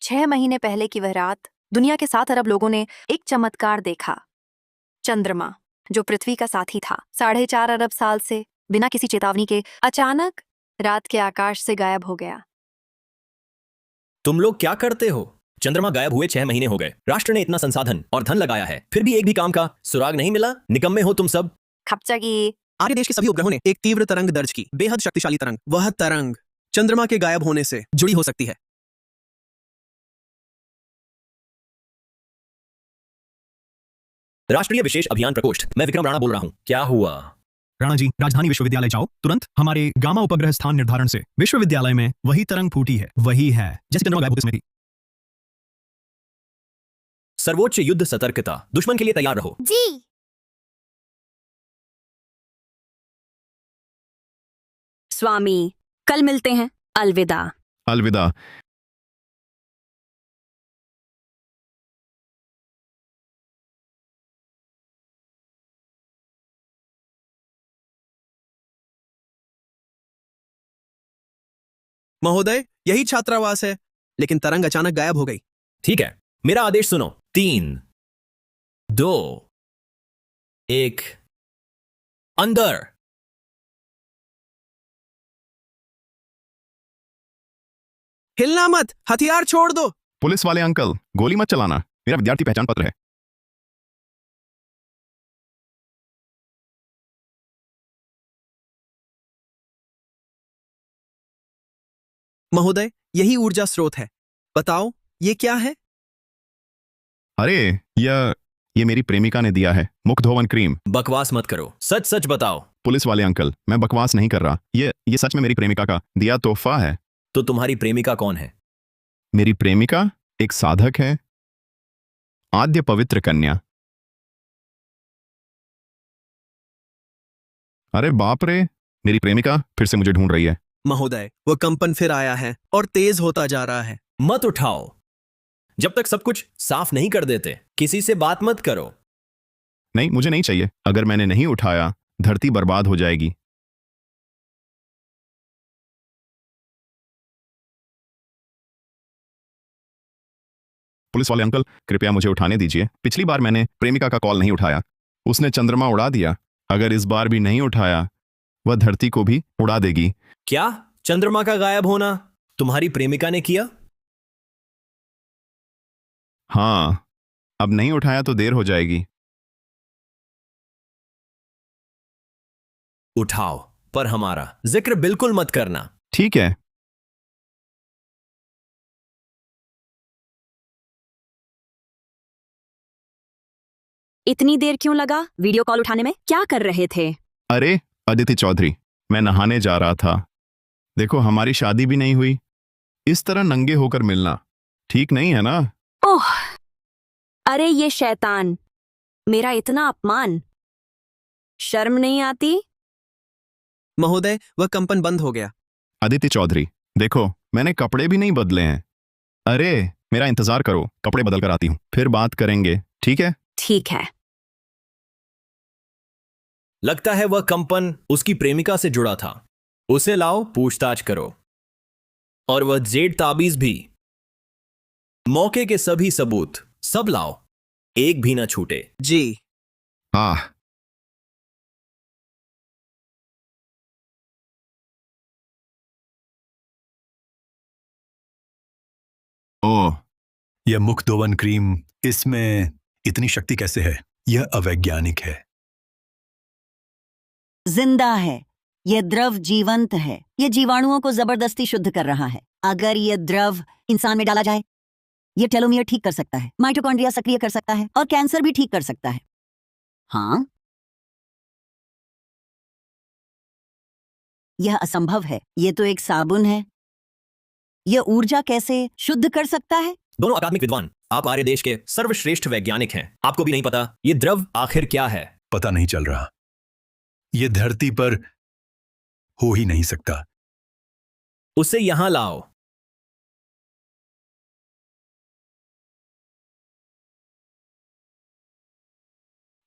6 महीने पहले की वह रात दुनिया के 7 अरब लोगों ने एक चमत्कार देखा। चंद्रमा, जो पृथ्वी का साथी था, 4.5 अरब साल से बिना किसी चेतावनी के अचानक रात के आकाश से गायब हो गया। तुम लोग क्या करते हो? चंद्रमा गायब हुए 6 महीने हो गए। राष्ट्र ने इतना संसाधन और धन लगाया है, फिर भी एक भी काम का सुराग नहीं मिला। निकम्मे हो तुम सब। खपचगी। आर्य देश के सभी उपग्रहों ने एक तीव्र तरंग दर्ज की, बेहद शक्तिशाली तरंग। वह तरंग चंद्रमा के गायब होने से जुड़ी हो सकती है। राष्ट्रीय विशेष अभियान प्रकोष्ठ, मैं विक्रम राणा बोल रहा हूँ। क्या हुआ? राणा जी, राजधानी विश्वविद्यालय जाओ तुरंत। हमारे गामा उपग्रह स्थान निर्धारण से विश्वविद्यालय में वही तरंग फूटी है, वही है जैसे चंद्रमा गायब होते समय थी। सर्वोच्च युद्ध सतर्कता, दुश्मन के लिए तैयार रहो। जी। स्वामी, कल मिलते हैं। अलविदा। अलविदा। महोदय, यही छात्रावास है, लेकिन तरंग अचानक गायब हो गई। ठीक है, मेरा आदेश सुनो। 3, 2, 1, अंदर। हिलना मत, हथियार छोड़ दो। पुलिस वाले अंकल, गोली मत चलाना, मेरा विद्यार्थी पहचान पत्र है। महोदय, यही ऊर्जा स्रोत है। बताओ, ये क्या है? अरे, ये मेरी प्रेमिका ने दिया है, मुख धोवन क्रीम। बकवास मत करो, सच सच बताओ। पुलिस वाले अंकल, मैं बकवास नहीं कर रहा। ये सच में मेरी प्रेमिका का दिया तोहफा है। तो तुम्हारी प्रेमिका कौन है? मेरी प्रेमिका एक साधक है, आद्य पवित्र कन्या। अरे बाप रे, मेरी प्रेमिका फिर से मुझे ढूंढ रही है। महोदय, वो कंपन फिर आया है और तेज होता जा रहा है। मत उठाओ जब तक सब कुछ साफ नहीं कर देते। किसी से बात मत करो। नहीं, मुझे नहीं चाहिए। अगर मैंने नहीं उठाया, धरती बर्बाद हो जाएगी। पुलिस वाले अंकल, कृपया मुझे उठाने दीजिए। पिछली बार मैंने प्रेमिका का कॉल नहीं उठाया, उसने चंद्रमा उड़ा दिया। अगर इस बार भी नहीं उठाया, वह धरती को भी उड़ा देगी। क्या? चंद्रमा का गायब होना तुम्हारी प्रेमिका ने किया? हाँ, अब नहीं उठाया तो देर हो जाएगी। उठाओ, पर हमारा जिक्र बिल्कुल मत करना। ठीक है। इतनी देर क्यों लगा वीडियो कॉल उठाने में? क्या कर रहे थे? अरे अदिति चौधरी, मैं नहाने जा रहा था। देखो, हमारी शादी भी नहीं हुई, इस तरह नंगे होकर मिलना ठीक नहीं है ना। ओह, अरे ये शैतान, मेरा इतना अपमान, शर्म नहीं आती? महोदय, वह कंपन बंद हो गया। अदिति चौधरी, देखो, मैंने कपड़े भी नहीं बदले हैं। अरे मेरा इंतजार करो, कपड़े बदल कर आती हूँ, फिर बात करेंगे, ठीक है? ठीक है। लगता है वह कंपन उसकी प्रेमिका से जुड़ा था। उसे लाओ, पूछताछ करो। और वह जेड ताबीज भी। मौके के सभी सबूत सब लाओ, एक भी ना छूटे। जी। हाँ। ओह, यह मुख धोवन क्रीम, इसमें इतनी शक्ति कैसे है? यह अवैज्ञानिक है। जिंदा है, यह द्रव जीवंत है। यह जीवाणुओं को जबरदस्ती शुद्ध कर रहा है। अगर यह द्रव इंसान में डाला जाए, यह टेलोमियर ठीक कर सकता है, माइटोकॉन्ड्रिया सक्रिय कर सकता है और कैंसर भी ठीक कर सकता है। हाँ, यह असंभव है। यह तो एक साबुन है। यह ऊर्जा कैसे शुद्ध कर सकता है? दोनों अकादमिक विद्वान, आप आर्य देश के सर्वश्रेष्ठ वैज्ञानिक हैं। आपको भी नहीं पता ये द्रव आखिर क्या है? पता नहीं चल रहा। यह धरती पर हो ही नहीं सकता। उसे यहां लाओ।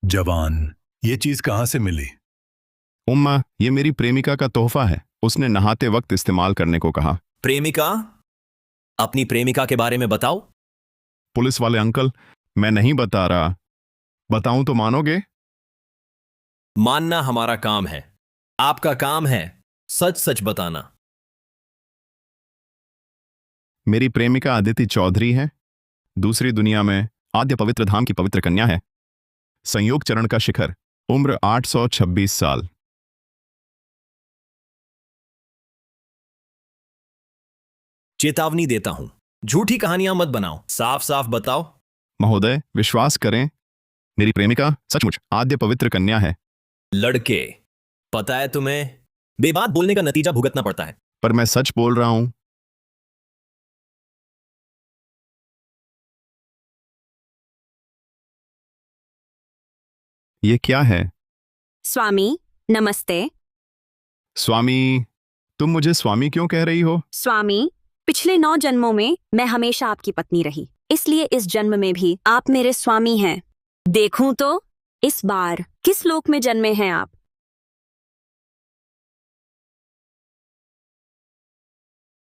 जवान, ये चीज कहां से मिली? उम्मा, ये मेरी प्रेमिका का तोहफा है। उसने नहाते वक्त इस्तेमाल करने को कहा। प्रेमिका? अपनी प्रेमिका के बारे में बताओ। पुलिस वाले अंकल, मैं नहीं बता रहा। बताऊं तो मानोगे? मानना हमारा काम है। आपका काम है सच सच बताना। मेरी प्रेमिका अदिति चौधरी है। दूसरी दुनिया में आद्य पवित्र धाम की पवित्र कन्या है। संयोग चरण का शिखर। उम्र 826 साल। चेतावनी देता हूं, झूठी कहानियां मत बनाओ, साफ साफ बताओ। महोदय, विश्वास करें, मेरी प्रेमिका सचमुच आद्य पवित्र कन्या है। लड़के, पता है तुम्हें बेबात बोलने का नतीजा भुगतना पड़ता है। पर मैं सच बोल रहा हूं। ये क्या है? स्वामी नमस्ते। स्वामी? तुम मुझे स्वामी क्यों कह रही हो? स्वामी, पिछले 9 जन्मों में मैं हमेशा आपकी पत्नी रही, इसलिए इस जन्म में भी आप मेरे स्वामी हैं। देखूं तो इस बार किस लोक में जन्मे हैं आप?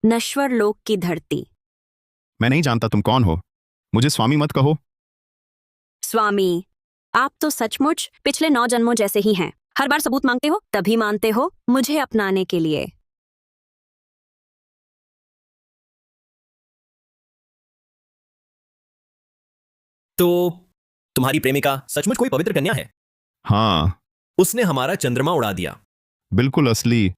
नश्वर लोक की धरती। मैं नहीं जानता तुम कौन हो। मुझे स्वामी मत कहो। स्वामी, आप तो सचमुच पिछले 9 जन्मों जैसे ही हैं। हर बार सबूत मांगते हो, तभी मानते हो मुझे अपनाने के लिए। तो तुम्हारी प्रेमिका सचमुच कोई पवित्र कन्या है? हाँ, उसने हमारा चंद्रमा उड़ा दिया। बिल्कुल असली।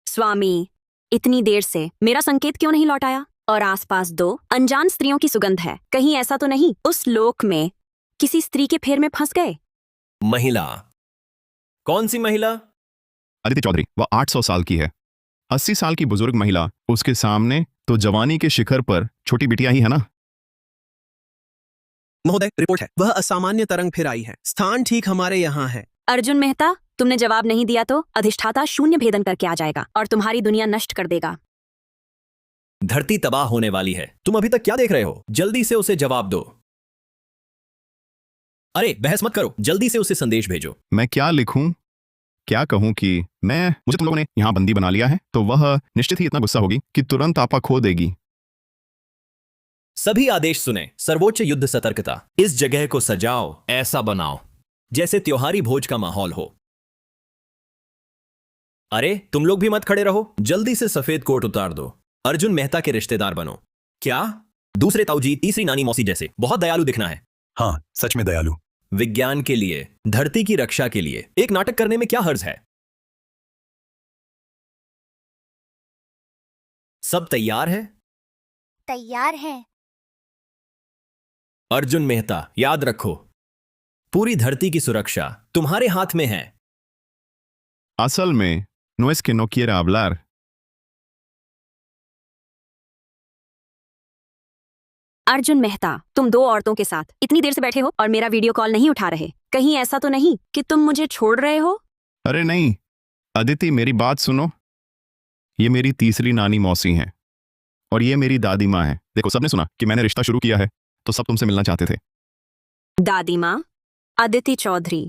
स्वामी, इतनी देर से मेरा संकेत क्यों नहीं लौटाया? और आसपास 2 अनजान स्त्रियों की सुगंध है। कहीं ऐसा तो नहीं उस लोक में किसी स्त्री के फेर में फंस गए? महिला? कौन सी महिला? अदिति चौधरी, वह 800 साल की है। 80 साल की बुजुर्ग महिला। उसके सामने तो जवानी के शिखर पर छोटी बिटिया ही है ना। महोदय, रिपोर्ट है, वह असामान्य तरंग फिर आई है। स्थान ठीक हमारे यहाँ है। अर्जुन मेहता, तुमने जवाब नहीं दिया तो अधिष्ठाता शून्य भेदन करके आ जाएगा और तुम्हारी दुनिया नष्ट कर देगा। धरती तबाह होने वाली है। तुम अभी तक क्या देख रहे हो? जल्दी से उसे जवाब दो। अरे बहस मत करो, जल्दी से उसे संदेश भेजो। मैं क्या लिखूं? क्या कहूं कि मुझे तुम लोगों ने यहां बंदी बना लिया है, तो वह निश्चित ही इतना गुस्सा होगी कि तुरंत आपा खो देगी। सभी आदेश सुने। सर्वोच्च युद्ध सतर्कता। इस जगह को सजाओ, ऐसा बनाओ जैसे त्योहारी भोज का माहौल हो। अरे तुम लोग भी मत खड़े रहो, जल्दी से सफेद कोट उतार दो। अर्जुन मेहता के रिश्तेदार बनो। क्या? दूसरे ताऊजी, तीसरी नानी मौसी जैसे बहुत दयालु दिखना है। हाँ, सच में दयालु। विज्ञान के लिए, धरती की रक्षा के लिए एक नाटक करने में क्या हर्ज है? सब तैयार है? तैयार है। अर्जुन मेहता, याद रखो, पूरी धरती की सुरक्षा तुम्हारे हाथ में है। असल में no es que no quiera hablar। Arjun Mehta, तुम 2 औरतों के साथ इतनी देर से बैठे हो और मेरा वीडियो कॉल नहीं उठा रहे। कहीं ऐसा तो नहीं कि तुम मुझे छोड़ रहे हो? अरे नहीं अदिति, मेरी बात सुनो। ये मेरी तीसरी नानी मौसी हैं और ये मेरी दादी माँ है। देखो, सबने सुना कि मैंने रिश्ता शुरू किया है, तो सब तुमसे मिलना चाहते थे। दादी माँ अदिति चौधरी।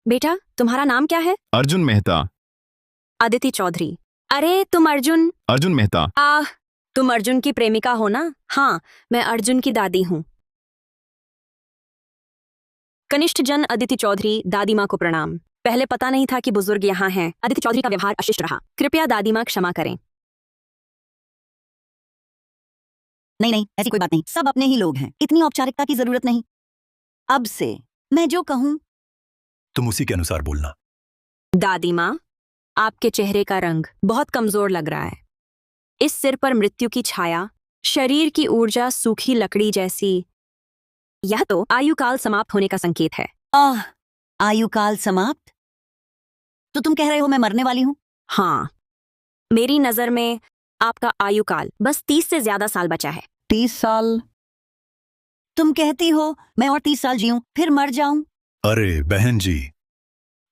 बेटा, तुम्हारा नाम क्या है? अर्जुन मेहता। अदिति चौधरी। अरे तुम अर्जुन मेहता। तुम अर्जुन की प्रेमिका हो ना? हाँ, मैं अर्जुन की दादी हूँ। कनिष्ठ जन अदिति चौधरी, दादी माँ को प्रणाम। पहले पता नहीं था कि बुजुर्ग यहाँ हैं। अदिति चौधरी का व्यवहार अशिष्ट रहा, कृपया दादी माँ क्षमा करें। नहीं, ऐसी कोई बात नहीं। सब अपने ही लोग हैं, इतनी औपचारिकता की जरूरत नहीं। अब से मैं जो कहूं तुम उसी के अनुसार बोलना। दादी माँ, आपके चेहरे का रंग बहुत कमजोर लग रहा है। इस सिर पर मृत्यु की छाया, शरीर की ऊर्जा सूखी लकड़ी जैसी। यह तो आयुकाल समाप्त होने का संकेत है। आयुकाल समाप्त? तो तुम कह रहे हो मैं मरने वाली हूं? हाँ, मेरी नजर में आपका आयुकाल बस 30 से ज्यादा साल बचा है। 30 साल? तुम कहती हो मैं और 30 साल जीऊं फिर मर जाऊं? अरे बहन जी,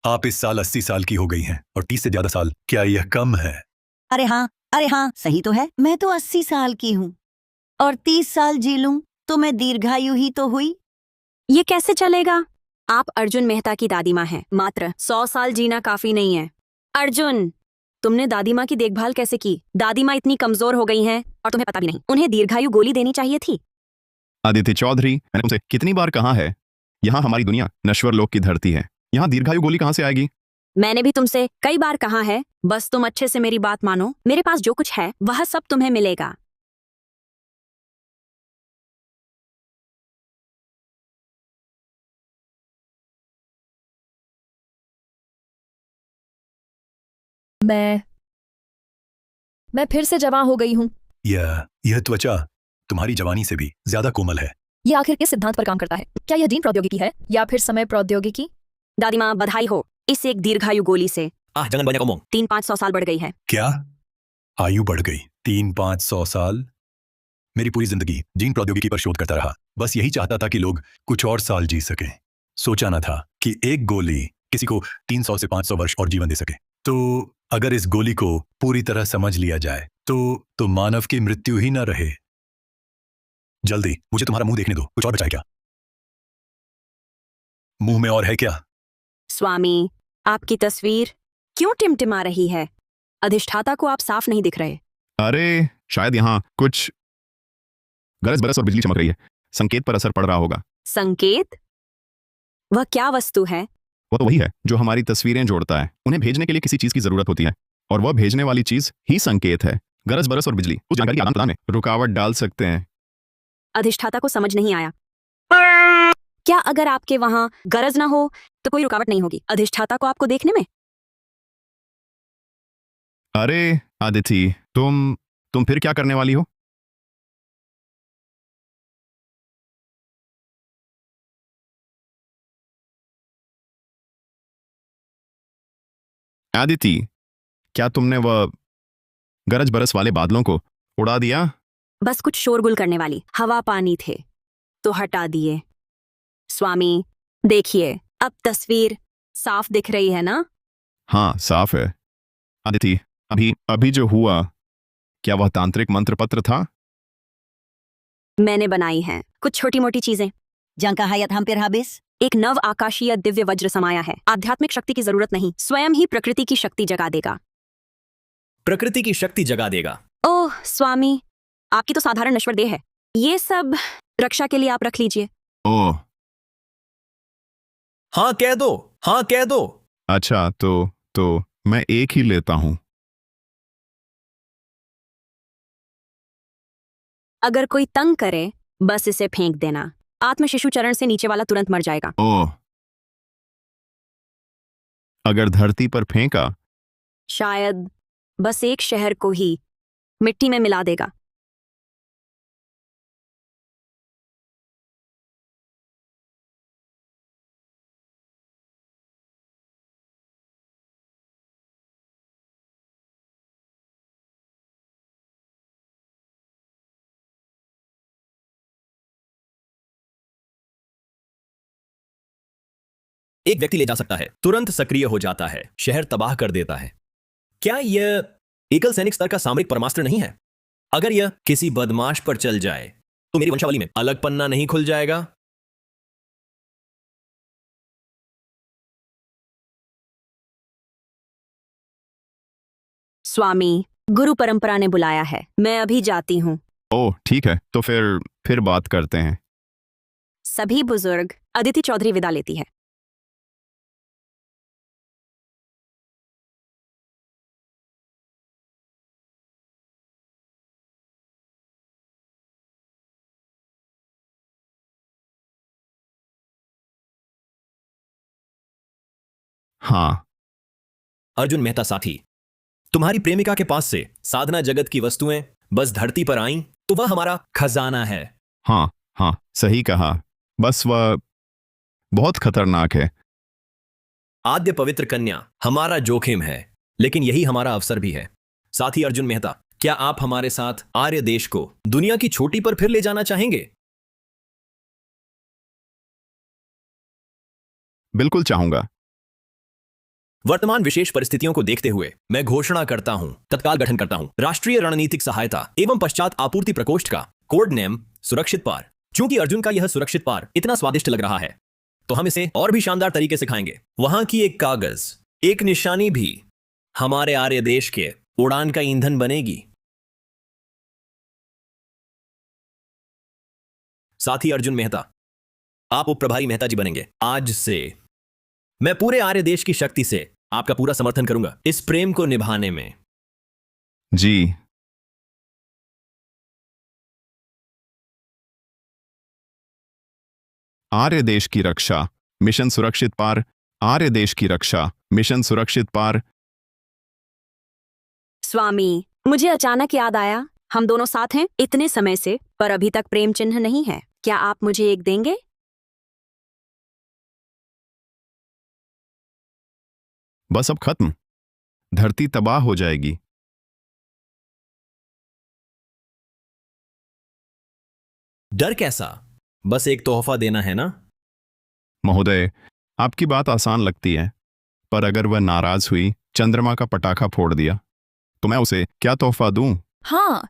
आप इस साल 80 साल की हो गई हैं और 30 से ज्यादा साल, क्या यह कम है? अरे हाँ, सही तो है। मैं तो 80 साल की हूं और 30 साल जी लूं तो मैं दीर्घायु ही तो हुई। ये कैसे चलेगा? आप अर्जुन मेहता की दादी माँ हैं। मात्र 100 साल जीना काफी नहीं है। अर्जुन, तुमने दादी माँ की देखभाल कैसे की? दादी माँ इतनी कमजोर हो गई हैं और तुम्हें पता भी नहीं। उन्हें दीर्घायु गोली देनी चाहिए थी। आदित्य चौधरी, मैंने तुमसे कितनी बार कहा है, यहाँ हमारी दुनिया नश्वर लोक की धरती है, यहाँ दीर्घायु गोली कहाँ से आएगी? मैंने भी तुमसे कई बार कहा है, बस तुम अच्छे से मेरी बात मानो। मेरे पास जो कुछ है वह सब तुम्हें मिलेगा। मैं फिर से जवान हो गई हूँ। यह त्वचा तुम्हारी जवानी से भी ज्यादा कोमल है। ये आखिर किस सिद्धांत पर काम करता है? क्या यह जीन प्रौद्योगिकी है या फिर समय प्रौद्योगिकी? दादी माँ, बधाई हो, इस एक दीर्घायु गोली से जंगल बने को 300-500 साल बढ़ गई है। क्या आयु बढ़ गई? 300-500 साल? मेरी पूरी जिंदगी जीन प्रौद्योगिकी पर शोध करता रहा, बस यही चाहता था कि लोग कुछ और साल जी सकें। सोचा ना था कि एक गोली किसी को 300 से 500 वर्ष और जीवन दे सके। तो अगर इस गोली को पूरी तरह समझ लिया जाए तो मानव की मृत्यु ही ना रहे। जल्दी मुझे तुम्हारा मुंह देखने दो, कुछ और बचा है क्या? मुंह में और है क्या? स्वामी, आपकी तस्वीर क्यों टिमटिमा रही है? अधिष्ठाता को आप साफ नहीं दिख रहे। अरे शायद यहाँ कुछ गरज बरस और बिजली चमक रही है, संकेत पर असर पड़ रहा होगा। संकेत? वह क्या वस्तु है? वो तो वही है जो हमारी तस्वीरें जोड़ता है। उन्हें भेजने के लिए किसी चीज की जरूरत होती है और वह भेजने वाली चीज ही संकेत है। गरज बरस और बिजली उस जानकारी के आदान प्रदान में रुकावट डाल सकते हैं। अधिष्ठाता को समझ नहीं आया। क्या अगर आपके वहां गरज ना हो तो कोई रुकावट नहीं होगी अधिष्ठाता को आपको देखने में? अरे आदिति, तुम फिर क्या करने वाली हो? आदिति, क्या तुमने वह गरज बरस वाले बादलों को उड़ा दिया? बस कुछ शोरगुल करने वाली हवा पानी थे तो हटा दिए। स्वामी देखिए, अब तस्वीर साफ दिख रही है ना? हाँ, साफ है। आदिति, अभी जो हुआ, क्या वह तांत्रिक मंत्र पत्र था? मैंने बनाई हैं कुछ छोटी मोटी चीजें। जंका हयात हम पिर हाबिस। एक नव आकाशीय दिव्य वज्र समाया है। आध्यात्मिक शक्ति की जरूरत नहीं, स्वयं ही प्रकृति की शक्ति जगा देगा। प्रकृति की शक्ति जगा देगा। ओह स्वामी, आपकी तो साधारण नश्वर देह है, ये सब रक्षा के लिए आप रख लीजिए। ओह हाँ कह दो, हाँ कह दो। अच्छा, तो मैं एक ही लेता हूं। अगर कोई तंग करे बस इसे फेंक देना। आत्म शिशु चरण से नीचे वाला तुरंत मर जाएगा। ओह, अगर धरती पर फेंका? शायद बस एक शहर को ही मिट्टी में मिला देगा। एक व्यक्ति ले जा सकता है, तुरंत सक्रिय हो जाता है, शहर तबाह कर देता है। क्या यह एकल सैनिक स्तर का सामरिक परमास्त्र नहीं है? अगर यह किसी बदमाश पर चल जाए तो मेरी वंशावली में अलग पन्ना नहीं खुल जाएगा? स्वामी, गुरु परंपरा ने बुलाया है, मैं अभी जाती हूँ। ओह ठीक है, तो फिर बात करते हैं। सभी बुजुर्ग। अदिति चौधरी विदा लेती है। हाँ, अर्जुन मेहता साथी, तुम्हारी प्रेमिका के पास से साधना जगत की वस्तुएं बस धरती पर आईं तो वह हमारा खजाना है। हाँ, हाँ, सही कहा। बस वह बहुत खतरनाक है। आद्य पवित्र कन्या हमारा जोखिम है, लेकिन यही हमारा अवसर भी है। साथी अर्जुन मेहता, क्या आप हमारे साथ आर्य देश को दुनिया की चोटी पर फिर ले जाना चाहेंगे? बिल्कुल चाहूंगा। वर्तमान विशेष परिस्थितियों को देखते हुए मैं घोषणा करता हूं, तत्काल गठन करता हूं राष्ट्रीय रणनीतिक सहायता एवं पश्चात आपूर्ति प्रकोष्ठ का कोड नेम सुरक्षित पार। चूंकि अर्जुन का यह सुरक्षित पार इतना स्वादिष्ट लग रहा है तो हम इसे और भी शानदार तरीके से खाएंगे। वहां की एक कागज, एक निशानी भी हमारे आर्य देश के उड़ान का ईंधन बनेगी। साथी अर्जुन मेहता, आप उप प्रभारी मेहता जी बनेंगे। आज से मैं पूरे आर्य देश की शक्ति से आपका पूरा समर्थन करूंगा इस प्रेम को निभाने में। जी। आर्य देश की रक्षा मिशन सुरक्षित पार। आर्य देश की रक्षा मिशन सुरक्षित पार। स्वामी, मुझे अचानक याद आया, हम दोनों साथ हैं इतने समय से, पर अभी तक प्रेम चिन्ह नहीं है। क्या आप मुझे एक देंगे? बस अब खत्म, धरती तबाह हो जाएगी। डर कैसा, बस एक तोहफा देना है ना। महोदय, आपकी बात आसान लगती है, पर अगर वह नाराज हुई, चंद्रमा का पटाखा फोड़ दिया, तो मैं उसे क्या तोहफा दूं? हाँ,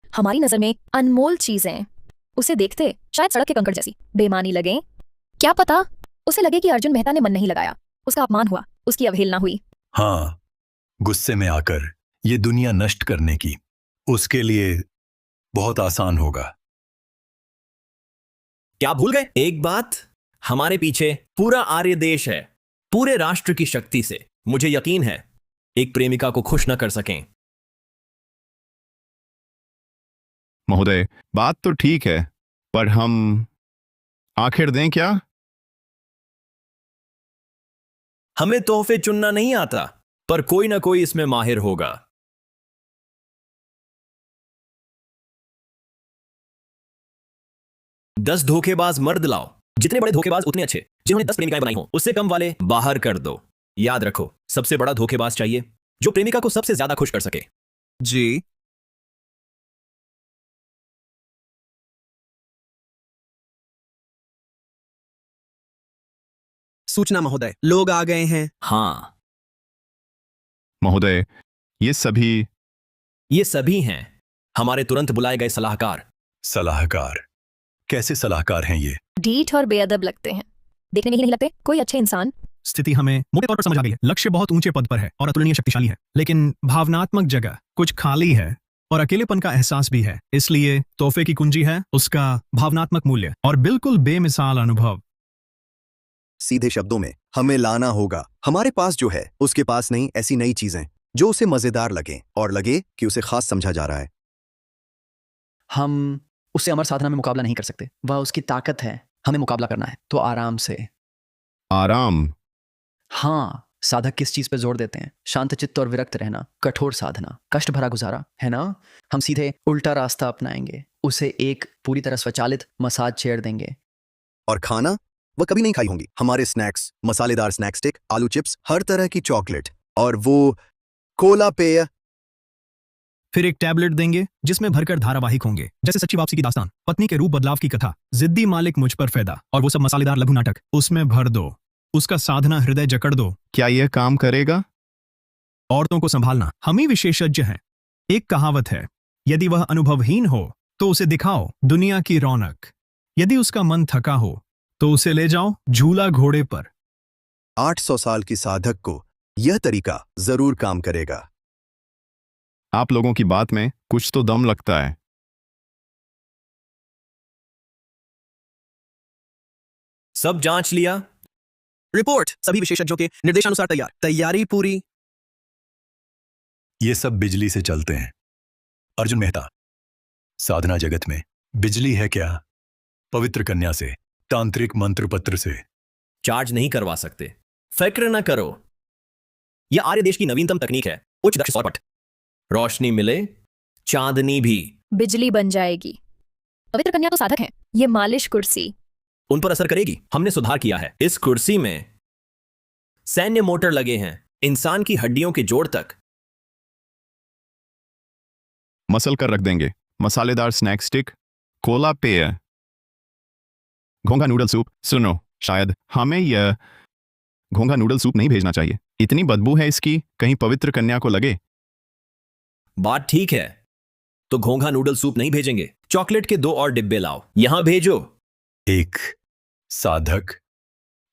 हमारी नजर में अनमोल चीजें उसे देखते शायद सड़क के कंकड़ जैसी बेमानी लगे। क्या पता उसे लगे कि अर्जुन मेहता ने मन नहीं लगाया, उसका अपमान हुआ, उसकी अवहेलना हुई। हाँ, गुस्से में आकर ये दुनिया नष्ट करने की उसके लिए बहुत आसान होगा। क्या भूल गए एक बात, हमारे पीछे पूरा आर्य देश है। पूरे राष्ट्र की शक्ति से मुझे यकीन है एक प्रेमिका को खुश न कर सकें। महोदय, बात तो ठीक है, पर हम आखिर दें क्या? हमें तोहफे चुनना नहीं आता, पर कोई ना कोई इसमें माहिर होगा। दस धोखेबाज मर्द लाओ, जितने बड़े धोखेबाज उतने अच्छे। जिन्होंने 10 प्रेमिकाएं बनाई हो, उससे कम वाले बाहर कर दो। याद रखो, सबसे बड़ा धोखेबाज चाहिए जो प्रेमिका को सबसे ज्यादा खुश कर सके। जी। सूचना महोदय, लोग आ गए हैं। हाँ, महोदय, ये सभी हैं हमारे तुरंत बुलाए गए सलाहकार। सलाहकार? कैसे सलाहकार हैं ये? ढीठ और बेअदब लगते हैं, देखने में ही नहीं लगते कोई अच्छे इंसान। स्थिति हमें मोटे तौर पर समझ आ गई है। लक्ष्य बहुत ऊंचे पद पर है और अतुलनीय शक्तिशाली है, लेकिन भावनात्मक जगह कुछ खाली है और अकेलेपन का एहसास भी है। इसलिए तोहफे की कुंजी है उसका भावनात्मक मूल्य और बिल्कुल बेमिसाल अनुभव। सीधे शब्दों में हमें लाना होगा। हमारे पास जो है उसके पास नहीं, ऐसी नई चीजें जो उसे मजेदार लगें और लगे कि उसे खास समझा जा रहा है। हम उससे अमर साधना में मुकाबला नहीं कर सकते, वह उसकी ताकत है। हमें मुकाबला करना है तो आराम से। आराम? हाँ, साधक किस चीज पे जोर देते हैं? शांतचित्त और विरक्त रहना, कठोर साधना, कष्ट भरा गुजारा, है ना? हम सीधे उल्टा रास्ता अपनाएंगे, उसे एक पूरी तरह स्वचालित मसाज चेयर देंगे। और खाना वह कभी नहीं खाई होंगी। हमारे स्नैक्स, मसालेदार स्नैक स्टिक, आलू चिप्स, हर तरह की चॉकलेट और वो कोला पेय। फिर एक टैबलेट देंगे जिसमें भरकर धारावाहिक होंगे, जैसे सच्ची वापसी की दास्तान, पत्नी के रूप बदलाव की कथा, जिद्दी मालिक मुझ पर फैदा और वो सब मसालेदार लघु नाटक उसमें भर दो। उसका साधना हृदय जकड़ दो। क्या यह काम करेगा? औरतों को संभालना हम ही विशेषज्ञ हैं। एक कहावत है, यदि वह अनुभवहीन हो तो उसे दिखाओ दुनिया की रौनक, यदि उसका मन थका हो तो उसे ले जाओ झूला घोड़े पर। 800 साल की साधक को यह तरीका जरूर काम करेगा। आप लोगों की बात में कुछ तो दम लगता है। सब जांच लिया? रिपोर्ट सभी विशेषज्ञों के निर्देशानुसार तैयार। तैयारी पूरी। ये सब बिजली से चलते हैं। अर्जुन मेहता, साधना जगत में बिजली है क्या? पवित्र कन्या से, तांत्रिक मंत्र पत्र से चार्ज नहीं करवा सकते, फिक्र न करो। यह आर्य देश की नवीनतम तकनीक है, उच्च दक्ष सौरपट। रोशनी मिले, चांदनी भी। बिजली बन जाएगी। पवित्र कन्या तो साधक है, ये मालिश कुर्सी उन पर असर करेगी। हमने सुधार किया है, इस कुर्सी में सैन्य मोटर लगे हैं, इंसान की हड्डियों के जोड़ तक। मसल कर रख देंगे। मसालेदार स्नैक स्टिक, कोला पेय, घोंघा नूडल सूप। सुनो, शायद हमें यह घोंघा नूडल सूप नहीं भेजना चाहिए। इतनी बदबू है इसकी, कहीं पवित्र कन्या को लगे। बात ठीक है, तो घोंघा नूडल सूप नहीं भेजेंगे। चॉकलेट के 2 और डिब्बे लाओ, यहां भेजो। एक साधक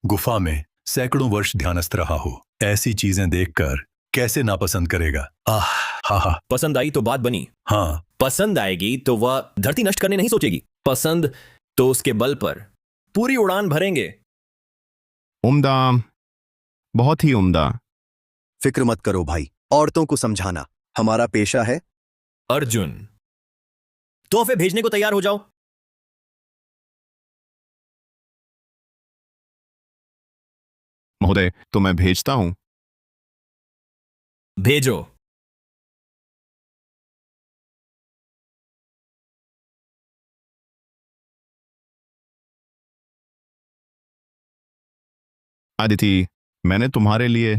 गुफा में सैकड़ों वर्ष ध्यानस्थ रहा हो, ऐसी चीजें देखकर कैसे नापसंद करेगा? आह, हा हा। पसंद आई तो बात बनी, हाँ, पसंद आएगी तो वह धरती नष्ट करने नहीं सोचेगी। पसंद तो उसके बल पर पूरी उड़ान भरेंगे। उम्दा, बहुत ही उम्दा। फिक्र मत करो भाई, औरतों को समझाना हमारा पेशा है। अर्जुन, तोहफे भेजने को तैयार हो जाओ। महोदय, तो मैं भेजता हूं। भेजो। अदिति, मैंने तुम्हारे लिए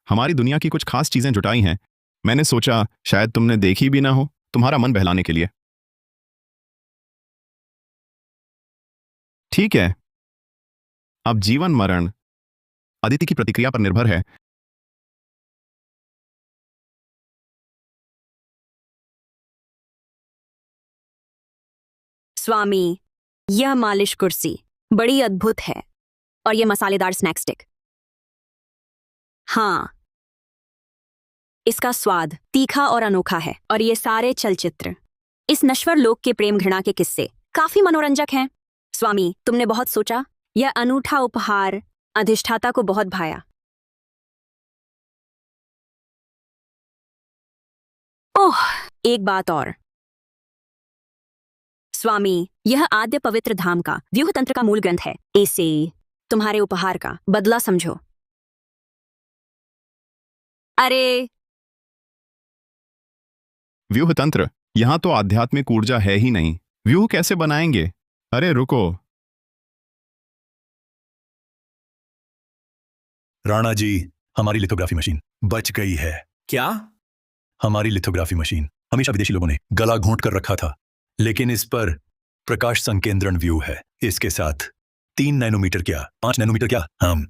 हमारी दुनिया की कुछ खास चीजें जुटाई हैं। मैंने सोचा शायद तुमने देखी भी ना हो, तुम्हारा मन बहलाने के लिए। ठीक है, अब जीवन मरण अदिति की प्रतिक्रिया पर निर्भर है। स्वामी, यह मालिश कुर्सी बड़ी अद्भुत है, और यह मसालेदार स्नैक स्टिक। हाँ, इसका स्वाद तीखा और अनोखा है, और ये सारे चलचित्र, इस नश्वर लोक के प्रेम घृणा के किस्से काफी मनोरंजक हैं। स्वामी, तुमने बहुत सोचा। यह अनूठा उपहार अधिष्ठाता को बहुत भाया। ओह, एक बात और। स्वामी, यह आद्य पवित्र धाम का व्यूह तंत्र का मूल ग्रंथ है। इसे तुम्हारे उपहार का बदला समझो। अरे, व्यूह तंत्र? यहां तो आध्यात्मिक ऊर्जा है ही नहीं, व्यूह कैसे बनाएंगे? अरे रुको। राणा जी, हमारी लिथोग्राफी मशीन बच गई है। क्या? हमारी लिथोग्राफी मशीन हमेशा विदेशी लोगों ने गला घोंट कर रखा था, लेकिन इस पर प्रकाश संकेंद्रण व्यू है। इसके साथ 3 नैनोमीटर क्या, 5 नैनोमीटर क्या, हम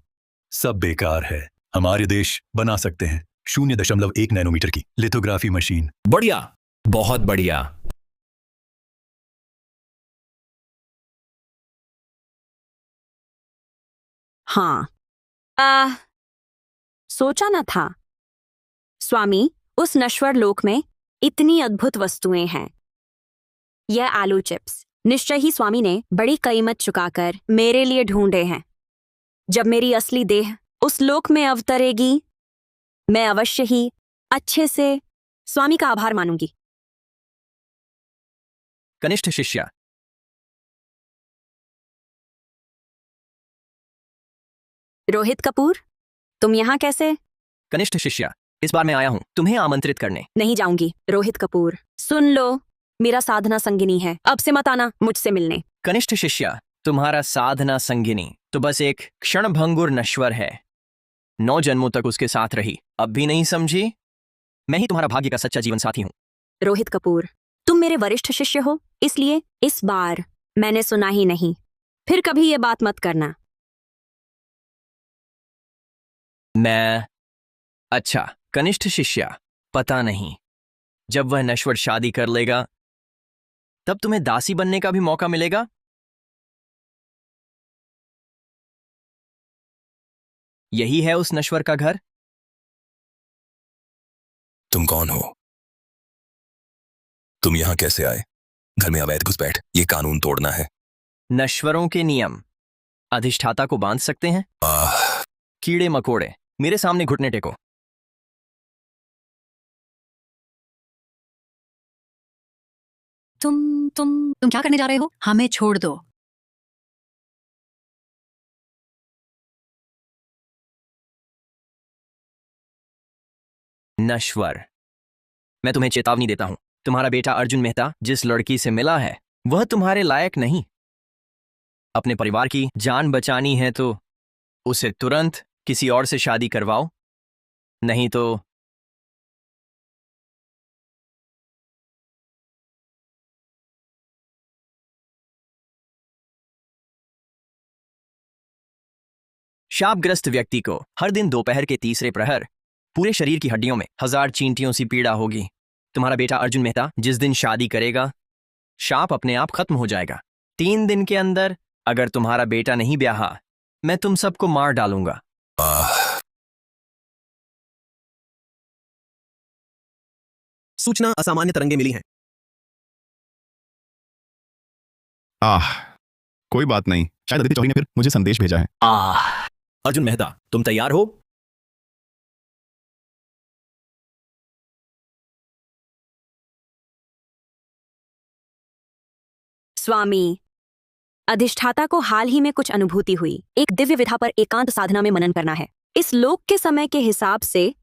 सब बेकार है। हमारे देश बना सकते हैं 0.1 नैनोमीटर की लिथोग्राफी मशीन। बढ़िया, बहुत बढ़िया। हाँ, सोचा न था। स्वामी, उस नश्वर लोक में इतनी अद्भुत वस्तुएं हैं। यह आलू चिप्स निश्चय ही स्वामी ने बड़ी कीमत चुकाकर मेरे लिए ढूंढे हैं। जब मेरी असली देह उस लोक में अवतरेगी, मैं अवश्य ही अच्छे से स्वामी का आभार मानूंगी। कनिष्ठ शिष्या, रोहित कपूर, तुम यहाँ कैसे? कनिष्ठ शिष्या, इस बार मैं आया हूं तुम्हें आमंत्रित करने। नहीं जाऊंगी। रोहित कपूर, सुन लो, मेरा साधना संगिनी है, अब से मत आना मुझसे मिलने। कनिष्ठ शिष्या, तुम्हारा साधना संगिनी तो बस एक क्षणभंगुर नश्वर है। 9 जन्मों तक उसके साथ रही, अब भी नहीं समझी? मैं ही तुम्हारा भाग्य का सच्चा जीवन साथी हूं। रोहित कपूर, तुम मेरे वरिष्ठ शिष्य हो, इसलिए इस बार मैंने सुना ही नहीं। फिर कभी ये बात मत करना। मैं अच्छा, कनिष्ठ शिष्या, पता नहीं, जब वह नश्वर शादी कर लेगा तब तुम्हें दासी बनने का भी मौका मिलेगा। यही है उस नश्वर का घर। तुम कौन हो? तुम यहाँ कैसे आए? घर में अवैध घुसपैठ, ये कानून तोड़ना है। नश्वरों के नियम अधिष्ठाता को बांध सकते हैं। कीड़े मकोड़े, मेरे सामने घुटने टेको। तुम क्या करने जा रहे हो? हमें छोड़ दो। नश्वर, मैं तुम्हें चेतावनी देता हूं, तुम्हारा बेटा अर्जुन मेहता जिस लड़की से मिला है वह तुम्हारे लायक नहीं। अपने परिवार की जान बचानी है तो उसे तुरंत किसी और से शादी करवाओ, नहीं तो शापग्रस्त व्यक्ति को हर दिन दोपहर के तीसरे प्रहर पूरे शरीर की हड्डियों में 1000 चींटियों सी पीड़ा होगी। तुम्हारा बेटा अर्जुन मेहता जिस दिन शादी करेगा, शाप अपने आप खत्म हो जाएगा। 3 दिन के अंदर अगर तुम्हारा बेटा नहीं ब्याहा, मैं तुम सबको मार डालूंगा। सूचना असामान्य तरंगे मिली हैं। कोई बात नहीं, शायद अदिति चौधरी ने फिर मुझे संदेश भेजा है। अर्जुन मेहता, तुम तैयार हो? स्वामी, अधिष्ठाता को हाल ही में कुछ अनुभूति हुई। एक दिव्य विधा पर एकांत साधना में मनन करना है। इस लोक के समय के हिसाब से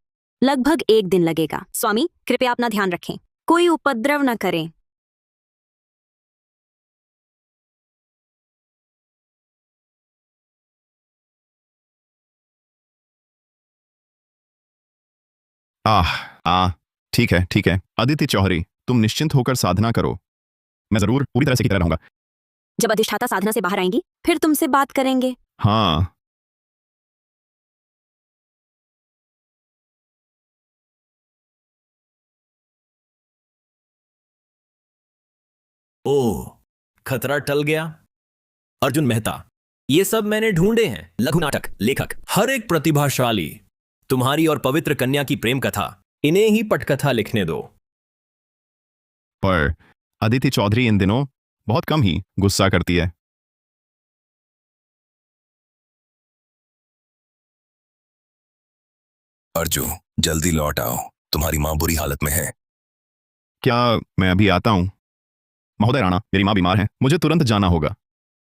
लगभग 1 दिन लगेगा। स्वामी, कृपया अपना ध्यान रखें, कोई उपद्रव न करें। ठीक है ठीक है। अदिति चौधरी, तुम निश्चिंत होकर साधना करो, मैं जरूर पूरी तरह से की तरह रहूंगा। जब अधिष्ठाता साधना से बाहर आएंगी फिर तुमसे बात करेंगे। हाँ। ओह, खतरा टल गया। अर्जुन मेहता, ये सब मैंने ढूंढे हैं। लघु नाटक लेखक, हर एक प्रतिभाशाली, तुम्हारी और पवित्र कन्या की प्रेम कथा, इन्हें ही पटकथा लिखने दो। पर अदिति चौधरी इन दिनों बहुत कम ही गुस्सा करती है। अर्जुन, जल्दी लौट आओ, तुम्हारी माँ बुरी हालत में है। क्या मैं अभी आता हूं? महोदय राणा, मेरी माँ बीमार है, मुझे तुरंत जाना होगा।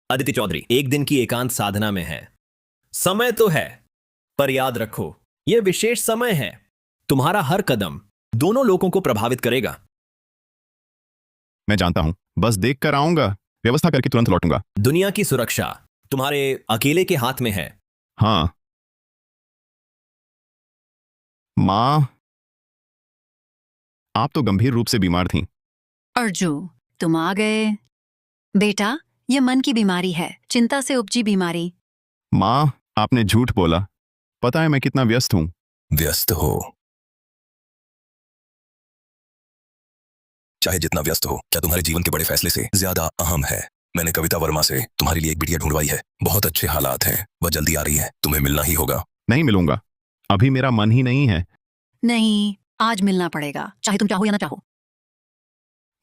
अदिति चौधरी 1 दिन की एकांत साधना में है। समय तो है, पर याद रखो, यह विशेष समय है। तुम्हारा हर कदम दोनों लोगों को प्रभावित करेगा। मैं जानता हूं, बस देख कर आऊंगा, व्यवस्था करके तुरंत लौटूंगा। दुनिया की सुरक्षा तुम्हारे अकेले के हाथ में है। हाँ माँ, आप तो गंभीर रूप से बीमार थीं। अर्जुन, तुम आ गए। बेटा, ये मन की बीमारी है, चिंता से उपजी बीमारी। माँ, आपने झूठ बोला, पता है मैं कितना व्यस्त हूं। व्यस्त हो? चाहे जितना व्यस्त हो, क्या तुम्हारे जीवन के बड़े फैसले से ज्यादा अहम है? मैंने कविता वर्मा से तुम्हारे लिए एक बिटिया ढूंढवाई है। बहुत अच्छे हालात हैं, वह जल्दी आ रही है, तुम्हें मिलना ही होगा। नहीं मिलूंगा, अभी मेरा मन ही नहीं है। नहीं, आज मिलना पड़ेगा, चाहे तुम चाहो या ना चाहो।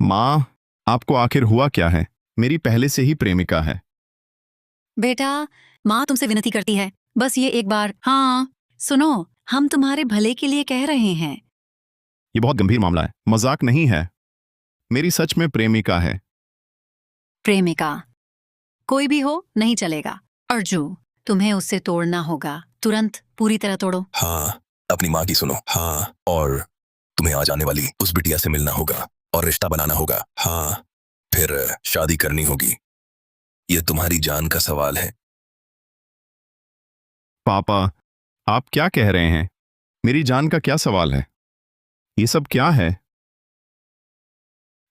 माँ, आपको आखिर हुआ क्या है? मेरी पहले से ही प्रेमिका है। बेटा, माँ तुमसे विनती करती है, बस ये एक बार। हाँ सुनो, हम तुम्हारे भले के लिए कह रहे हैं। ये बहुत गंभीर मामला है, मजाक नहीं है। मेरी सच में प्रेमिका है। प्रेमिका कोई भी हो, नहीं चलेगा। अर्जुन, तुम्हें उससे तोड़ना होगा, तुरंत, पूरी तरह तोड़ो। हाँ, अपनी माँ की सुनो। हाँ, और तुम्हें आज आने वाली उस बिटिया से मिलना होगा और रिश्ता बनाना होगा। हाँ, फिर शादी करनी होगी। ये तुम्हारी जान का सवाल है। पापा, आप क्या कह रहे हैं? मेरी जान का क्या सवाल है? ये सब क्या है?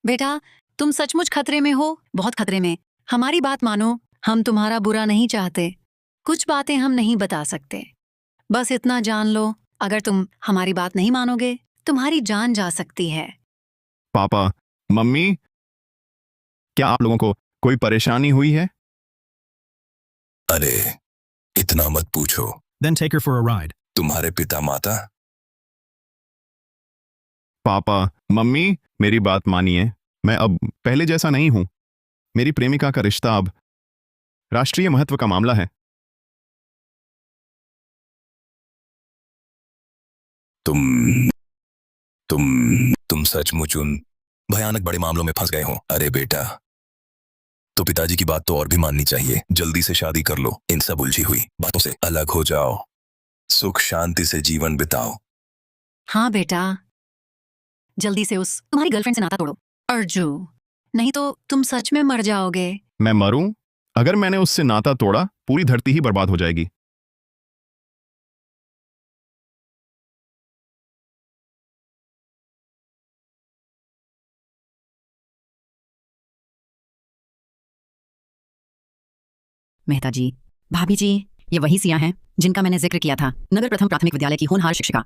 बेटा, तुम सचमुच खतरे में हो, बहुत खतरे में। हमारी बात मानो, हम तुम्हारा बुरा नहीं चाहते। कुछ बातें हम नहीं बता सकते, बस इतना जान लो, अगर तुम हमारी बात नहीं मानोगे, तुम्हारी जान जा सकती है। पापा, मम्मी, क्या आप लोगों को कोई परेशानी हुई है? अरे, इतना मत पूछो। Then take her for a ride. तुम्हारे पिता माता? पापा, मम्मी, मेरी बात मानिए, मैं अब पहले जैसा नहीं हूं। मेरी प्रेमिका का रिश्ता अब राष्ट्रीय महत्व का मामला है। तुम सचमुच उन भयानक बड़े मामलों में फंस गए हो। अरे बेटा, तो पिताजी की बात तो और भी माननी चाहिए। जल्दी से शादी कर लो, इन सब उलझी हुई बातों से अलग हो जाओ, सुख शांति से जीवन बिताओ। हाँ बेटा, जल्दी से उस तुम्हारी गर्लफ्रेंड से नाता तोड़ो। अर्जुन, नहीं तो तुम सच में मर जाओगे। मैं मरूं? अगर मैंने उससे नाता तोड़ा, पूरी धरती ही बर्बाद हो जाएगी। मेहता जी, भाभी जी, ये वही सिया हैं जिनका मैंने जिक्र किया था। नगर प्रथम प्राथमिक विद्यालय की होनहार शिक्षिका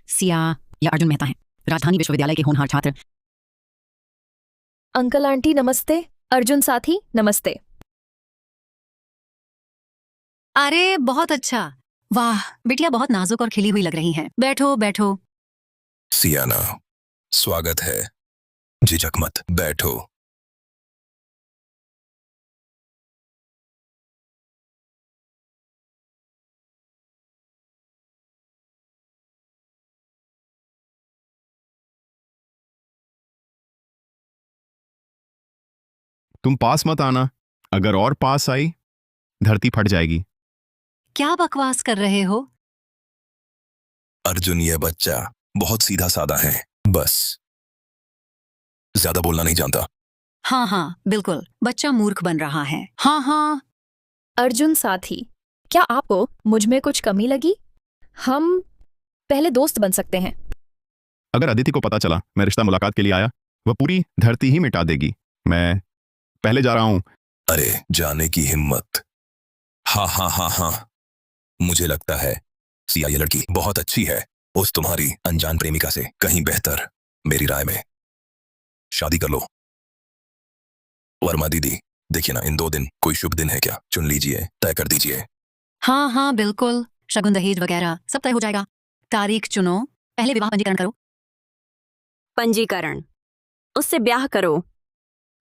सिया या अर्जुन मेहता हैं, राजधानी विश्वविद्यालय के होनहार छात्र। अंकल आंटी नमस्ते। अर्जुन साथी नमस्ते। अरे बहुत अच्छा, वाह, बिटिया बहुत नाजुक और खिली हुई लग रही हैं। बैठो बैठो। सियाना, स्वागत है। झिझक मत, बैठो। तुम पास मत आना, अगर और पास आई धरती फट जाएगी। क्या बकवास कर रहे हो? अर्जुन, यह बच्चा बहुत सीधा साधा है, बस ज्यादा बोलना नहीं जानता। हाँ हाँ बिल्कुल, बच्चा मूर्ख बन रहा है। हाँ हाँ। अर्जुन साथी, क्या आपको मुझ में कुछ कमी लगी? हम पहले दोस्त बन सकते हैं। अगर अदिति को पता चला मैं रिश्ता मुलाकात के लिए आया, वह पूरी धरती ही मिटा देगी। मैं पहले जा रहा हूं। अरे, जाने की हिम्मत। हाँ हाँ हाँ हाँ, मुझे लगता है सिया ये लड़की बहुत अच्छी है, उस तुम्हारी अनजान प्रेमिका से कहीं बेहतर। मेरी राय में शादी कर लो। वर्मा दीदी, देखिए ना, इन 2 दिन कोई शुभ दिन है क्या? चुन लीजिए, तय कर दीजिए। हाँ हाँ बिल्कुल, शगुन दहेज वगैरह सब तय हो जाएगा। तारीख चुनो, पहले विवाह पंजीकरण करो। पंजीकरण, उससे ब्याह करो।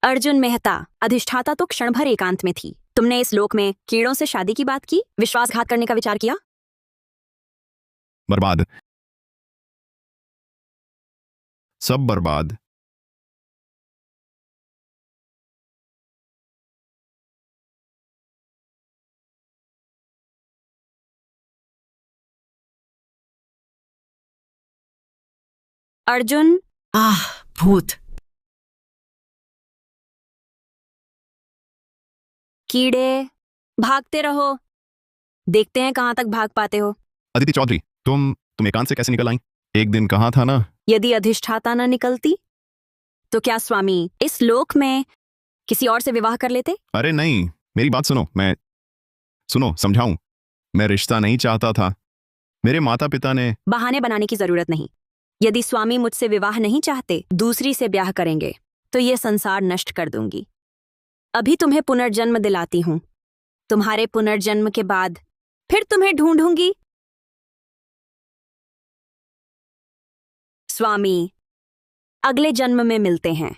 अर्जुन मेहता, अधिष्ठाता तो क्षण भर एकांत में थी। तुमने इस लोक में कीड़ों से शादी की बात की, विश्वासघात करने का विचार किया। बर्बाद, सब बर्बाद। अर्जुन, भूत। कीड़े, भागते रहो, देखते हैं कहां तक भाग पाते हो। अदिति चौधरी, तुम एकांत से कैसे निकल आई? एक दिन कहा था ना। यदि अधिष्ठाता न निकलती तो क्या स्वामी इस लोक में किसी और से विवाह कर लेते? अरे नहीं, मेरी बात सुनो समझाऊं। मैं रिश्ता नहीं चाहता था, मेरे माता पिता ने। बहाने बनाने की जरूरत नहीं। यदि स्वामी मुझसे विवाह नहीं चाहते, दूसरी से ब्याह करेंगे तो ये संसार नष्ट कर दूंगी। अभी तुम्हें पुनर्जन्म दिलाती हूं। तुम्हारे पुनर्जन्म के बाद फिर तुम्हें ढूंढूंगी। स्वामी, अगले जन्म में मिलते हैं।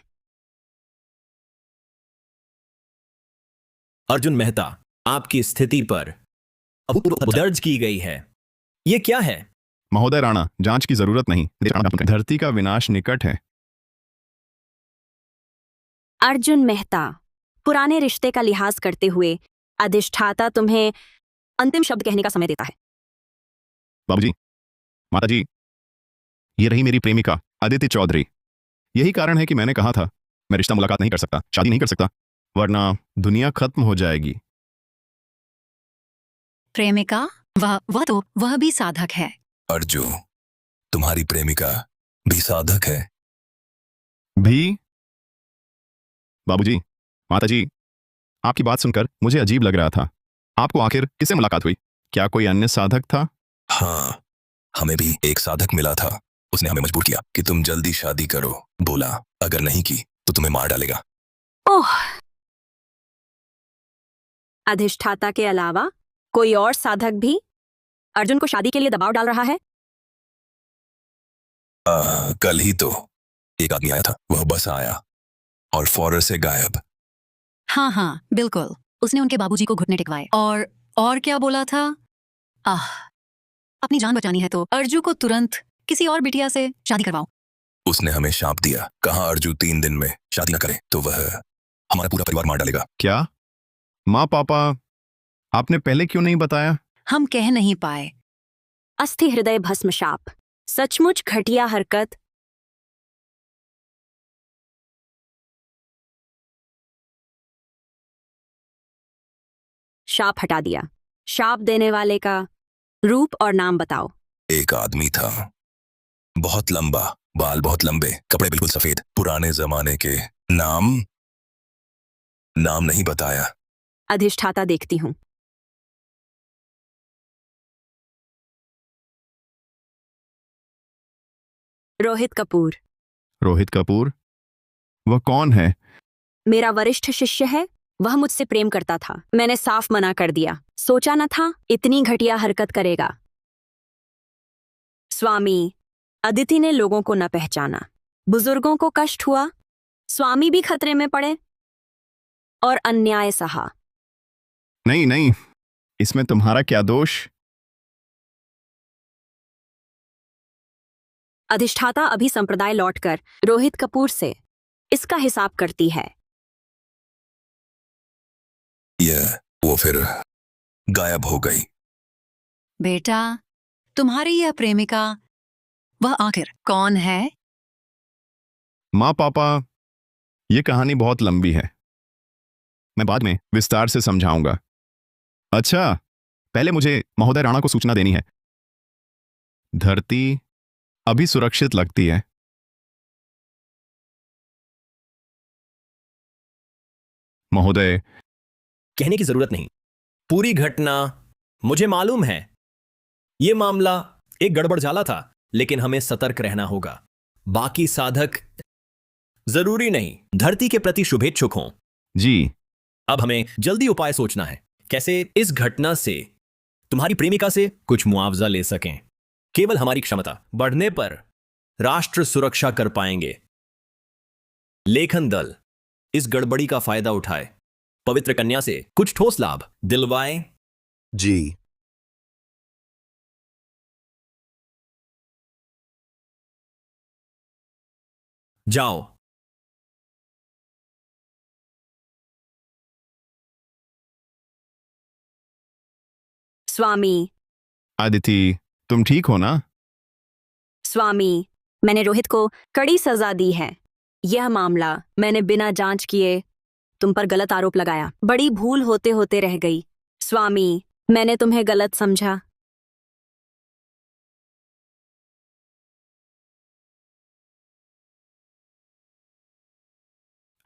अर्जुन मेहता, आपकी स्थिति पर दर्ज की गई है। ये क्या है? महोदय राणा, जांच की जरूरत नहीं। धरती का विनाश निकट है। अर्जुन मेहता, पुराने रिश्ते का लिहाज करते हुए अधिष्ठाता तुम्हें अंतिम शब्द कहने का समय देता है। बाबूजी, माताजी, ये रही मेरी प्रेमिका अदिति चौधरी। यही कारण है कि मैंने कहा था मैं रिश्ता मुलाकात नहीं कर सकता, शादी नहीं कर सकता, वरना दुनिया खत्म हो जाएगी। प्रेमिका? वह भी साधक है। अर्जुन, तुम्हारी प्रेमिका भी साधक है। भी? बाबूजी, माताजी, आपकी बात सुनकर मुझे अजीब लग रहा था। आपको आखिर किससे मुलाकात हुई? क्या कोई अन्य साधक था? हाँ, हमें भी एक साधक मिला था। उसने हमें मजबूर किया कि तुम जल्दी शादी करो। बोला अगर नहीं की तो तुम्हें मार डालेगा। ओह, अधिष्ठाता के अलावा कोई और साधक भी अर्जुन को शादी के लिए दबाव डाल रहा है? कल ही तो एक आदमी आया था, वह बस आया और फौरन से गायब। हाँ हाँ बिल्कुल, उसने उनके बाबूजी को घुटने टिकवाए और क्या बोला था? अपनी जान बचानी है तो अर्जू को तुरंत किसी और बिटिया से शादी करवाओ। उसने हमें शाप दिया, कहा अर्जू 3 दिन में शादी न करे तो वह हमारा पूरा परिवार मार डालेगा। क्या? माँ पापा, आपने पहले क्यों नहीं बताया? हम कह नहीं पाए। अस्थि हृदय भस्म शाप, सचमुच घटिया हरकत। शाप हटा दिया। शाप देने वाले का रूप और नाम बताओ। एक आदमी था, बहुत लंबा, बाल बहुत लंबे, कपड़े बिल्कुल सफेद, पुराने जमाने के। नाम नहीं बताया। अधिष्ठाता देखती हूं। रोहित कपूर। रोहित कपूर? वह कौन है? मेरा वरिष्ठ शिष्य है। वह मुझसे प्रेम करता था, मैंने साफ मना कर दिया। सोचा न था इतनी घटिया हरकत करेगा। स्वामी, अदिति ने लोगों को न पहचाना, बुजुर्गों को कष्ट हुआ, स्वामी भी खतरे में पड़े और अन्याय सहा। नहीं नहीं, इसमें तुम्हारा क्या दोष? अधिष्ठाता अभी संप्रदाय लौटकर रोहित कपूर से इसका हिसाब करती है। वो फिर गायब हो गई। बेटा, तुम्हारी यह प्रेमिका वह आखिर कौन है? माँ पापा, ये कहानी बहुत लंबी है, मैं बाद में विस्तार से समझाऊंगा। अच्छा, पहले मुझे महोदय राणा को सूचना देनी है। धरती अभी सुरक्षित लगती है। महोदय, कहने की जरूरत नहीं, पूरी घटना मुझे मालूम है। यह मामला एक गड़बड़ जाला था, लेकिन हमें सतर्क रहना होगा। बाकी साधक जरूरी नहीं धरती के प्रति शुभेच्छुक हों। जी, अब हमें जल्दी उपाय सोचना है, कैसे इस घटना से तुम्हारी प्रेमिका से कुछ मुआवजा ले सकें। केवल हमारी क्षमता बढ़ने पर राष्ट्र सुरक्षा कर पाएंगे। लेखन दल इस गड़बड़ी का फायदा उठाए, पवित्र कन्या से कुछ ठोस लाभ दिलवाए। जी। जाओ। स्वामी। आदिति, तुम ठीक हो ना? स्वामी, मैंने रोहित को कड़ी सजा दी है। यह मामला मैंने बिना जांच किए तुम पर गलत आरोप लगाया। बड़ी भूल होते होते रह गई। स्वामी, मैंने तुम्हें गलत समझा।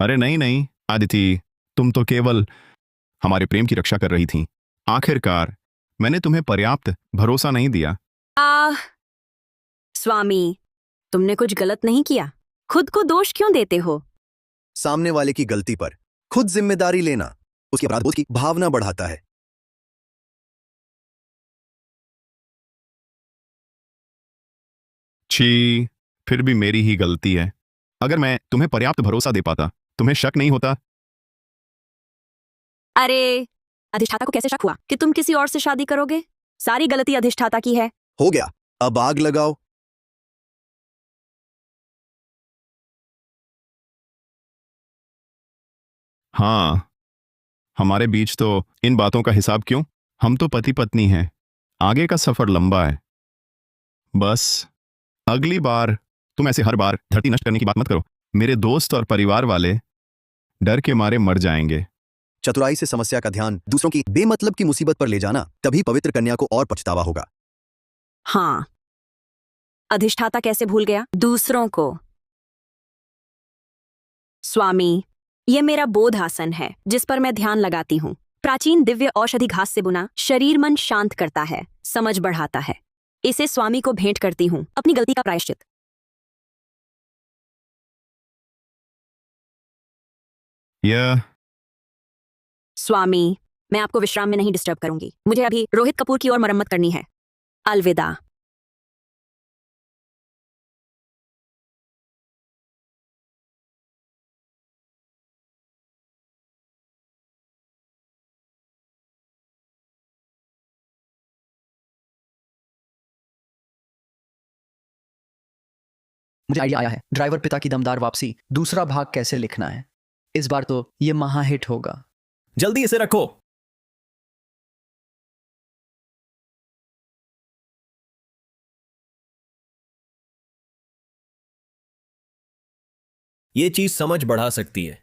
अरे नहीं नहीं आदिति, तुम तो केवल हमारे प्रेम की रक्षा कर रही थी। आखिरकार मैंने तुम्हें पर्याप्त भरोसा नहीं दिया। स्वामी, तुमने कुछ गलत नहीं किया। खुद को दोष क्यों देते हो? सामने वाले की गलती पर खुद जिम्मेदारी लेना उसके अपराधबोध की भावना बढ़ाता है। छी, फिर भी मेरी ही गलती है। अगर मैं तुम्हें पर्याप्त भरोसा दे पाता, तुम्हें शक नहीं होता। अरे, अधिष्ठाता को कैसे शक हुआ कि तुम किसी और से शादी करोगे? सारी गलती अधिष्ठाता की है। हो गया, अब आग लगाओ। हाँ, हमारे बीच तो इन बातों का हिसाब क्यों? हम तो पति पत्नी हैं। आगे का सफर लंबा है। बस अगली बार तुम ऐसे हर बार धरती नष्ट करने की बात मत करो। मेरे दोस्त और परिवार वाले डर के मारे मर जाएंगे। चतुराई से समस्या का ध्यान दूसरों की बेमतलब की मुसीबत पर ले जाना, तभी पवित्र कन्या को और पछतावा होगा। हाँ, अधिष्ठाता कैसे भूल गया दूसरों को? स्वामी, यह मेरा बोध आसन है जिस पर मैं ध्यान लगाती हूँ। प्राचीन दिव्य औषधि घास से बुना, शरीर मन शांत करता है, समझ बढ़ाता है। इसे स्वामी को भेंट करती हूँ, अपनी गलती का प्रायश्चित। यह स्वामी, मैं आपको विश्राम में नहीं डिस्टर्ब करूंगी। मुझे अभी रोहित कपूर की ओर मरम्मत करनी है। अलविदा। मुझे आइडिया आया है। ड्राइवर पिता की दमदार वापसी दूसरा भाग कैसे लिखना है। इस बार तो ये महाहिट होगा। जल्दी इसे रखो। ये चीज समझ बढ़ा सकती है।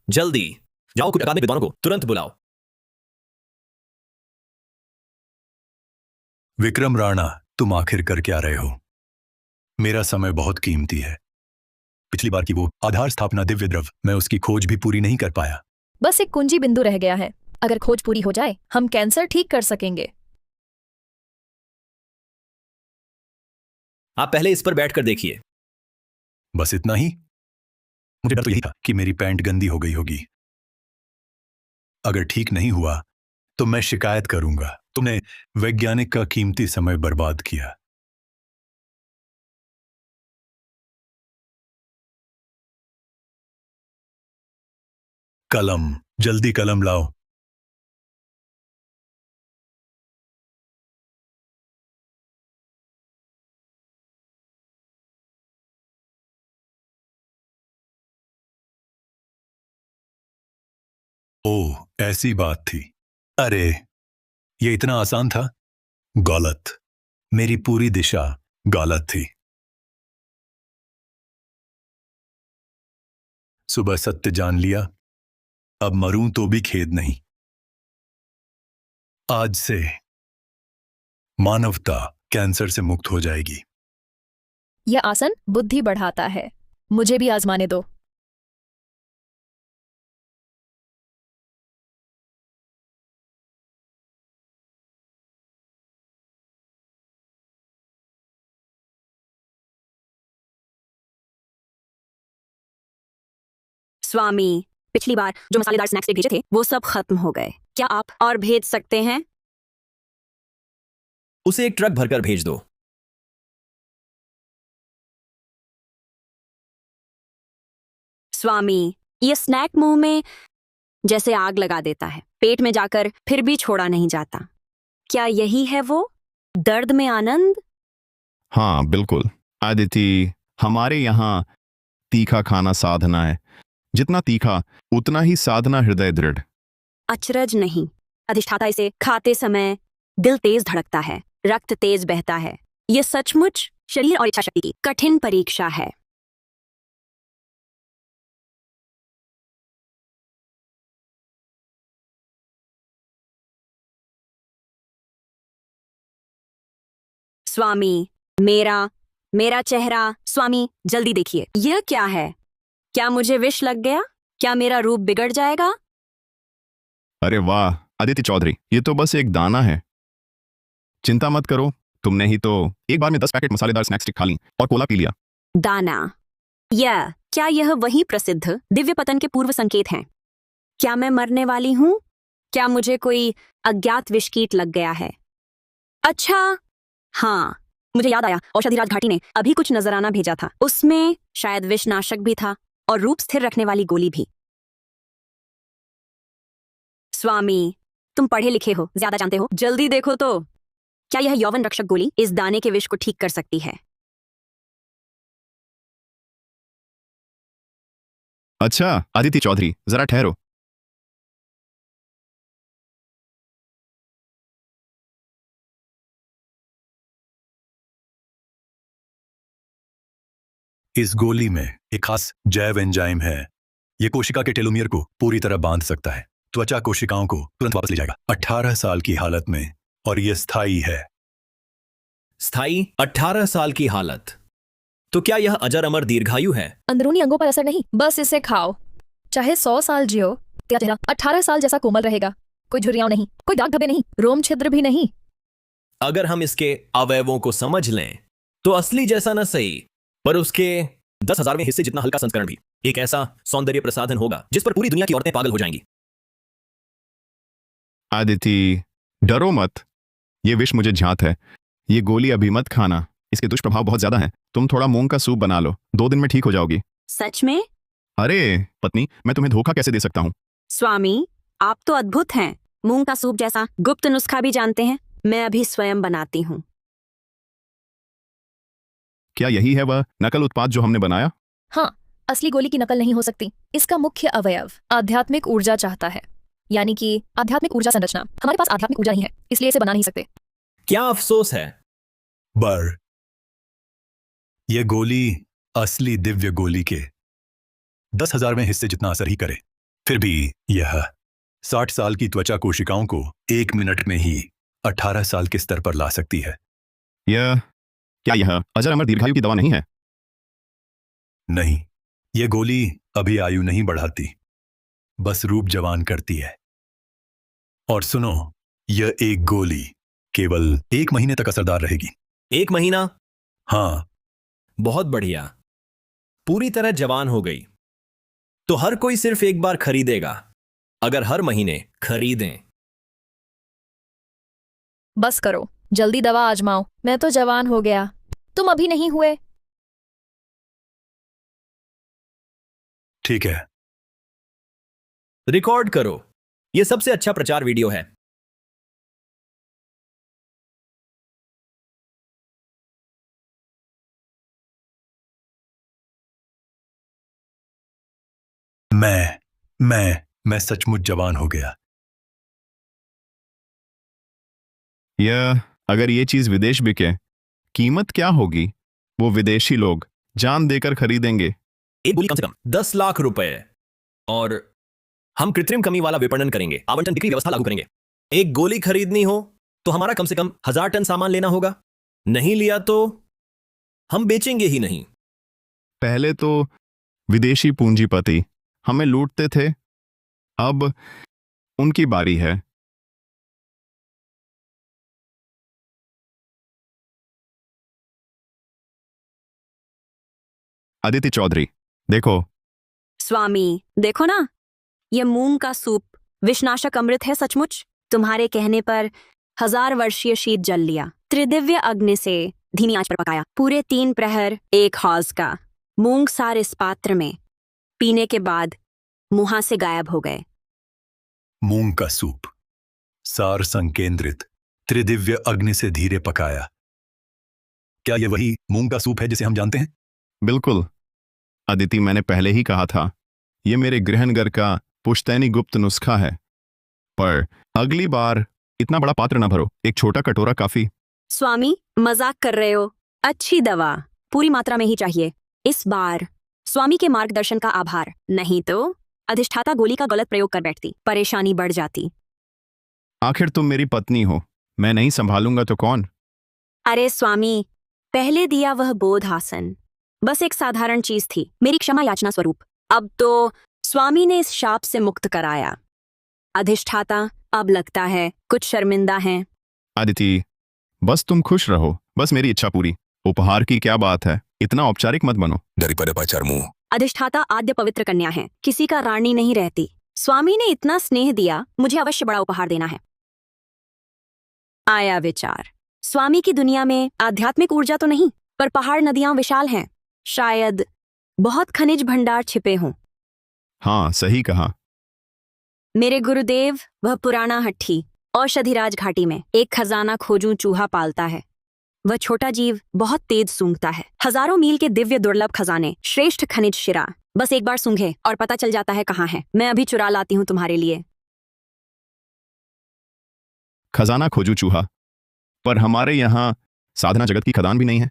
जल्दी जाओ, कुछ अकादमिक विद्वानों को तुरंत बुलाओ। विक्रम राणा, तुम आखिर कर क्या रहे हो? मेरा समय बहुत कीमती है। पिछली बार की वो आधार स्थापना दिव्य द्रव, मैं उसकी खोज भी पूरी नहीं कर पाया। बस एक कुंजी बिंदु रह गया है। अगर खोज पूरी हो जाए, हम कैंसर ठीक कर सकेंगे। आप पहले इस पर बैठकर देखिए। बस इतना ही? मुझे डर तो यही था कि मेरी पैंट गंदी हो गई होगी। अगर ठीक नहीं हुआ तो मैं शिकायत करूंगा। तुमने वैज्ञानिक का कीमती समय बर्बाद किया। कलम, जल्दी कलम लाओ। ओह, ऐसी बात थी। अरे, ये इतना आसान था। गलत। मेरी पूरी दिशा गलत थी। सुबह सत्य जान लिया, अब मरूं तो भी खेद नहीं। आज से मानवता कैंसर से मुक्त हो जाएगी। यह आसन बुद्धि बढ़ाता है, मुझे भी आजमाने दो। स्वामी, पिछली बार जो मसालेदार स्नैक्स भेजे थे वो सब खत्म हो गए। क्या आप और भेज सकते हैं? उसे एक ट्रक भरकर भेज दो। स्वामी, ये स्नैक मुंह में जैसे आग लगा देता है, पेट में जाकर फिर भी छोड़ा नहीं जाता। क्या यही है वो दर्द में आनंद? हाँ बिल्कुल आदिति, हमारे यहाँ तीखा खाना साधना है। जितना तीखा उतना ही साधना हृदय दृढ़। अचरज नहीं, अधिष्ठाता इसे खाते समय दिल तेज धड़कता है, रक्त तेज बहता है। यह सचमुच शरीर और इच्छा शक्ति की कठिन परीक्षा है। स्वामी, मेरा चेहरा। स्वामी, जल्दी देखिए, यह क्या है? क्या मुझे विष लग गया? क्या मेरा रूप बिगड़ जाएगा? अरे वाह आदित्य चौधरी, ये तो बस एक दाना है। चिंता मत करो, तुमने ही तो एक बार में 10 पैकेट मसालेदार स्नैक स्टिक खा ली और कोला पी लिया। दाना? क्या यह वही प्रसिद्ध दिव्य पतन के पूर्व संकेत हैं? क्या मैं मरने वाली हूं? क्या मुझे कोई अज्ञात विषकीट लग गया है? अच्छा, हाँ, मुझे याद आया, औषधिराज घाटी ने अभी कुछ नजराना भेजा था। उसमें शायद विषनाशक भी था और रूप स्थिर रखने वाली गोली भी। स्वामी, तुम पढ़े लिखे हो, ज्यादा जानते हो, जल्दी देखो तो। क्या यह यौवन रक्षक गोली इस दाने के विष को ठीक कर सकती है? अच्छा आदित्य चौधरी, जरा ठहरो। इस गोली में एक खास जैव एंजाइम है। यह कोशिका के टेलोमियर को पूरी तरह बांध सकता है, त्वचा कोशिकाओं को तुरंत वापस ले जाएगा 18 साल की हालत में, और यह स्थायी है। स्थायी 18 साल की हालत? तो क्या यह अजर अमर दीर्घायु है? अंदरूनी अंगों पर असर नहीं, बस इसे खाओ। चाहे 100 साल जियो, तेरा चेहरा 18 साल जैसा कोमल रहेगा। कोई झुर्रियां नहीं, कोई दाग धब्बे नहीं, रोम छिद्र भी नहीं। अगर हम इसके अवयवों को समझ लें तो असली जैसा न सही, पर उसके 10,000वें हिस्से जितना हल्का संस्करण भी। एक ऐसा सौंदर्य प्रसाधन होगा जिस पर पूरी दुनिया की औरतें पागल हो जाएंगी। आदिति डरो मत, ये विष मुझे झांत है। ये गोली अभी मत खाना, इसके दुष्प्रभाव बहुत ज्यादा हैं। तुम थोड़ा मूंग का सूप बना लो, 2 दिन में ठीक हो जाओगी। सच में? अरे पत्नी, मैं तुम्हें धोखा कैसे दे सकता हूँ? स्वामी, आप तो अद्भुत हैं। मूंग का सूप जैसा गुप्त नुस्खा भी जानते हैं। मैं अभी स्वयं बनाती हूँ। क्या यही है वह नकल उत्पाद जो हमने बनाया? हाँ, असली गोली की नकल नहीं हो सकती। इसका मुख्य अवयव आध्यात्मिक ऊर्जा चाहता है, यानी कि आध्यात्मिक ऊर्जा संरचना। हमारे पास आध्यात्मिक ऊर्जा नहीं है, इसलिए इसे बना नहीं सकते। क्या अफसोस है। बर, यह गोली असली दिव्य गोली के 10,000वें हिस्से जितना असर ही करे, फिर भी यह 60 साल की त्वचा कोशिकाओं को 1 मिनट में ही 18 साल के स्तर पर ला सकती है। क्या यह अजर अमर दीर्घायु की दवा नहीं है? नहीं, यह गोली अभी आयु नहीं बढ़ाती, बस रूप जवान करती है। और सुनो, यह एक गोली केवल 1 महीने तक असरदार रहेगी। 1 महीना? हाँ। बहुत बढ़िया, पूरी तरह जवान हो गई। तो हर कोई सिर्फ एक बार खरीदेगा। अगर हर महीने खरीदें बस करो, जल्दी दवा आजमाओ। मैं तो जवान हो गया, तुम अभी नहीं हुए। ठीक है। रिकॉर्ड करो। यह सबसे अच्छा प्रचार वीडियो है। मैं सचमुच जवान हो गया। अगर ये चीज विदेश बिके, कीमत क्या होगी? वो विदेशी लोग जान देकर खरीदेंगे। एक गोली कम से कम 10 लाख रुपए। और हम कृत्रिम कमी वाला विपणन करेंगे, आवंटन बिक्री व्यवस्था लागू करेंगे। एक गोली खरीदनी हो तो हमारा कम से कम 1000 टन सामान लेना होगा। नहीं लिया तो हम बेचेंगे ही नहीं। पहले तो विदेशी पूंजीपति हमें लूटते थे, अब उनकी बारी है। अदिति चौधरी, देखो। स्वामी देखो ना, ये मूंग का सूप विषनाशक अमृत है सचमुच। तुम्हारे कहने पर 1000 वर्षीय शीत जल लिया, त्रिदिव्य अग्नि से धीमी आंच पर पकाया। पूरे 3 प्रहर 1 हौज का मूंग सार इस पात्र में पीने के बाद मुहां से गायब हो गए। मूंग का सूप, सार संकेंद्रित, त्रिदिव्य अग्नि से धीरे पकाया। क्या यह वही मूंग का सूप है जिसे हम जानते हैं? बिल्कुल अदिति, मैंने पहले ही कहा था, यह मेरे गृहनगर का पुश्तैनी गुप्त नुस्खा है। पर अगली बार इतना बड़ा पात्र न भरो, एक छोटा कटोरा काफी। स्वामी मजाक कर रहे हो? अच्छी दवा पूरी मात्रा में ही चाहिए। इस बार स्वामी के मार्गदर्शन का आभार, नहीं तो अधिष्ठाता गोली का गलत प्रयोग कर बैठती, परेशानी बढ़ जाती। आखिर तुम मेरी पत्नी हो, मैं नहीं संभालूंगा तो कौन? अरे स्वामी, पहले दिया वह बोध आसन बस एक साधारण चीज थी, मेरी क्षमा याचना स्वरूप। अब तो स्वामी ने इस शाप से मुक्त कराया। अधिष्ठाता अब लगता है कुछ शर्मिंदा हैं। अदिति, बस तुम खुश रहो, बस मेरी इच्छा पूरी। उपहार की क्या बात है, इतना औपचारिक मत बनो। अधिष्ठाता आद्य पवित्र कन्या है, किसी का रानी नहीं रहती। स्वामी ने इतना स्नेह दिया, मुझे अवश्य बड़ा उपहार देना है। आया विचार, स्वामी की दुनिया में आध्यात्मिक ऊर्जा तो नहीं, पर पहाड़ नदियां विशाल हैं, शायद बहुत खनिज भंडार छिपे हों। हाँ, सही कहा। मेरे गुरुदेव वह पुराना हट्ठी औषधिराज घाटी में एक खजाना खोजूं चूहा पालता है। वह छोटा जीव बहुत तेज सूंघता है। हजारों मील के दिव्य दुर्लभ खजाने, श्रेष्ठ खनिज शिरा, बस एक बार सूंघे और पता चल जाता है कहाँ है। मैं अभी चुरा लाती हूँ तुम्हारे लिए। खजाना खोजू चूहा, पर हमारे यहाँ साधना जगत की खदान भी नहीं है।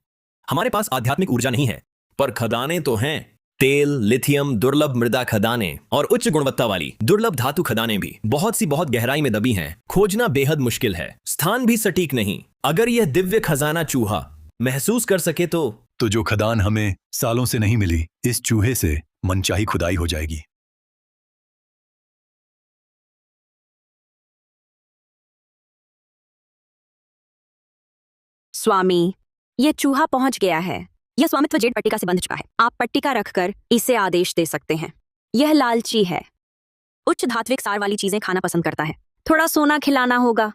हमारे पास आध्यात्मिक ऊर्जा नहीं है, पर खदानें तो हैं। तेल, लिथियम, दुर्लभ मृदा खदानें और उच्च गुणवत्ता वाली दुर्लभ धातु खदानें भी बहुत गहराई में दबी हैं। खोजना बेहद मुश्किल है, स्थान भी सटीक नहीं। अगर यह दिव्य खजाना चूहा महसूस कर सके तो जो खदान हमें सालों से नहीं मिली, इस चूहे से मनचाही खुदाई हो जाएगी। स्वामी, यह चूहा पहुंच गया है। यह स्वामित्व जेड पट्टिका से बंध चुका है। आप पट्टिका रखकर इसे आदेश दे सकते हैं। यह लालची है, उच्च धात्विक सार वाली चीजें खाना पसंद करता है। थोड़ा सोना खिलाना होगा,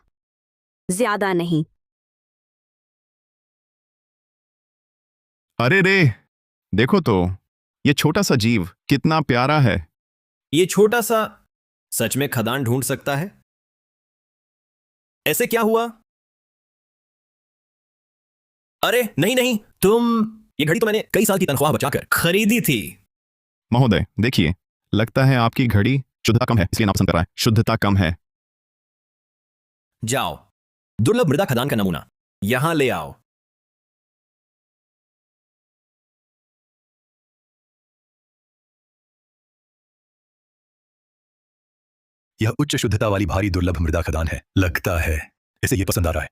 ज्यादा नहीं। अरे रे, देखो तो, ये छोटा सा जीव कितना प्यारा है। ये छोटा सा सच में खदान ढूंढ सकता है? ऐसे क्या हुआ? अरे नहीं, ये घड़ी तो मैंने कई साल की तनख्वाह बचाकर खरीदी थी। महोदय देखिए, लगता है आपकी घड़ी शुद्धता कम है, इसलिए नापसंद कर रहा है। शुद्धता कम है। जाओ, दुर्लभ मृदा खदान का नमूना यहां ले आओ। यह उच्च शुद्धता वाली भारी दुर्लभ मृदा खदान है। लगता है इसे यह पसंद आ रहा है।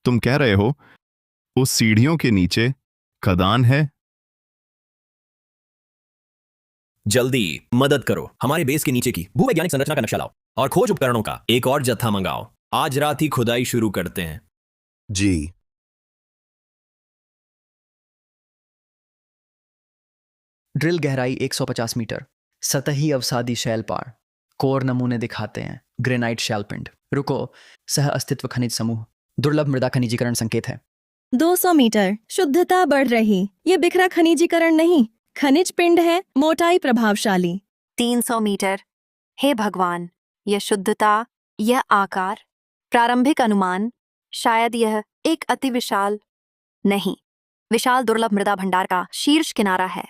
तुम कह रहे हो उस सीढ़ियों के नीचे खदान है? जल्दी मदद करो, हमारे बेस के नीचे की भूवैज्ञानिक संरचना का नक्शा लाओ और खोज उपकरणों का एक और जत्था मंगाओ। आज रात ही खुदाई शुरू करते हैं। जी। ड्रिल गहराई 150 मीटर, सतही अवसादी शैलपाड़, कोर नमूने दिखाते हैं, ग्रेनाइट शैलपिंड। रुको, सह अस्तित्व खनिज समूह, दुर्लभ मृदा खनिजीकरण संकेत है। 200 मीटर, शुद्धता बढ़ रही। ये बिखरा खनिजीकरण नहीं, खनिज पिंड है, मोटाई प्रभावशाली। 300 मीटर, हे भगवान, यह शुद्धता, यह आकार, प्रारंभिक अनुमान, शायद यह एक अति विशाल, नहीं, विशाल दुर्लभ मृदा भंडार का शीर्ष किनारा है।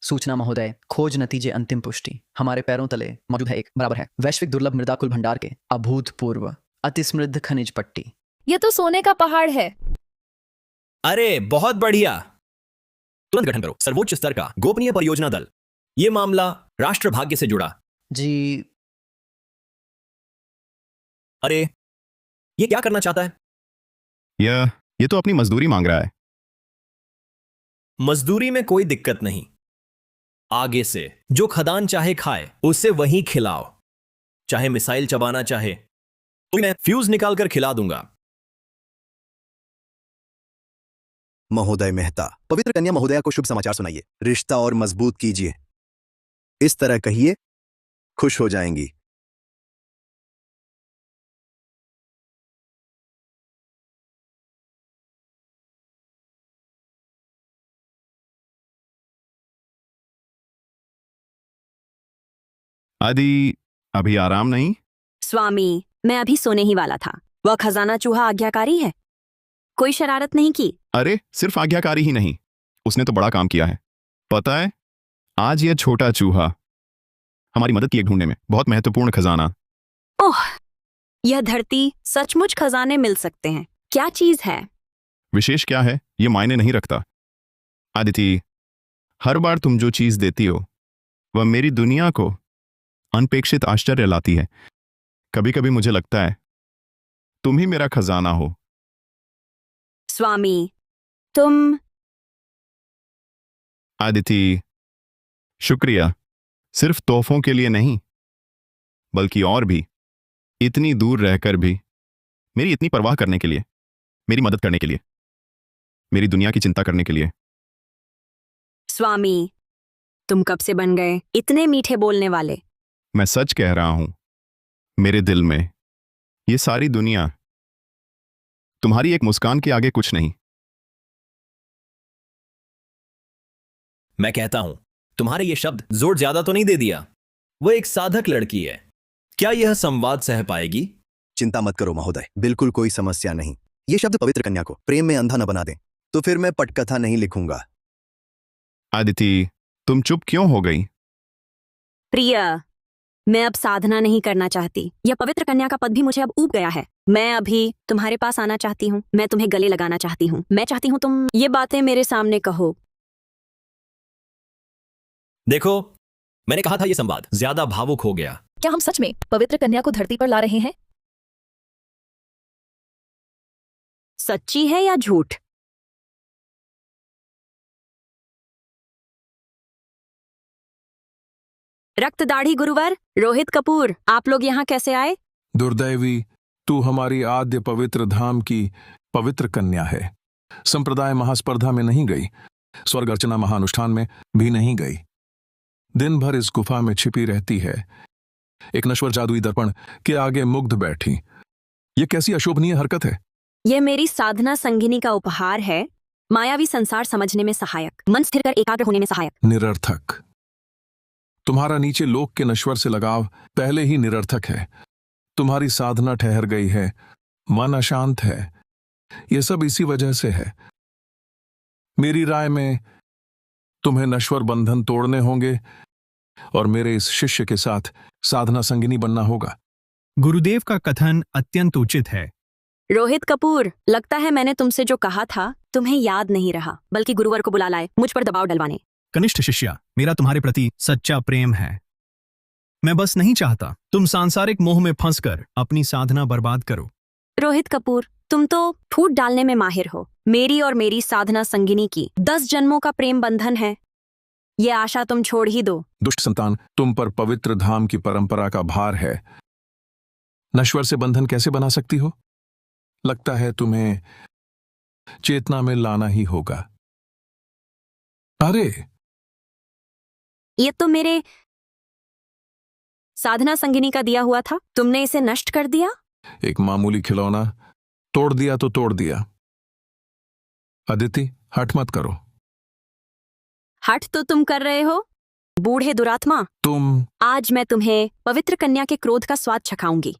सूचना महोदय, खोज नतीजे अंतिम पुष्टि हमारे पैरों तले मौजूद है। एक बराबर है वैश्विक दुर्लभ मृदा कुल भंडार के अभूतपूर्व अति समृद्ध खनिज पट्टी। ये तो सोने का पहाड़ है। अरे बहुत बढ़िया। तुरंत गठन करो सर्वोच्च स्तर का गोपनीय परियोजना दल। ये मामला राष्ट्र भाग्य से जुड़ा। जी, अरे ये क्या करना चाहता है? ये तो अपनी मजदूरी मांग रहा है। मजदूरी में कोई दिक्कत नहीं, आगे से जो खदान चाहे खाए उसे वहीं खिलाओ। चाहे मिसाइल चबाना चाहे तो मैं फ्यूज निकालकर खिला दूंगा। महोदय मेहता, पवित्र कन्या महोदया को शुभ समाचार सुनाइए। रिश्ता और मजबूत कीजिए। इस तरह कहिए, खुश हो जाएंगी। आदि अभी आराम नहीं? स्वामी, मैं अभी सोने ही वाला था। वह खजाना चूहा आज्ञाकारी है, कोई शरारत नहीं की। अरे सिर्फ आज्ञाकारी ही नहीं, उसने तो बड़ा काम किया है। पता है, आज यह छोटा चूहा हमारी मदद की ढूंढने में बहुत महत्वपूर्ण खजाना। ओह, यह धरती सचमुच खजाने मिल सकते हैं। क्या चीज है? विशेष क्या है ये मायने नहीं रखता। आदिति, हर बार तुम जो चीज देती हो वह मेरी दुनिया को अनपेक्षित आश्चर्य लाती है। कभी कभी मुझे लगता है तुम ही मेरा खजाना हो। स्वामी, तुम... आदिति, शुक्रिया। सिर्फ तोहफों के लिए नहीं, बल्कि और भी, इतनी दूर रहकर भी मेरी इतनी परवाह करने के लिए, मेरी मदद करने के लिए, मेरी दुनिया की चिंता करने के लिए। स्वामी, तुम कब से बन गए इतने मीठे बोलने वाले? मैं सच कह रहा हूं, मेरे दिल में ये सारी दुनिया तुम्हारी एक मुस्कान के आगे कुछ नहीं। मैं कहता हूं, तुम्हारे ये शब्द जोर ज्यादा तो नहीं दे दिया? वो एक साधक लड़की है, क्या यह संवाद सह पाएगी? चिंता मत करो महोदय, बिल्कुल कोई समस्या नहीं। ये शब्द पवित्र कन्या को प्रेम में अंधा न बना दें, तो फिर मैं पटकथा नहीं लिखूंगा। आदिति, तुम चुप क्यों हो गई? प्रिय, मैं अब साधना नहीं करना चाहती। यह पवित्र कन्या का पद भी मुझे अब ऊब गया है। मैं अभी तुम्हारे पास आना चाहती हूँ। मैं तुम्हें गले लगाना चाहती हूँ। मैं चाहती हूँ तुम ये बातें मेरे सामने कहो। देखो, मैंने कहा था ये संवाद ज्यादा भावुक हो गया। क्या हम सच में पवित्र कन्या को धरती पर ला रहे हैं? सच्ची है या झूठ? रक्त दाढ़ी गुरुवर, रोहित कपूर, आप लोग यहाँ कैसे आए? दुर्दैवी, तू हमारी आद्य पवित्र धाम की पवित्र कन्या है। संप्रदाय महास्पर्धा में नहीं गई, स्वर्ग अर्चना महानुष्ठान में भी नहीं गई। दिन भर इस गुफा में छिपी रहती है, एक नश्वर जादुई दर्पण के आगे मुग्ध बैठी। ये कैसी अशोभनीय हरकत है? ये मेरी साधना संगिनी का उपहार है, मायावी संसार समझने में सहायक, मन स्थिर कर एकाग्र होने में सहायक। निरर्थक। तुम्हारा नीचे लोक के नश्वर से लगाव पहले ही निरर्थक है। तुम्हारी साधना ठहर गई है, मन अशांत है। यह सब इसी वजह से है। मेरी राय में तुम्हें नश्वर बंधन तोड़ने होंगे और मेरे इस शिष्य के साथ साधना संगिनी बनना होगा। गुरुदेव का कथन अत्यंत उचित है। रोहित कपूर, लगता है मैंने तुमसे जो कहा था तुम्हें याद नहीं रहा, बल्कि गुरुवर को बुला लाए मुझ पर दबाव डलवाने। कनिष्ठ शिष्या, मेरा तुम्हारे प्रति सच्चा प्रेम है। मैं बस नहीं चाहता तुम सांसारिक मोह में फंसकर अपनी साधना बर्बाद करो। रोहित कपूर, तुम तो फूट डालने में माहिर हो। मेरी और मेरी साधना संगिनी की 10 जन्मों का प्रेम बंधन है, ये आशा तुम छोड़ ही दो। दुष्ट संतान, तुम पर पवित्र धाम की परंपरा का भार है। नश्वर से बंधन कैसे बना सकती हो? लगता है तुम्हें चेतना में लाना ही होगा। अरे ये तो मेरे साधना संगिनी का दिया हुआ था, तुमने इसे नष्ट कर दिया। एक मामूली खिलौना, तोड़ दिया तो तोड़ दिया। अदिति, हट मत करो। हट तो तुम कर रहे हो, बूढ़े दुरात्मा। तुम आज मैं तुम्हें पवित्र कन्या के क्रोध का स्वाद चखाऊंगी।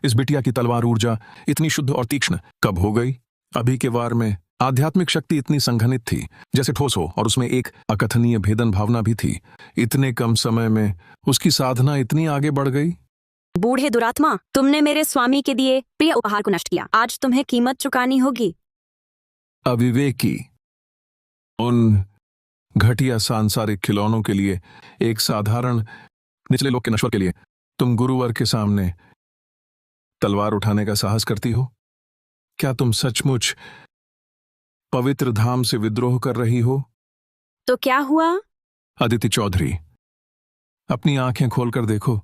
इस बिटिया की तलवार ऊर्जा इतनी शुद्ध और तीक्ष्ण कब हो गई? अभी के वार में आध्यात्मिक शक्ति इतनी संघनित थी जैसे ठोस हो, और उसमें एक अकथनीय भेदन भावना भी थी। इतने कम समय में उसकी साधना इतनी आगे बढ़ गई। बूढ़े दुरात्मा, तुमने मेरे स्वामी के दिए प्रिय उपहार को नष्ट किया। आज तुम्हें कीमत चुकानी होगी। अविवेकी, उन घटिया सांसारिक खिलौनों के लिए, एक साधारण निचले लोग के नश्वर के लिए तुम गुरुवर के सामने तलवार उठाने का साहस करती हो? क्या तुम सचमुच पवित्र धाम से विद्रोह कर रही हो? तो क्या हुआ? अदिति चौधरी, अपनी आंखें खोलकर देखो।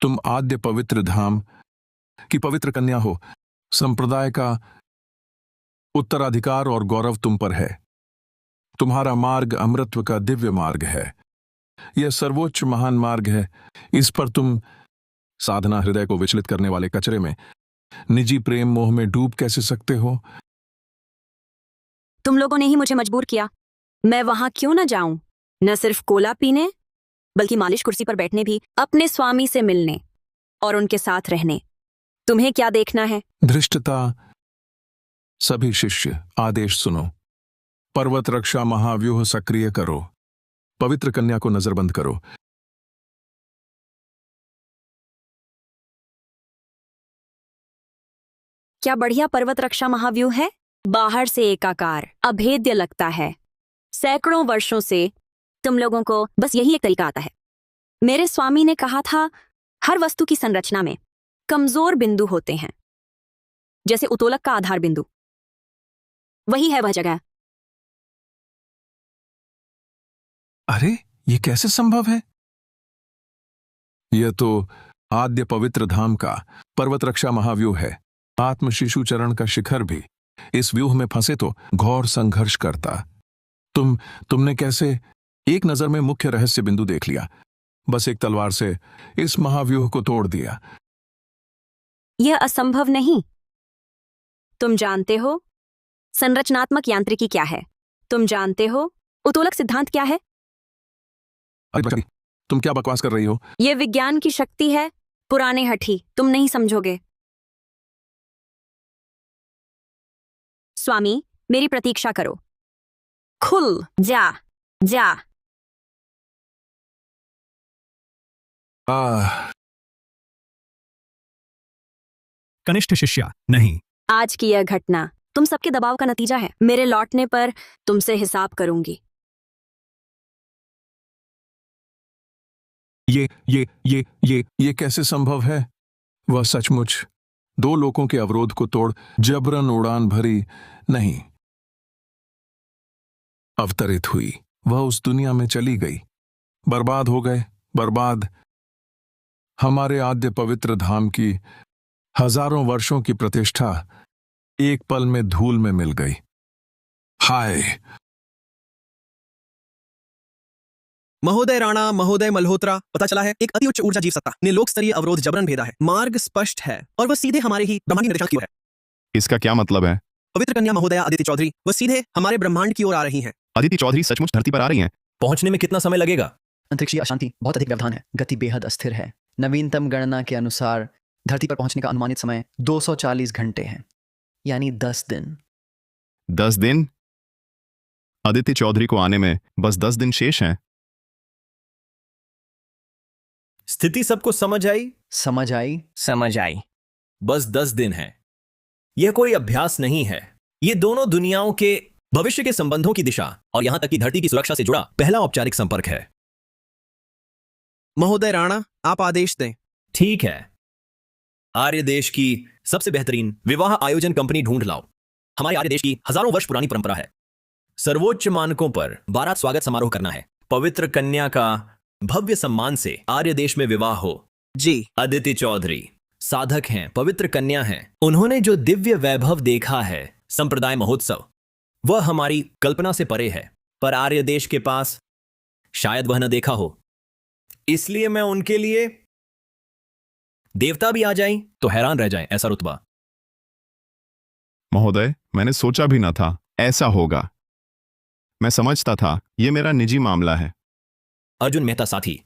तुम आद्य पवित्र धाम की पवित्र कन्या हो। संप्रदाय का उत्तराधिकार और गौरव तुम पर है। तुम्हारा मार्ग अमृतत्व का दिव्य मार्ग है। यह सर्वोच्च महान मार्ग है। इस पर तुम साधना हृदय को विचलित करने वाले कचरे में, निजी प्रेम मोह में डूब कैसे सकते हो? तुम लोगों ने ही मुझे मजबूर किया। मैं वहां क्यों न जाऊं? न सिर्फ कोला पीने, बल्कि मालिश कुर्सी पर बैठने भी, अपने स्वामी से मिलने और उनके साथ रहने। तुम्हें क्या देखना है? धृष्टता। सभी शिष्य, आदेश सुनो। पर्वत रक्षा महाव्यूह सक्रिय करो। पवित्र कन्या को नजरबंद करो। क्या बढ़िया पर्वत रक्षा महाव्यूह है। बाहर से एकाकार, अभेद्य लगता है। सैकड़ों वर्षों से तुम लोगों को बस यही एक तरीका आता है। मेरे स्वामी ने कहा था, हर वस्तु की संरचना में कमजोर बिंदु होते हैं, जैसे उत्तोलक का आधार बिंदु। वही है वह जगह। अरे, ये कैसे संभव है? यह तो आद्य पवित्र धाम का पर्वत रक्षा महाव्यूह है। आत्म शिशु चरण का शिखर भी इस व्यूह में फंसे तो घोर संघर्ष करता। तुमने कैसे एक नजर में मुख्य रहस्य बिंदु देख लिया? बस एक तलवार से इस महाव्यूह को तोड़ दिया। यह असंभव नहीं। तुम जानते हो संरचनात्मक यांत्रिकी क्या है? तुम जानते हो उत्तोलक सिद्धांत क्या है? अरे तुम क्या बकवास कर रही हो? यह विज्ञान की शक्ति है, पुराने हठी। तुम नहीं समझोगे। स्वामी, मेरी प्रतीक्षा करो। खुल जा जा। कनिष्ठ शिष्या, नहीं। आज की यह घटना तुम सबके दबाव का नतीजा है। मेरे लौटने पर तुमसे हिसाब करूंगी। ये कैसे संभव है? वह सचमुच दो लोगों के अवरोध को तोड़ जबरन उड़ान भरी नहीं, अवतरित हुई। वह उस दुनिया में चली गई। बर्बाद हो गए, बर्बाद। हमारे आद्य पवित्र धाम की हजारों वर्षों की प्रतिष्ठा एक पल में धूल में मिल गई। हाय! महोदय राणा, महोदय मल्होत्रा, पता चला है एक अति उच्च ऊर्जा जीव सत्ता ने लोक स्तरीय अवरोध जबरन भेदा है। मार्ग स्पष्ट है और वह सीधे हमारे ही ब्रह्मांड निर्देशांक की ओर है। इसका क्या मतलब है? पवित्र कन्या महोदया अदिति चौधरी वह सीधे हमारे ब्रह्मांड की ओर आ रही हैं। अदिति चौधरी सचमुच धरती पर आ रही हैं? पहुंचने में कितना समय लगेगा? अंतरिक्षीय अशांति बहुत अधिक व्यवधान है। गति बेहद अस्थिर है। नवीनतम गणना के अनुसार धरती पर पहुंचने का अनुमानित समय 240 घंटे है, यानी 10 दिन। 10 दिन? अदिति चौधरी को आने में बस 10 दिन शेष हैं। स्थिति सबको समझ आई? समझ आई? समझ आई। बस 10 दिन है। यह कोई अभ्यास नहीं है। ये दोनों दुनियाओं के भविष्य के संबंधों की दिशा और यहां तक कि धरती की सुरक्षा से जुड़ा पहला औपचारिक संपर्क है। महोदय राणा, आप आदेश दें। ठीक है। आर्य देश की सबसे बेहतरीन विवाह आयोजन कंपनी ढूंढ लाओ। हमारे आर्य देश की हजारों वर्ष पुरानी परंपरा है। सर्वोच्च मानकों पर बारात स्वागत समारोह करना है। पवित्र कन्या का भव्य सम्मान से आर्य देश में विवाह हो। जी। अदिति चौधरी साधक हैं, पवित्र कन्या हैं। उन्होंने जो दिव्य वैभव देखा है, संप्रदाय महोत्सव, वह हमारी कल्पना से परे है, पर आर्य देश के पास शायद वह न देखा हो। इसलिए मैं उनके लिए देवता भी आ जाएं तो हैरान रह जाएं, ऐसा रुतबा। महोदय, मैंने सोचा भी न था ऐसा होगा। मैं समझता था यह मेरा निजी मामला है। अर्जुन मेहता साथी,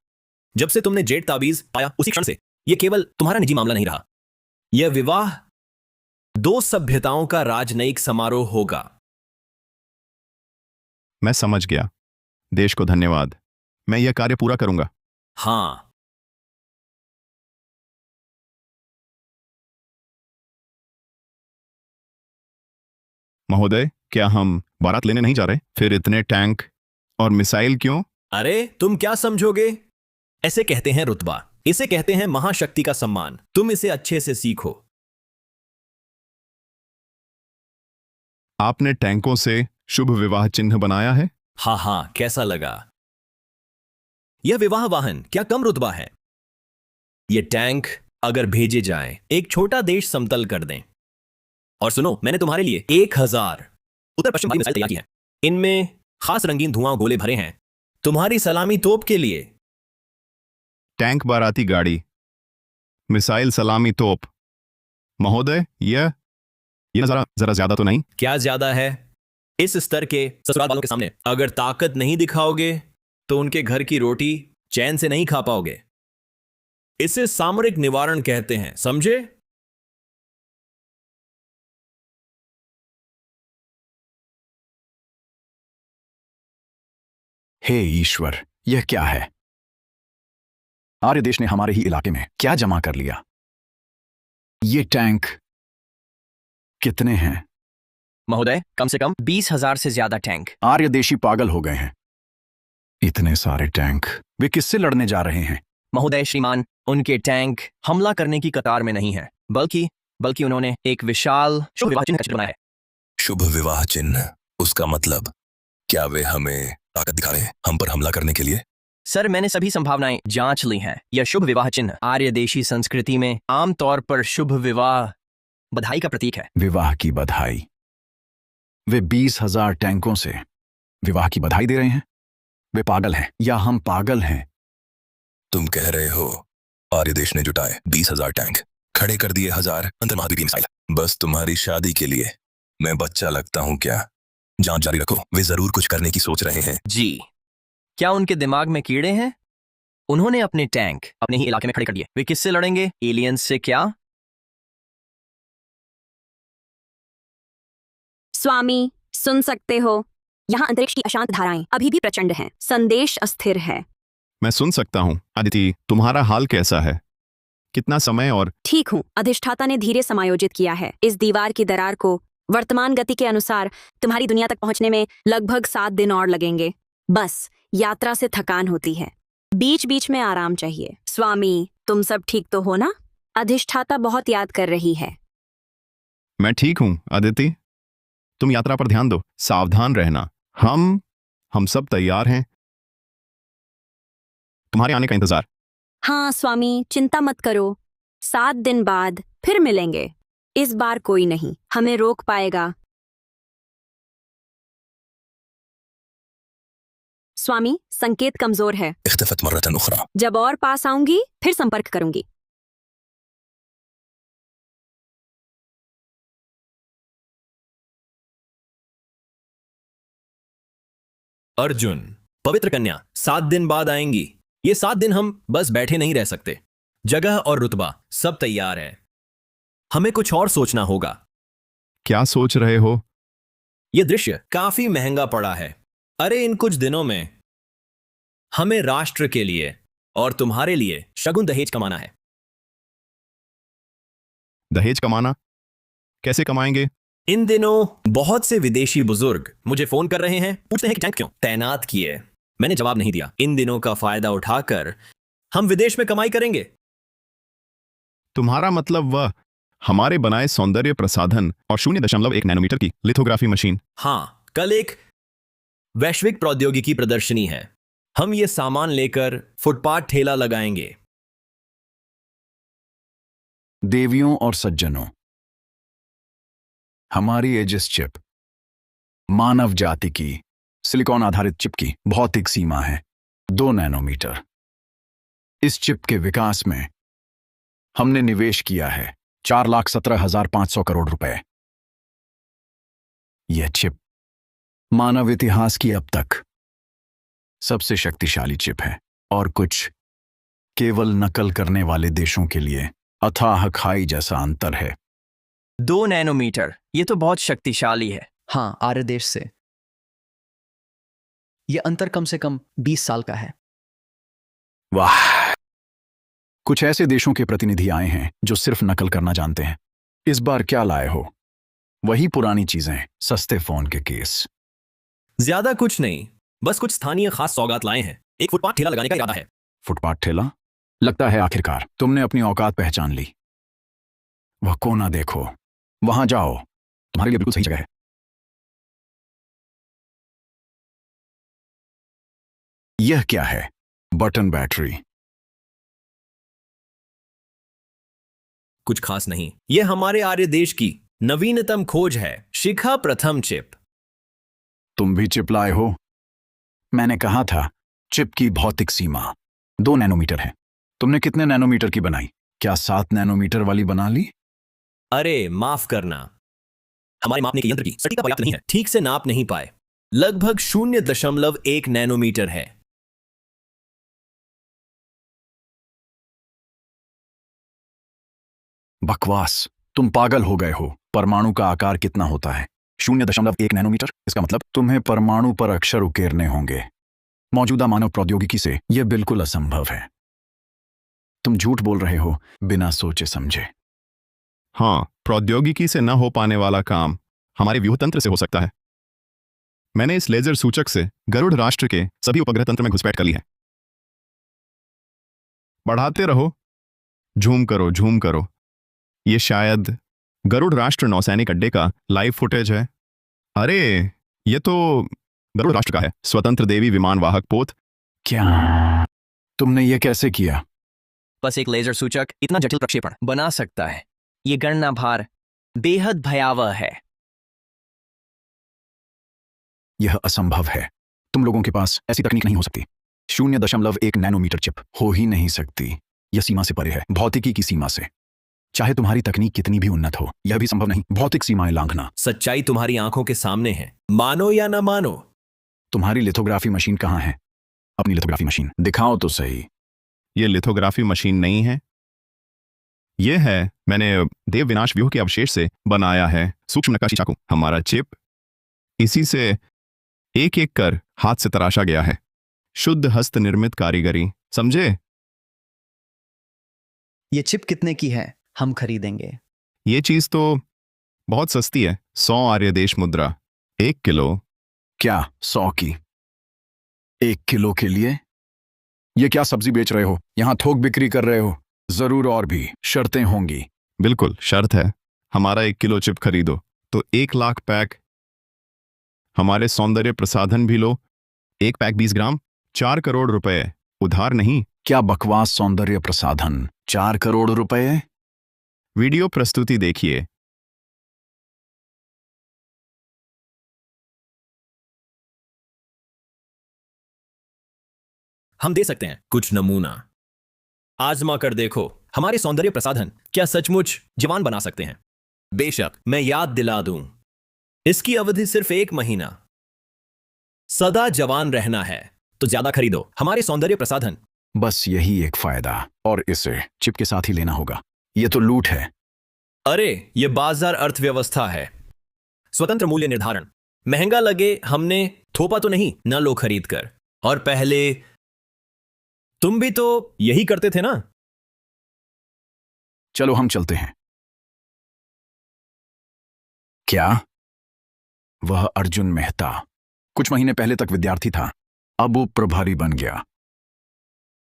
जब से तुमने जेड ताबीज पाया उसी क्षण से यह केवल तुम्हारा निजी मामला नहीं रहा। यह विवाह दो सभ्यताओं का राजनयिक समारोह होगा। मैं समझ गया। देश को धन्यवाद। मैं यह कार्य पूरा करूंगा। हाँ। महोदय, क्या हम बारात लेने नहीं जा रहे? फिर इतने टैंक और मिसाइल क्यों? अरे तुम क्या समझोगे? ऐसे कहते हैं रुतबा, इसे कहते हैं महाशक्ति का सम्मान। तुम इसे अच्छे से सीखो। आपने टैंकों से शुभ विवाह चिन्ह बनाया है? हाँ हाँ, कैसा लगा? यह विवाह वाहन क्या कम रुतबा है? ये टैंक अगर भेजे जाएं, एक छोटा देश समतल कर दें। और सुनो, मैंने तुम्हारे लिए 1000 उत्तर पश्चिम वाली मिसाइल तैयार की है। इनमें खास रंगीन धुआं गोले भरे हैं, तुम्हारी सलामी तोप के लिए। टैंक बाराती गाड़ी, मिसाइल सलामी तोप। महोदय, यह नजारा जरा ज्यादा तो नहीं? क्या ज्यादा है? इस स्तर के ससुराल वालों के सामने अगर ताकत नहीं दिखाओगे तो उनके घर की रोटी चैन से नहीं खा पाओगे। इसे सामरिक निवारण कहते हैं, समझे? हे ईश्वर, यह क्या है? आर्य देश ने हमारे ही इलाके में क्या जमा कर लिया? ये टैंक कितने हैं? महोदय, कम से कम 20,000 से ज्यादा टैंक। आर्य देशी पागल हो गए हैं। इतने सारे टैंक, वे किससे लड़ने जा रहे हैं? महोदय श्रीमान, उनके टैंक हमला करने की कतार में नहीं है, बल्कि उन्होंने एक विशाल शुभ विवाह चिन्ह का चित्र बनाया है। शुभ विवाह चिन्ह, उसका मतलब क्या वे हमें ताकत दिखा रहे हैं हम पर हमला करने के लिए? सर, मैंने सभी संभावनाएं जांच ली हैं। यह शुभ विवाह चिन्ह आर्य देशी संस्कृति में आमतौर पर शुभ विवाह बधाई का प्रतीक है। विवाह की बधाई? वे 20,000 टैंकों से विवाह की बधाई दे रहे हैं? वे पागल हैं या हम पागल हैं? तुम कह रहे हो आर्य देश ने जुटाए 20,000 टैंक, खड़े कर दिए 1000 अंतर्महाद्वीपीय मिसाइल, बस तुम्हारी शादी के लिए? मैं बच्चा लगता हूं क्या? जांच जारी रखो, वे जरूर कुछ करने की सोच रहे हैं। जी। क्या उनके दिमाग में कीड़े हैं? उन्होंने अपने टैंक अपने ही इलाके में खड़े कर दिए। वे किससे लड़ेंगे? एलियंस से क्या? स्वामी, सुन सकते हो? यहाँ अंतरिक्ष की अशांत धाराएं अभी भी प्रचंड हैं। संदेश अस्थिर है। मैं सुन सकता हूं। अदिति, तुम्हारा हाल कैसा है? कितना समय और? ठीक हूँ। अधिष्ठाता ने धीरे समायोजित किया है। इस दीवार की दरार को वर्तमान गति के अनुसार तुम्हारी दुनिया तक पहुंचने में लगभग 7 दिन और लगेंगे। बस यात्रा से थकान होती है, बीच बीच में आराम चाहिए। स्वामी, तुम सब ठीक तो हो ना? अधिष्ठाता बहुत याद कर रही है। मैं ठीक हूं अदिति, तुम यात्रा पर ध्यान दो, सावधान रहना। हम सब तैयार हैं, तुम्हारे आने का इंतजार। हाँ स्वामी, चिंता मत करो। 7 दिन बाद फिर मिलेंगे। इस बार कोई नहीं हमें रोक पाएगा। स्वामी, संकेत कमजोर है। इख्तफत मर्रतन उखरा। जब और पास आऊंगी फिर संपर्क करूंगी। अर्जुन, पवित्र कन्या 7 दिन बाद आएंगी। ये 7 दिन हम बस बैठे नहीं रह सकते। जगह और रुतबा सब तैयार है, हमें कुछ और सोचना होगा। क्या सोच रहे हो? यह दृश्य काफी महंगा पड़ा है। अरे इन कुछ दिनों में हमें राष्ट्र के लिए और तुम्हारे लिए शगुन दहेज कमाना है। दहेज कमाना? कैसे कमाएंगे? इन दिनों बहुत से विदेशी बुजुर्ग मुझे फोन कर रहे हैं, पूछते हैं कि टैंक क्यों तैनात किए। मैंने जवाब नहीं दिया। इन दिनों का फायदा उठाकर हम विदेश में कमाई करेंगे। तुम्हारा मतलब वह हमारे बनाए सौंदर्य प्रसाधन और 0.1 नैनोमीटर की लिथोग्राफी मशीन? हाँ, कल एक वैश्विक प्रौद्योगिकी प्रदर्शनी है। हम ये सामान लेकर फुटपाथ ठेला लगाएंगे। देवियों और सज्जनों, हमारी एजिस चिप मानव जाति की सिलिकॉन आधारित चिप की भौतिक सीमा है 2 नैनोमीटर। इस चिप के विकास में हमने निवेश किया है 4,17,500 करोड़ रुपए। यह चिप मानव इतिहास की अब तक सबसे शक्तिशाली चिप है और कुछ केवल नकल करने वाले देशों के लिए अथाह खाई जैसा अंतर है। 2 नैनोमीटर, ये तो बहुत शक्तिशाली है। हाँ, आर्य देश से यह अंतर कम से कम 20 साल का है। वाह, कुछ ऐसे देशों के प्रतिनिधि आए हैं जो सिर्फ नकल करना जानते हैं। इस बार क्या लाए हो? वही पुरानी चीजें, सस्ते फोन के केस। ज्यादा कुछ नहीं, बस कुछ स्थानीय खास सौगात लाए हैं। एक फुटपाथ ठेला लगाने का इरादा है। फुटपाथ ठेला? लगता है आखिरकार तुमने अपनी औकात पहचान ली। वह कोना देखो, वहां जाओ, तुम्हारे लिए बिल्कुल सही जगह है। यह क्या है? Button battery. कुछ खास नहीं, यह हमारे आर्य देश की नवीनतम खोज है, शिखा प्रथम चिप। तुम भी चिप लाए हो? मैंने कहा था चिप की भौतिक सीमा 2 नैनोमीटर है। तुमने कितने नैनोमीटर की बनाई? क्या 7 नैनोमीटर वाली बना ली? अरे माफ करना, हमारे मापने के यंत्र की सटीकता पर्याप्त नहीं है, ठीक से नाप नहीं पाए। लगभग 0.1 नैनोमीटर है। बकवास, तुम पागल हो गए हो। परमाणु का आकार कितना होता है? 0.1 नैनोमीटर। इसका मतलब तुम्हें परमाणु पर अक्षर उकेरने होंगे। मौजूदा मानव प्रौद्योगिकी से यह बिल्कुल असंभव है। तुम झूठ बोल रहे हो बिना सोचे समझे। हाँ, प्रौद्योगिकी से न हो पाने वाला काम हमारे व्यूहतंत्र से हो सकता है। मैंने इस लेजर सूचक से गरुड़ राष्ट्र के सभी उपग्रह तंत्र में घुसपैठ कर ली है। बढ़ाते रहो, झूम करो, झूम करो। ये शायद गरुड़ राष्ट्र नौसैनिक अड्डे का लाइव फुटेज है। अरे, ये तो गरुड़ राष्ट्र का है, स्वतंत्र देवी विमान वाहक पोत। क्या तुमने ये कैसे किया? बस एक लेजर सूचक इतना जटिल प्रक्षेपण बना सकता है। ये गणना भार बेहद भयावह है। यह असंभव है। तुम लोगों के पास ऐसी तकनीक नहीं हो सकती। 0.1 नैनोमीटर चिप हो ही नहीं सकती। यह सीमा से परे है, भौतिकी की सीमा से। चाहे तुम्हारी तकनीक कितनी भी उन्नत हो, यह भी संभव नहीं भौतिक सीमाएं लांघना। सच्चाई तुम्हारी आंखों के सामने है, मानो या ना मानो। तुम्हारी लिथोग्राफी मशीन कहाँ है? अपनी लिथोग्राफी मशीन दिखाओ तो सही। ये लिथोग्राफी मशीन नहीं है, ये है मैंने देव विनाश व्यूह के अवशेष से बनाया है सूक्ष्म नक्काशी चाकू। हमारा चिप इसी से एक एक कर हाथ से तराशा गया है। शुद्ध हस्त निर्मित कारीगरी, समझे? ये चिप कितने की है? हम खरीदेंगे। ये चीज तो बहुत सस्ती है, 100 आर्य देश मुद्रा, 1 किलो। क्या 100 की? 1 किलो के लिए? ये क्या सब्जी बेच रहे हो? यहां थोक बिक्री कर रहे हो? जरूर और भी शर्तें होंगी। बिल्कुल शर्त है। हमारा 1 किलो चिप खरीदो तो 1 लाख पैक हमारे सौंदर्य प्रसाधन भी लो। 1 पैक 20 ग्राम, 4 करोड़ रुपए, उधार नहीं। क्या बकवास सौंदर्य प्रसाधन? 4 करोड़ रुपए? वीडियो प्रस्तुति देखिए। हम दे सकते हैं कुछ नमूना, आजमा कर देखो। हमारे सौंदर्य प्रसाधन क्या सचमुच जवान बना सकते हैं? बेशक, मैं याद दिला दूं, इसकी अवधि सिर्फ 1 महीना। सदा जवान रहना है तो ज्यादा खरीदो हमारे सौंदर्य प्रसाधन। बस यही एक फायदा, और इसे चिप के साथ ही लेना होगा। ये तो लूट है। अरे, ये बाजार अर्थव्यवस्था है। स्वतंत्र मूल्य निर्धारण। महंगा लगे हमने थोपा तो नहीं, न लो खरीद कर। और पहले तुम भी तो यही करते थे ना? चलो हम चलते हैं। क्या? वह अर्जुन मेहता कुछ महीने पहले तक विद्यार्थी था, अब वो प्रभारी बन गया।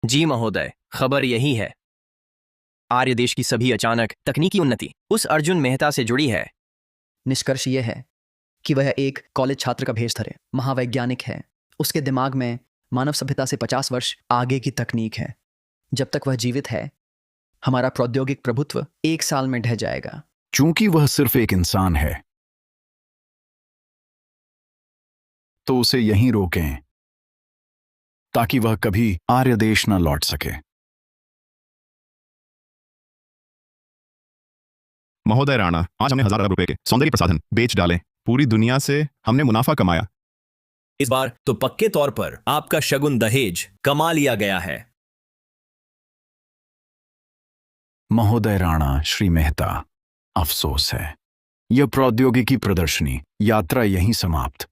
जी महोदय, खबर यही है। आर्य देश की सभी अचानक तकनीकी उन्नति उस अर्जुन मेहता से जुड़ी है। निष्कर्ष यह है कि वह एक कॉलेज छात्र का भेष धरे महावैज्ञानिक है। उसके दिमाग में मानव सभ्यता से 50 वर्ष आगे की तकनीक है। जब तक वह जीवित है, हमारा प्रौद्योगिक प्रभुत्व 1 साल में ढह जाएगा। चूंकि वह सिर्फ एक इंसान है, तो उसे यहीं रोकें ताकि वह कभी आर्य देश न लौट सके। महोदय राणा, आज हमने 1000 अरब रुपए के सौंदर्य प्रसाधन बेच डाले। पूरी दुनिया से हमने मुनाफा कमाया। इस बार तो पक्के तौर पर आपका शगुन दहेज कमा लिया गया है। महोदय राणा, श्री मेहता, अफसोस है, यह प्रौद्योगिकी प्रदर्शनी यात्रा यहीं समाप्त।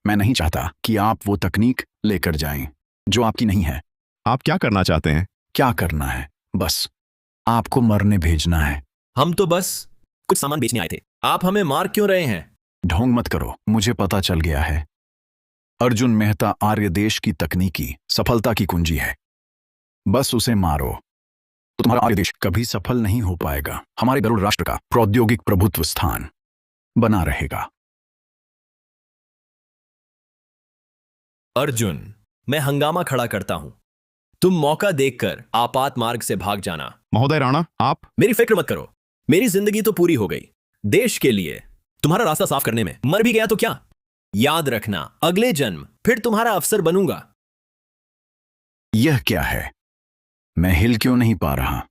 मैं नहीं चाहता कि आप वो तकनीक लेकर जाएं जो आपकी नहीं है। आप क्या करना चाहते हैं? क्या करना है? बस आपको मरने भेजना है। हम तो बस कुछ सामान बेचने आए थे। आप हमें मार क्यों रहे हैं? ढोंग मत करो, मुझे पता चल गया है। अर्जुन मेहता आर्य देश की तकनीकी सफलता की कुंजी है। बस उसे मारो तो तुम्हारा आर्य देश कभी सफल नहीं हो पाएगा। हमारे गरुड़ राष्ट्र का प्रौद्योगिक प्रभुत्व स्थान बना रहेगा। अर्जुन, मैं हंगामा खड़ा करता हूं। तुम मौका देखकर आपात मार्ग से भाग जाना। महोदय राणा, आप मेरी फिक्र मत करो, मेरी जिंदगी तो पूरी हो गई। देश के लिए तुम्हारा रास्ता साफ करने में मर भी गया तो क्या? याद रखना, अगले जन्म फिर तुम्हारा अफसर बनूंगा। यह क्या है? मैं हिल क्यों नहीं पा रहा?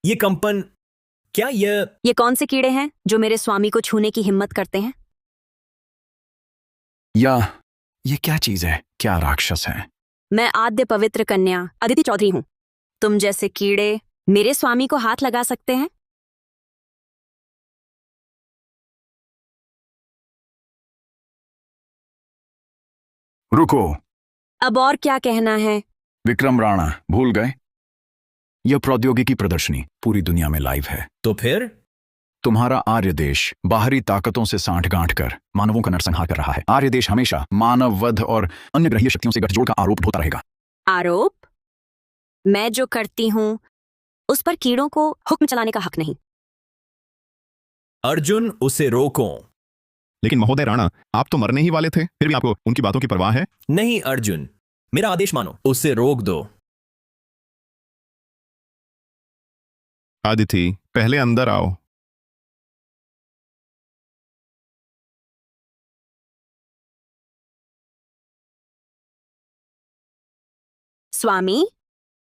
ये कंपन, क्या ये कौन से कीड़े हैं जो मेरे स्वामी को छूने की हिम्मत करते हैं? या ये क्या चीज है? क्या राक्षस है? मैं आद्य पवित्र कन्या अदिति चौधरी हूं। तुम जैसे कीड़े मेरे स्वामी को हाथ लगा सकते हैं? रुको, अब और क्या कहना है? विक्रम राणा, भूल गए? यह प्रौद्योगिकी प्रदर्शनी पूरी दुनिया में लाइव है। तो फिर तुम्हारा आर्य देश बाहरी ताकतों से सांठ-गांठ कर मानवों का नरसंहार कर रहा है। आर्य देश हमेशा मानव वध और अन्य ग्रहीय शक्तियों से गठजोड़ का आरोप ढोता रहेगा। आरोप? मैं जो करती हूं उस पर कीड़ों को हुक्म चलाने का हक नहीं। अर्जुन, उसे रोको। लेकिन महोदय राणा, आप तो मरने ही वाले थे, फिर भी आपको उनकी बातों की परवाह है? नहीं अर्जुन, मेरा आदेश मानो, उसे रोक दो। आदिति, पहले अंदर आओ। स्वामी,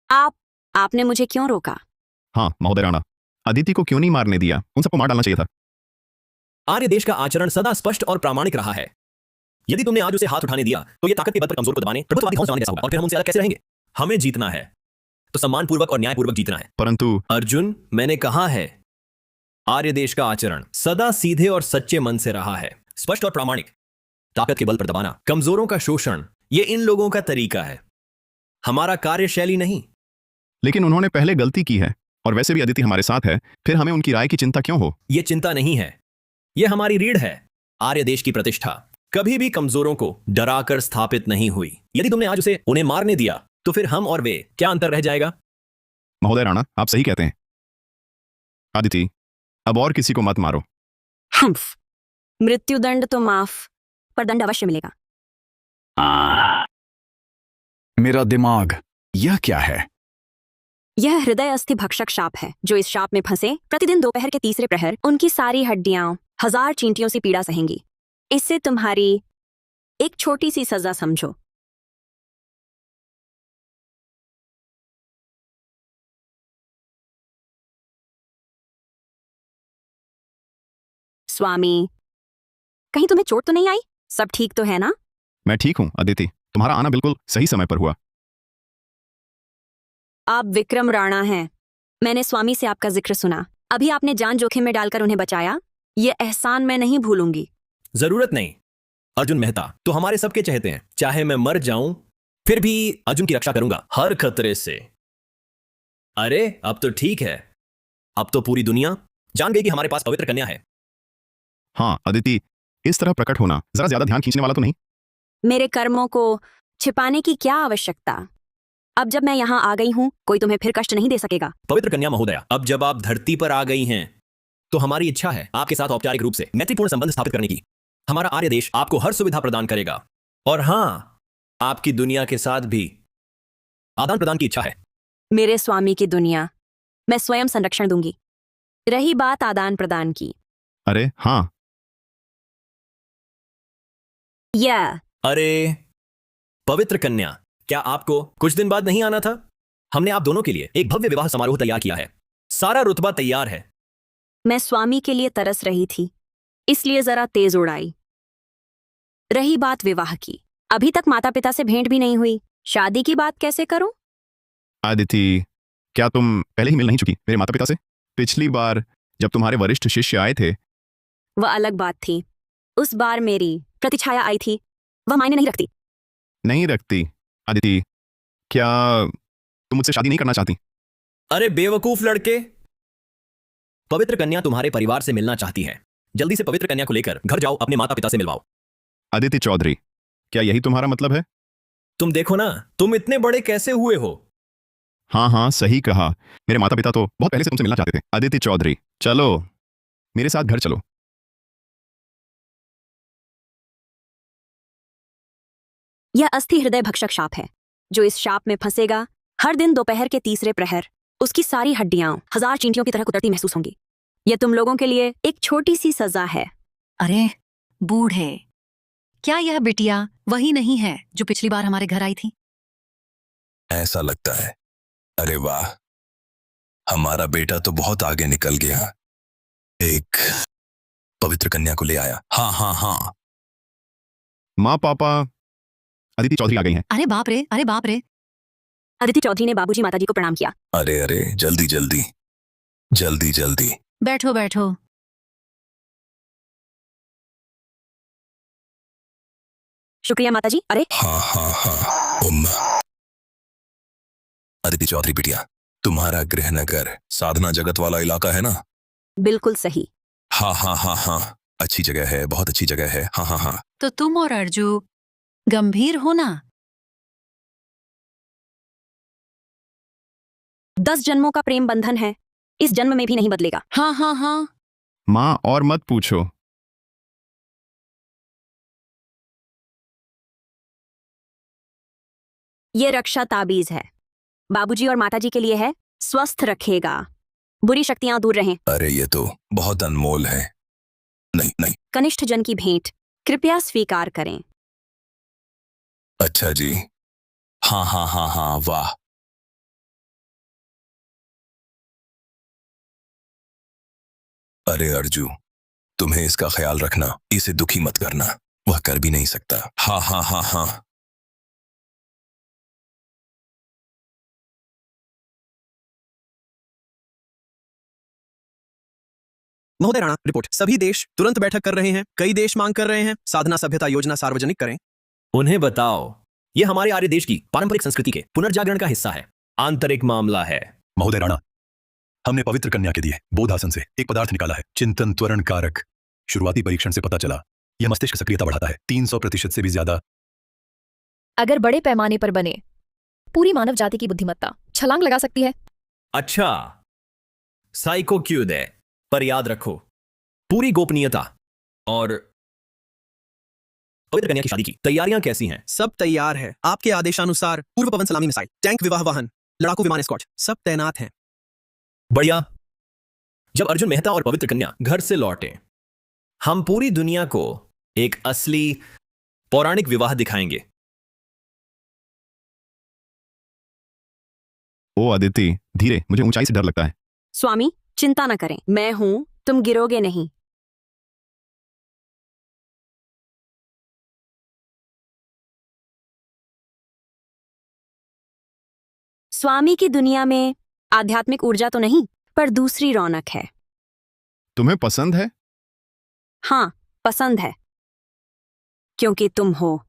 आपने मुझे क्यों रोका? हाँ महोदय राणा, अदिति को क्यों नहीं मारने दिया? उन सबको मार डालना चाहिए था। आर्य देश का आचरण सदा स्पष्ट और प्रामाणिक रहा है। यदि तुमने आज उसे हाथ उठाने दिया तो यह ताकत के बल पर कमजोर को दबाने, प्रभुत्ववादी हौसला जैसा होगा और फिर हम उनसे अलग कैसे रहेंगे? हमें जीतना है तो सम्मानपूर्वक और न्यायपूर्वक जीतना है। परंतु अर्जुन, मैंने कहा है, आर्य देश का आचरण सदा सीधे और सच्चे मन से रहा है, स्पष्ट और प्रामाणिक। ताकत के बल पर दबाना, कमजोरों का शोषण, ये इन लोगों का तरीका है, हमारा कार्यशैली नहीं। लेकिन उन्होंने पहले गलती की है, और वैसे भी अदिति हमारे साथ है, फिर हमें उनकी राय की चिंता क्यों हो? यह चिंता नहीं है, यह हमारी रीढ़ है। आर्य देश की प्रतिष्ठा कभी भी कमजोरों को डराकर स्थापित नहीं हुई। यदि तुमने आज उसे उन्हें मारने दिया तो फिर हम और वे, क्या अंतर रह जाएगा? महोदय राणा, आप सही कहते हैं। आदिति, अब और किसी को मत मारो। हम्फ, मृत्युदंड तो माफ, पर दंड अवश्य मिलेगा। मेरा दिमाग, यह क्या है? यह हृदय अस्थि भक्षक शाप है। जो इस शाप में फंसे प्रतिदिन दोपहर के तीसरे प्रहर उनकी सारी हड्डियां 1000 चींटियों से पीड़ा सहेंगी। इससे तुम्हारी एक छोटी सी सजा समझो। स्वामी, कहीं तुम्हें चोट तो नहीं आई? सब ठीक तो है ना? मैं ठीक हूं अदिति, तुम्हारा आना बिल्कुल सही समय पर हुआ। आप विक्रम राणा हैं। मैंने स्वामी से आपका जिक्र सुना। अभी आपने जान जोखिम में डालकर उन्हें बचाया। यह एहसान मैं नहीं भूलूंगी। जरूरत नहीं। अर्जुन मेहता तो हमारे सबके चहेते हैं। चाहे मैं मर जाऊं फिर भी अर्जुन की रक्षा करूंगा हर खतरे से। अरे अब तो ठीक है, अब तो पूरी दुनिया जान गई कि हमारे पास पवित्र कन्या है। हाँ अदिति, इस तरह प्रकट होना जरा ज्यादा ध्यान खींचने वाला तो नहीं? मेरे कर्मों को छिपाने की क्या आवश्यकता? अब जब मैं यहाँ आ गई हूँ, कोई तुम्हें फिर कष्ट नहीं दे सकेगा। पवित्र कन्या महोदया, अब जब आप धरती पर आ गई हैं तो हमारी इच्छा है आपके साथ औपचारिक रूप से मैत्रीपूर्ण संबंध स्थापित करने की। हमारा आर्य देश आपको हर सुविधा प्रदान करेगा, और हां, आपकी दुनिया के साथ भी आदान प्रदान की इच्छा है। मेरे स्वामी की दुनिया मैं स्वयं संरक्षण दूंगी। रही बात आदान प्रदान की, अरे हाँ, यह अरे पवित्र कन्या, क्या आपको कुछ दिन बाद नहीं आना था? हमने आप दोनों के लिए एक भव्य विवाह समारोह तैयार किया है। सारा रुतबा तैयार है। मैं स्वामी के लिए तरस रही थी, इसलिए जरा तेज उड़ाई। रही बात विवाह की, अभी तक माता पिता से भेंट भी नहीं हुई, शादी की बात कैसे करूं? आदिति, क्या तुम पहले ही मिल नहीं चुकी मेरे माता पिता से? पिछली बार जब तुम्हारे वरिष्ठ शिष्य आए थे। वह अलग बात थी। उस बार मेरी प्रतिछाया आई थी, वह मायने नहीं रखती। नहीं रखती? आदिति, क्या तुम मुझसे शादी नहीं करना चाहती? अरे बेवकूफ लड़के, पवित्र कन्या तुम्हारे परिवार से मिलना चाहती है। जल्दी से पवित्र कन्या को लेकर घर जाओ, अपने माता पिता से मिलवाओ। आदिति चौधरी, क्या यही तुम्हारा मतलब है? तुम देखो ना, तुम इतने बड़े कैसे हुए हो? हाँ हाँ, सही कहा। मेरे माता पिता तो बहुत पहले से तुमसे मिलना चाहते थे। आदिति चौधरी, चलो मेरे साथ घर चलो। यह अस्थि हृदय भक्षक शाप है। जो इस शाप में फंसेगा, हर दिन दोपहर के तीसरे प्रहर उसकी सारी हड्डियां 1000 चींटियों की तरह कुतरती महसूस होंगी। यह तुम लोगों के लिए एक छोटी सी सजा है। अरे बूढ़े, क्या यह बिटिया वही नहीं है जो पिछली बार हमारे घर आई थी? ऐसा लगता है। अरे वाह, हमारा बेटा तो बहुत आगे निकल गया। एक पवित्र कन्या को ले आया। हाँ हाँ हाँ। माँ पापा, अदिति चौधरी आ गई हैं। अरे बाप रे, अरे बाप रे। अदिति चौधरी ने बाबूजी माताजी को प्रणाम किया। अरे अरे, जल्दी जल्दी जल्दी जल्दी। बैठो बैठो। शुक्रिया माताजी। अरे हाँ हाँ हाँ। अदिति चौधरी बिटिया, तुम्हारा गृहनगर साधना जगत वाला इलाका है ना? बिल्कुल सही। हाँ हाँ हाँ हाँ, अच्छी जगह है, बहुत अच्छी जगह है। हाँ हाँ हाँ। तो तुम और अर्जू गंभीर हो ना? 10 जन्मों का प्रेम बंधन है, इस जन्म में भी नहीं बदलेगा। हाँ हाँ हाँ। माँ, और मत पूछो। ये रक्षा ताबीज है, बाबूजी और माताजी के लिए है, स्वस्थ रखेगा, बुरी शक्तियां दूर रहें। अरे ये तो बहुत अनमोल है। नहीं नहीं। कनिष्ठ जन की भेंट कृपया स्वीकार करें। अच्छा जी। हाँ हाँ हाँ हाँ, वाह। अरे अर्जू, तुम्हें इसका ख्याल रखना, इसे दुखी मत करना, वह कर भी नहीं सकता। हाँ हाँ हाँ हाँ। महोदय राणा, रिपोर्ट। सभी देश तुरंत बैठक कर रहे हैं। कई देश मांग कर रहे हैं साधना सभ्यता योजना सार्वजनिक करें। उन्हें बताओ, यह हमारे आर्य देश की पारंपरिक संस्कृति के पुनर्जागरण का हिस्सा है, आंतरिक मामला है। महोदय राणा, हमने पवित्र कन्या के दिए बोधासन से एक पदार्थ निकाला है, चिंतन त्वरण कारक। शुरुआती परीक्षण से पता चला यह मस्तिष्क सक्रियता बढ़ाता है 300% से भी ज्यादा। अगर बड़े पैमाने पर बने, पूरी मानव जाति की बुद्धिमत्ता छलांग लगा सकती है। अच्छा, साइको क्यूद है, पर याद रखो, पूरी गोपनीयता। और पवित्र कन्या की शादी की तैयारियां कैसी हैं? सब तैयार है। आपके आदेशानुसार पूर्व पवन सलामी मिसाइल, टैंक विवाह वाहन, लड़ाकू विमान स्क्वाड सब तैनात हैं। बढ़िया। जब अर्जुन मेहता और पवित्र कन्या घर से लौटे, हम पूरी दुनिया को एक असली पौराणिक विवाह दिखाएंगे। ओ अदिति, धीरे, मुझे ऊंचाई से डर लगता है। स्वामी चिंता न करें, मैं हूं, तुम गिरोगे नहीं। स्वामी की दुनिया में आध्यात्मिक ऊर्जा तो नहीं, पर दूसरी रौनक है। तुम्हें पसंद है? हाँ, पसंद है, क्योंकि तुम हो।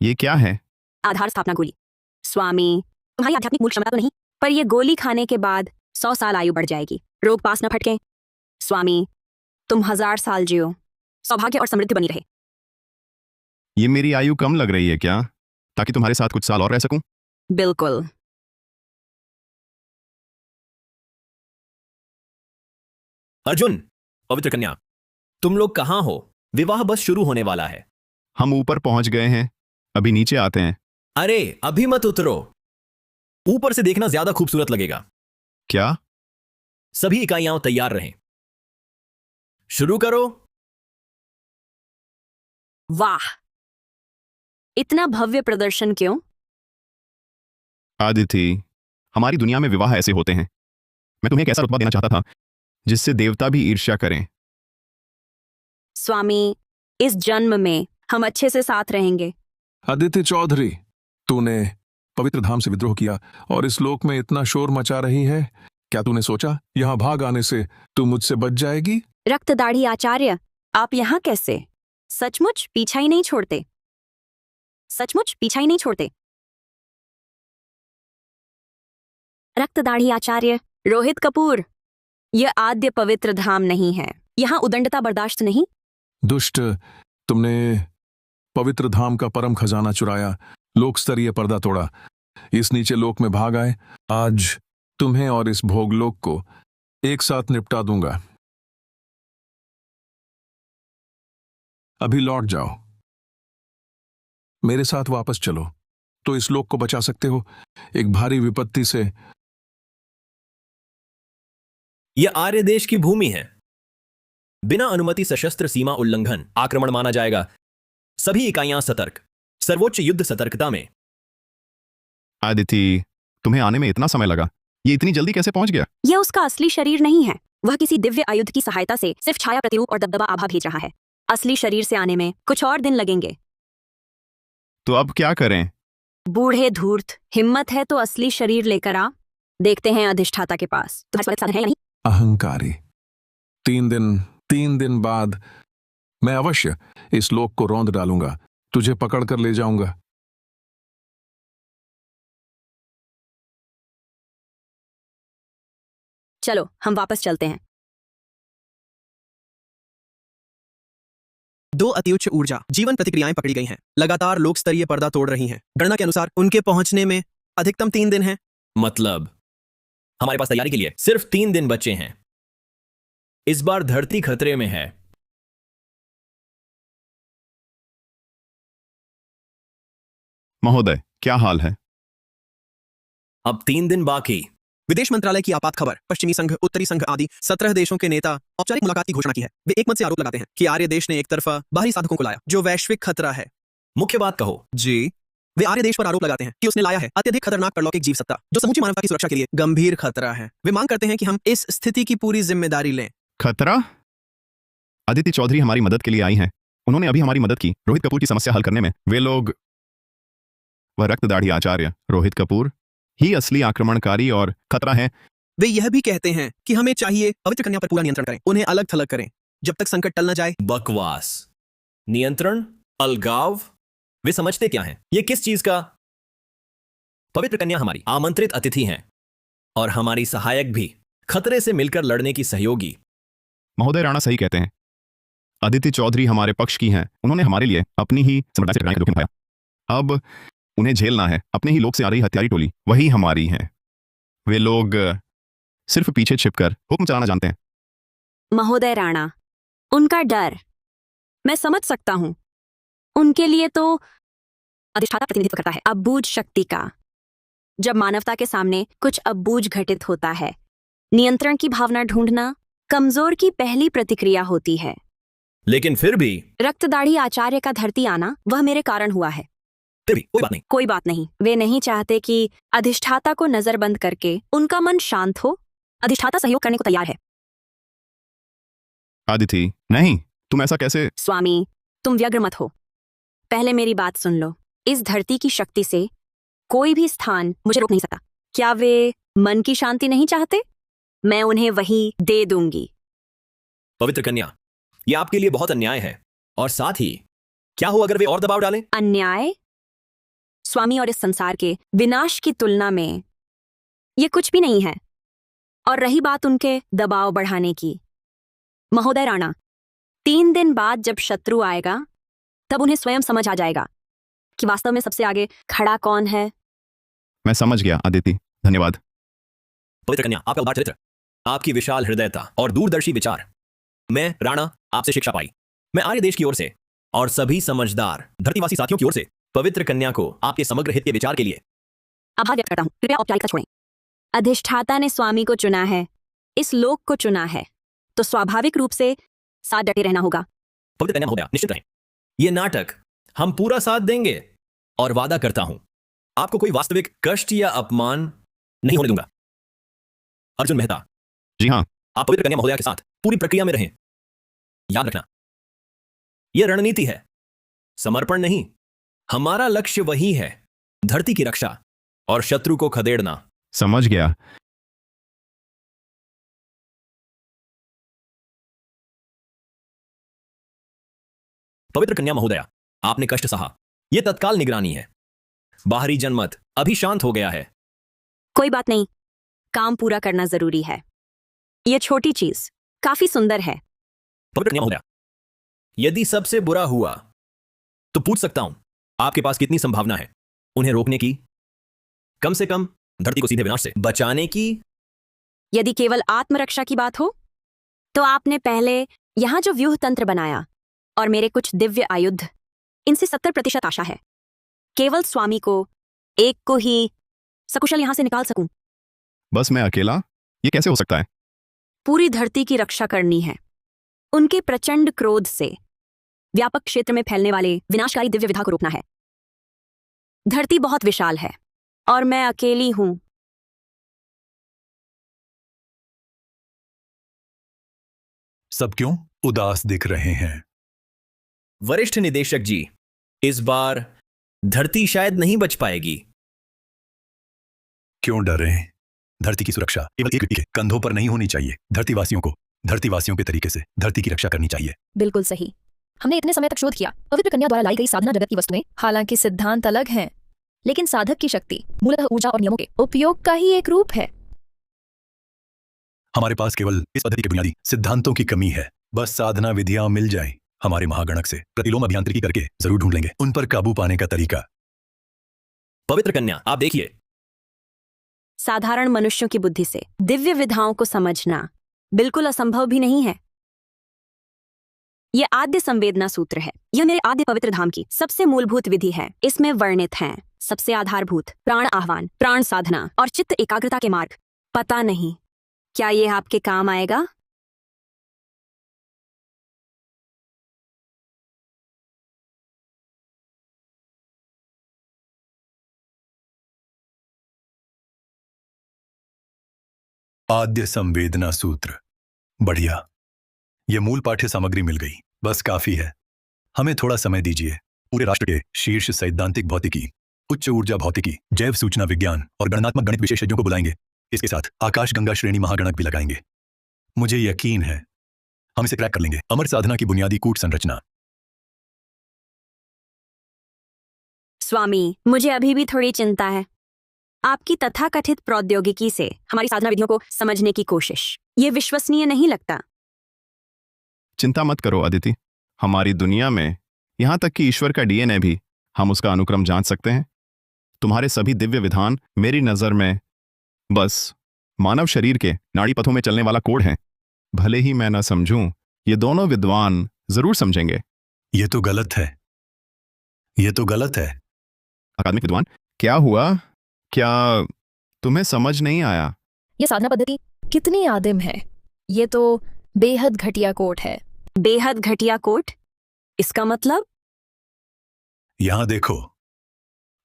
ये क्या है? आधार स्थापना गोली। स्वामी, तुम्हारी आध्यात्मिक मूल क्षमता तो नहीं, पर यह गोली खाने के बाद 100 साल आयु बढ़ जाएगी, रोग पास न फटके। स्वामी, तुम 1000 साल जियो, सौभाग्य और समृद्धि बनी रहे। ये मेरी आयु कम लग रही है क्या, ताकि तुम्हारे साथ कुछ साल और रह सकूं? बिल्कुल। अर्जुन, पवित्र कन्या, तुम लोग कहाँ हो? विवाह बस शुरू होने वाला है। हम ऊपर पहुंच गए हैं, अभी नीचे आते हैं। अरे अभी मत उतरो, ऊपर से देखना ज्यादा खूबसूरत लगेगा। क्या? सभी इकाइयां तैयार रहें। शुरू करो। वाह, इतना भव्य प्रदर्शन क्यों? आदिति, हमारी दुनिया में विवाह ऐसे होते हैं। मैं तुम्हें एक ऐसा रुतबा देना चाहता था जिससे देवता भी ईर्ष्या करें। स्वामी, इस जन्म में हम अच्छे से साथ रहेंगे। आदित्य चौधरी, तूने पवित्र धाम से विद्रोह किया और इस लोक में इतना शोर मचा रही है। क्या तूने सोचा यहां भाग आने से तू मुझसे बच जाएगी? रक्तदाढ़ी आचार्य, आप यहाँ कैसे? सचमुच पीछा ही नहीं छोड़ते, सचमुच पीछा ही नहीं छोड़ते। रक्तदाढ़ी आचार्य, रोहित कपूर, यह आद्य पवित्र धाम नहीं है। यहाँ उदंडता बर्दाश्त नहीं। दुष्ट, तुमने पवित्र धाम का परम खजाना चुराया, लोक स्तरीय पर्दा तोड़ा, इस नीचे लोक में भाग आए। आज तुम्हें और इस भोगलोक को एक साथ निपटा दूंगा। अभी लौट जाओ, मेरे साथ वापस चलो तो इस लोक को बचा सकते हो एक भारी विपत्ति से। यह आर्य देश की भूमि है। बिना अनुमति सशस्त्र सीमा उल्लंघन आक्रमण माना जाएगा। सभी इकाइयां सतर्क, सर्वोच्च युद्ध सतर्कता में। आदिति, तुम्हें आने में इतना समय लगा, ये इतनी जल्दी कैसे पहुंच गया? यह उसका असली शरीर नहीं है। वह किसी दिव्य आयुध की सहायता से सिर्फ छाया प्रतिरूप और दबदबा आभा भेज रहा है। असली शरीर से आने में कुछ और दिन लगेंगे। तो अब क्या करें? बूढ़े धूर्त, हिम्मत है तो असली शरीर लेकर आ, देखते हैं अधिष्ठाता के पास तुम्हारे स्वागत साधन है या नहीं। अहंकारी, 3 दिन बाद मैं अवश्य इस लोक को रौंद डालूंगा, तुझे पकड़कर ले जाऊंगा। चलो हम वापस चलते हैं। 2 अति उच्च ऊर्जा जीवन प्रतिक्रियाएं पकड़ी गई हैं, लगातार लोक स्तरीय पर्दा तोड़ रही हैं। गणना के अनुसार उनके पहुंचने में अधिकतम 3 दिन हैं। मतलब हमारे पास तैयारी के लिए सिर्फ 3 दिन बचे हैं। इस बार धरती खतरे में है। महोदय, क्या हाल है? अब 3 दिन बाकी। विदेश मंत्रालय की आपात खबर, पश्चिमी संघ, उत्तरी संघ आदि 17 देशों के नेता औपचारिक मुलाकात की घोषणा की है। वे एक मत से आरोप लगाते हैं कि आर्य देश ने एक तरफा बाहरी साधकों को लाया जो वैश्विक खतरा है। मुख्य बात कहो। जी, वे आर्य देश पर आरोप लगाते हैं कि उसने लाया है अत्यधिक खतरनाक परलौकिक जीव सत्ता जो समूची मानवता की सुरक्षा के लिए गंभीर खतरा है। वे मांग करते हैं कि हम इस स्थिति की पूरी जिम्मेदारी लें। खतरा? आदित्य चौधरी हमारी मदद के लिए आई हैं। उन्होंने अभी हमारी मदद की रोहित कपूर की समस्या हल करने में। वे लोग, वह रक्तदाढ़ी आचार्य रोहित कपूर ही असली आक्रमणकारी और खतरा है। वे यह भी कहते हैं कि हमें चाहिए पवित्र कन्या पर पूरा नियंत्रण करें, उन्हें अलग थलग करें जब तक संकट टल न जाए। बकवास। नियंत्रण, अलगाव, वे समझते क्या हैं? ये किस चीज का? पवित्र कन्या हमारी आमंत्रित अतिथि हैं और हमारी सहायक भी, खतरे से मिलकर लड़ने की सहयोगी। महोदय राणा सही कहते हैं। आदित्य चौधरी हमारे पक्ष की हैं। उन्होंने हमारे लिए अपनी ही समझदारी से टकराने का जोखिम उठाया। अब उन्हें झेलना है अपने ही लोक से आ रही हत्यारी टोली, वही हमारी है। वे लोग सिर्फ पीछे छिपकर हुक्म चलाना जानते हैं। महोदय राणा, उनका डर मैं समझ सकता हूं। उनके लिए तो अधिष्ठाता प्रतिनिधित्व करता है अबूझ शक्ति का। जब मानवता के सामने कुछ अबूझ घटित होता है, नियंत्रण की भावना ढूंढना कमजोर की पहली प्रतिक्रिया होती है। लेकिन फिर भी रक्तदाढ़ी आचार्य का धरती आना वह मेरे कारण हुआ है। फिर भी कोई बात नहीं। कोई बात नहीं। वे नहीं चाहते कि अधिष्ठाता को नजरबंद करके उनका मन शांत हो। अधिष्ठाता सहयोग करने को तैयार है। आदिति, नहीं, तुम ऐसा कैसे? स्वामी, तुम व्यग्र मत हो। पहले मेरी बात सुन लो। इस धरती की शक्ति से कोई भी स्थान मुझे रोक नहीं सकता। क्या वे मन की शांति नहीं चाहते? मैं उन्हें वही दे दूंगी। पवित्र कन्या, यह आपके लिए बहुत अन्याय है। और साथ ही क्या हो अगर वे और दबाव डालें? अन्याय? स्वामी, और इस संसार के विनाश की तुलना में ये कुछ भी नहीं है। और रही बात उनके दबाव बढ़ाने की, महोदय राणा, 3 दिन बाद जब शत्रु आएगा तब उन्हें स्वयं समझ आ जाएगा कि वास्तव में सबसे आगे खड़ा कौन है। मैं समझ गया आदिति, धन्यवाद। पवित्र कन्या, आपका उदार चरित्र आपकी विशाल हृदयता और दूरदर्शी विचार। मैं राणा आपसे शिक्षा पाई। मैं आर्य देश की ओर से और सभी समझदार धरतीवासी साथियों की ओर से पवित्र कन्या को आपके समग्र हित के विचार के लिए आभार व्यक्त करता हूँ। कृपया औपचारिकता छोड़ें। अधिष्ठाता ने स्वामी को चुना है, इस लोक को चुना है, तो स्वाभाविक रूप से साथ डटे रहना होगा। पवित्र कन्या महोदया, निश्चित रहें, ये नाटक हम पूरा साथ देंगे और वादा करता हूं आपको कोई वास्तविक कष्ट या अपमान नहीं होने दूंगा। अर्जुन मेहता, जी हाँ। आप पवित्र कन्या महोदया के साथ पूरी प्रक्रिया में रहें। याद रखना, यह रणनीति है, समर्पण नहीं। हमारा लक्ष्य वही है, धरती की रक्षा और शत्रु को खदेड़ना। समझ गया। पवित्र कन्या महोदया, आपने कष्ट सहा, यह तत्काल निगरानी है। बाहरी जनमत अभी शांत हो गया है। कोई बात नहीं, काम पूरा करना जरूरी है। यह छोटी चीज काफी सुंदर है। पवित्र कन्या महोदया, यदि सबसे बुरा हुआ तो पूछ सकता हूं आपके पास कितनी संभावना है उन्हें रोकने की, कम से कम धरती को सीधे विनाश से बचाने की। यदि केवल आत्मरक्षा की बात हो तो आपने पहले यहां जो व्यूह तंत्र बनाया और मेरे कुछ दिव्य आयुध, इनसे 70% आशा है। केवल स्वामी को, एक को ही सकुशल यहां से निकाल सकूं। बस मैं अकेला? ये कैसे हो सकता है? पूरी धरती की रक्षा करनी है उनके प्रचंड क्रोध से। व्यापक क्षेत्र में फैलने वाले विनाशकारी दिव्य विधा को रोकना है। धरती बहुत विशाल है और मैं अकेली हूं। सब क्यों उदास दिख रहे हैं? वरिष्ठ निदेशक जी, इस बार धरती शायद नहीं बच पाएगी। क्यों डर रहे हैं? धरती की सुरक्षा केवल एक व्यक्ति के कंधों पर नहीं होनी चाहिए। धरतीवासियों को धरतीवासियों के तरीके से धरती की रक्षा करनी चाहिए। बिल्कुल सही। हमने इतने समय तक शोध किया पवित्र कन्या द्वारा लाई गई साधना जगत की वस्तुएं। हालांकि सिद्धांत अलग हैं, लेकिन साधक की शक्ति मूलतः ऊर्जा और नियमों के उपयोग का ही एक रूप है। हमारे पास केवल इस पद्धति के बुनियादी सिद्धांतों की कमी है। बस साधना विधियां मिल जाएं, हमारे महागणक से प्रतिलोम अभियांत्रिकी करके जरूर ढूंढ लेंगे उन पर काबू पाने का तरीका। पवित्र कन्या, आप देखिए, साधारण मनुष्यों की बुद्धि से दिव्य विधाओं को समझना बिल्कुल असंभव भी नहीं है। यह आद्य संवेदना सूत्र है। यह मेरे आद्य पवित्र धाम की सबसे मूलभूत विधि है। इसमें वर्णित हैं सबसे आधारभूत प्राण आह्वान, प्राण साधना और चित्त एकाग्रता के मार्ग। पता नहीं क्या यह आपके काम आएगा? आद्य संवेदना सूत्र, बढ़िया। यह मूल पाठ्य सामग्री मिल गई, बस काफी है। हमें थोड़ा समय दीजिए। पूरे राष्ट्र के शीर्ष सैद्धांतिक भौतिकी, उच्च ऊर्जा भौतिकी, जैव सूचना विज्ञान और गणनात्मक गणित विशेषज्ञों को बुलाएंगे। इसके साथ आकाश गंगा श्रेणी महागणक भी लगाएंगे। मुझे यकीन है हम इसे क्रैक कर लेंगे। अमर साधना की बुनियादी कूट संरचना। स्वामी, मुझे अभी भी थोड़ी चिंता है। आपकी तथाकथित प्रौद्योगिकी से हमारी साधना विधियों को समझने की कोशिश, यह विश्वसनीय नहीं लगता। चिंता मत करो अदिति, हमारी दुनिया में यहां तक कि ईश्वर का डीएनए भी हम उसका अनुक्रम जांच सकते हैं। तुम्हारे सभी दिव्य विधान मेरी नजर में बस मानव शरीर के नाड़ी पथों में चलने वाला कोड है। भले ही मैं न समझूं, ये दोनों विद्वान जरूर समझेंगे। ये तो गलत है, ये तो गलत है। अकादमिक विद्वान, क्या हुआ? क्या तुम्हें समझ नहीं आया? यह साधना पद्धति कितनी आदिम है। ये तो बेहद घटिया कोट है। बेहद घटिया कोट? इसका मतलब? यहां देखो,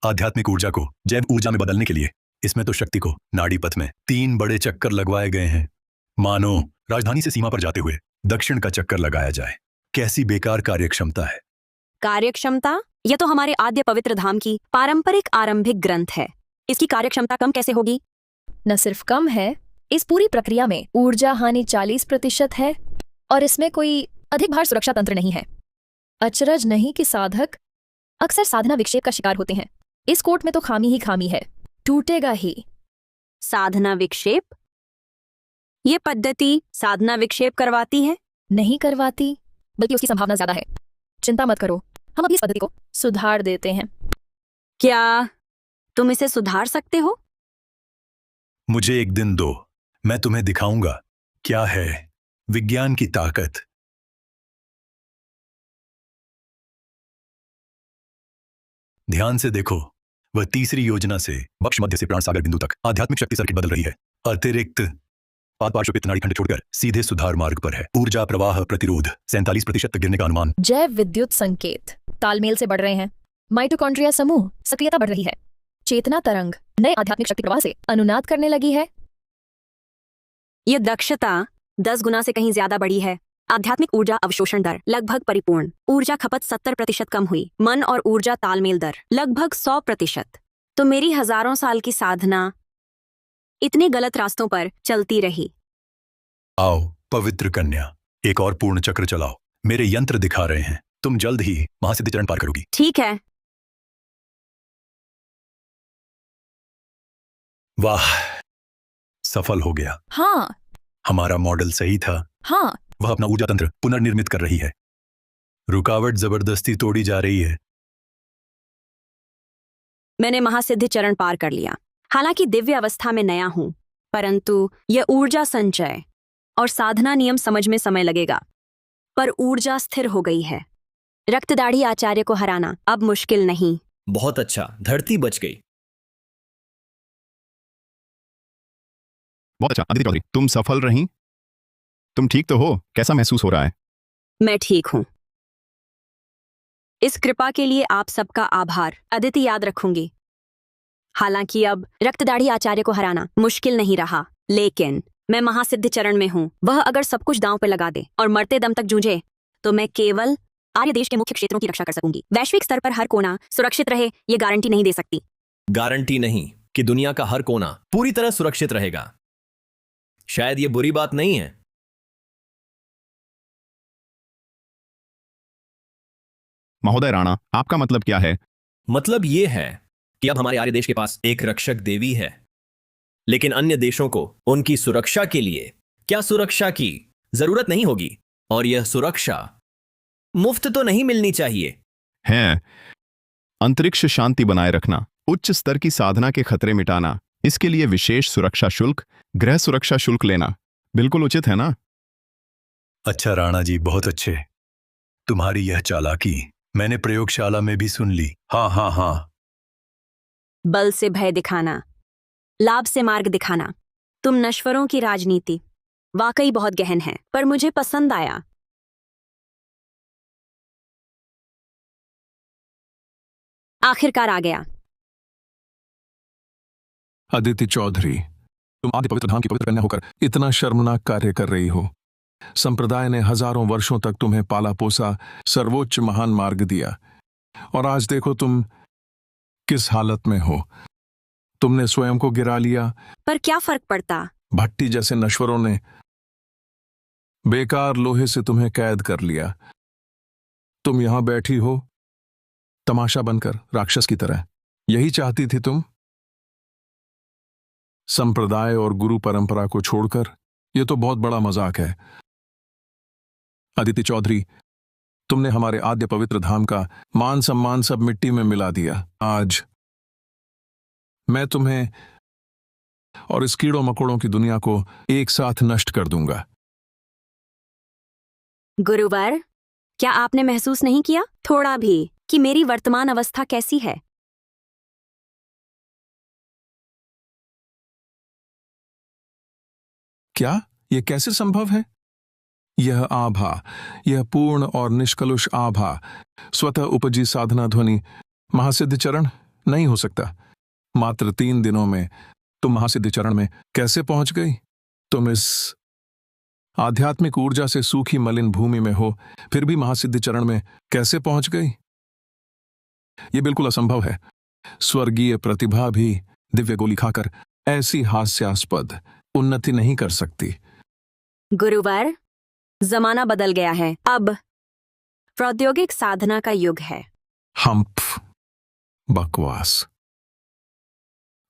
आध्यात्मिक ऊर्जा को जैव ऊर्जा में बदलने के लिए इसमें तो शक्ति को नाड़ी पथ में 3 बड़े चक्कर लगवाए गए हैं। मानो राजधानी से सीमा पर जाते हुए दक्षिण का चक्कर लगाया जाए। कैसी बेकार कार्यक्षमता है। कार्यक्षमता? यह तो हमारे आद्य पवित्र धाम की पारंपरिक आरंभिक ग्रंथ है। इसकी कार्यक्षमता कम कैसे होगी? न सिर्फ कम है, इस पूरी प्रक्रिया में ऊर्जा हानि 40% है और इसमें कोई अधिक भार सुरक्षा तंत्र नहीं है। अचरज नहीं कि साधक अक्सर साधना विक्षेप का शिकार होते हैं। इस कोट में तो खामी ही खामी है, टूटेगा ही। साधना विक्षेप? यह पद्धति साधना विक्षेप करवाती है? नहीं करवाती, बल्कि उसकी संभावना ज्यादा है। चिंता मत करो, हम अभी इस पद्धति को सुधार देते हैं। क्या तुम इसे सुधार सकते हो? मुझे एक दिन दो, मैं तुम्हें दिखाऊंगा क्या है विज्ञान की ताकत? ध्यान से देखो, वह तीसरी योजना से बक्ष मध्य से प्राण सागर बिंदु तक आध्यात्मिक शक्ति सर्किट बदल रही है। अतिरिक्त पार्श्वपित्त नाड़ी खंड छोड़कर सीधे सुधार मार्ग पर है। ऊर्जा प्रवाह प्रतिरोध 47% तक गिरने का अनुमान। जैव विद्युत संकेत तालमेल से बढ़ रहे हैं। माइटोकॉन्ड्रिया समूह सक्रियता बढ़ रही है। चेतना तरंग नए आध्यात्मिक शक्ति प्रवाह से अनुनाद करने लगी है। यह दक्षता 10 गुना से कहीं ज्यादा बढ़ी है। आध्यात्मिक ऊर्जा अवशोषण दर लगभग परिपूर्ण। ऊर्जा खपत 70% कम हुई। मन और ऊर्जा तालमेल दर लगभग 100%। तो मेरी हजारों साल की साधना इतने गलत रास्तों पर चलती रही। आओ पवित्र कन्या, एक और पूर्ण चक्र चलाओ। मेरे यंत्र दिखा रहे हैं, तुम जल्द ही महासिद्धि चरण पार करोगी। ठीक है। वाह, सफल हो गया। हाँ हमारा मॉडल सही था। हाँ। वह अपना ऊर्जा तंत्र पुनर्निर्मित कर रही है। रुकावट जबरदस्ती तोड़ी जा रही है। मैंने महासिद्धि चरण पार कर लिया। हालांकि दिव्य अवस्था में नया हूं, परंतु यह ऊर्जा संचय और साधना नियम समझ में समय लगेगा। पर ऊर्जा स्थिर हो गई है। रक्तदाढ़ी आचार्य को हराना अब मुश्किल नहीं। बहुत अच्छा, धरती बच गई। बहुत अच्छा अदिति चौधरी, तुम सफल रही। तुम ठीक तो हो? कैसा महसूस हो रहा है? मैं ठीक हूं। इस कृपा के लिए आप सबका आभार। अदिति याद रखूंगी। हालांकि अब रक्तदाढ़ी आचार्य को हराना मुश्किल नहीं रहा, लेकिन मैं महासिद्धि चरण में हूं। वह अगर सब कुछ दांव पे लगा दे और मरते दम तक जूझे तो मैं केवल आर्य देश के मुख्य क्षेत्रों की रक्षा कर सकूंगी। वैश्विक स्तर पर हर कोना सुरक्षित रहे ये गारंटी नहीं दे सकती। गारंटी नहीं कि दुनिया का हर कोना पूरी तरह सुरक्षित रहेगा। शायद ये बुरी बात नहीं है। महोदय राणा, आपका मतलब क्या है? मतलब ये है कि अब हमारे आर्य देश के पास एक रक्षक देवी है, लेकिन अन्य देशों को उनकी सुरक्षा के लिए क्या सुरक्षा की जरूरत नहीं होगी, और यह सुरक्षा मुफ्त तो नहीं मिलनी चाहिए। है अंतरिक्ष शांति बनाए रखना, उच्च स्तर की साधना के खतरे मिटाना, इसके लिए विशेष सुरक्षा शुल्क, गृह सुरक्षा शुल्क लेना बिल्कुल उचित है ना? अच्छा राणा जी, बहुत अच्छे। तुम्हारी यह चालाकी मैंने प्रयोगशाला में भी सुन ली। हाँ हाँ हाँ। बल से भय दिखाना, लाभ से मार्ग दिखाना, तुम नश्वरों की राजनीति वाकई बहुत गहन है, पर मुझे पसंद आया। आखिरकार आ गया। अदिति चौधरी, तुम आदि पवित्र धाम की पवित्र कन्या होकर इतना शर्मनाक कार्य कर रही हो। संप्रदाय ने हजारों वर्षों तक तुम्हें पाला पोसा, सर्वोच्च महान मार्ग दिया, और आज देखो तुम किस हालत में हो। तुमने स्वयं को गिरा लिया। पर क्या फर्क पड़ता? भट्टी जैसे नश्वरों ने बेकार लोहे से तुम्हें कैद कर लिया। तुम यहां बैठी हो तमाशा बनकर, राक्षस की तरह। यही चाहती थी तुम? संप्रदाय और गुरु परंपरा को छोड़कर? यह तो बहुत बड़ा मजाक है। अदिति चौधरी, तुमने हमारे आद्य पवित्र धाम का मान सम्मान सब मिट्टी में मिला दिया। आज मैं तुम्हें और इस कीड़ों मकोड़ों की दुनिया को एक साथ नष्ट कर दूंगा। गुरुवर, क्या आपने महसूस नहीं किया थोड़ा भी कि मेरी वर्तमान अवस्था कैसी है? क्या यह कैसे संभव है? यह आभा, यह पूर्ण और निष्कलुष आभा, स्वतः उपजी साधना ध्वनि महासिद्धि चरण नहीं हो सकता। मात्र 3 दिनों में तुम महासिद्धि चरण में कैसे पहुंच गई? तुम इस आध्यात्मिक ऊर्जा से सूखी मलिन भूमि में हो, फिर भी महासिद्धि चरण में कैसे पहुंच गई? यह बिल्कुल असंभव है। स्वर्गीय प्रतिभा भी दिव्य गोली खाकर ऐसी हास्यास्पद उन्नति नहीं कर सकती। गुरुवर, जमाना बदल गया है। अब प्रौद्योगिक साधना का युग है। हम्फ, बकवास।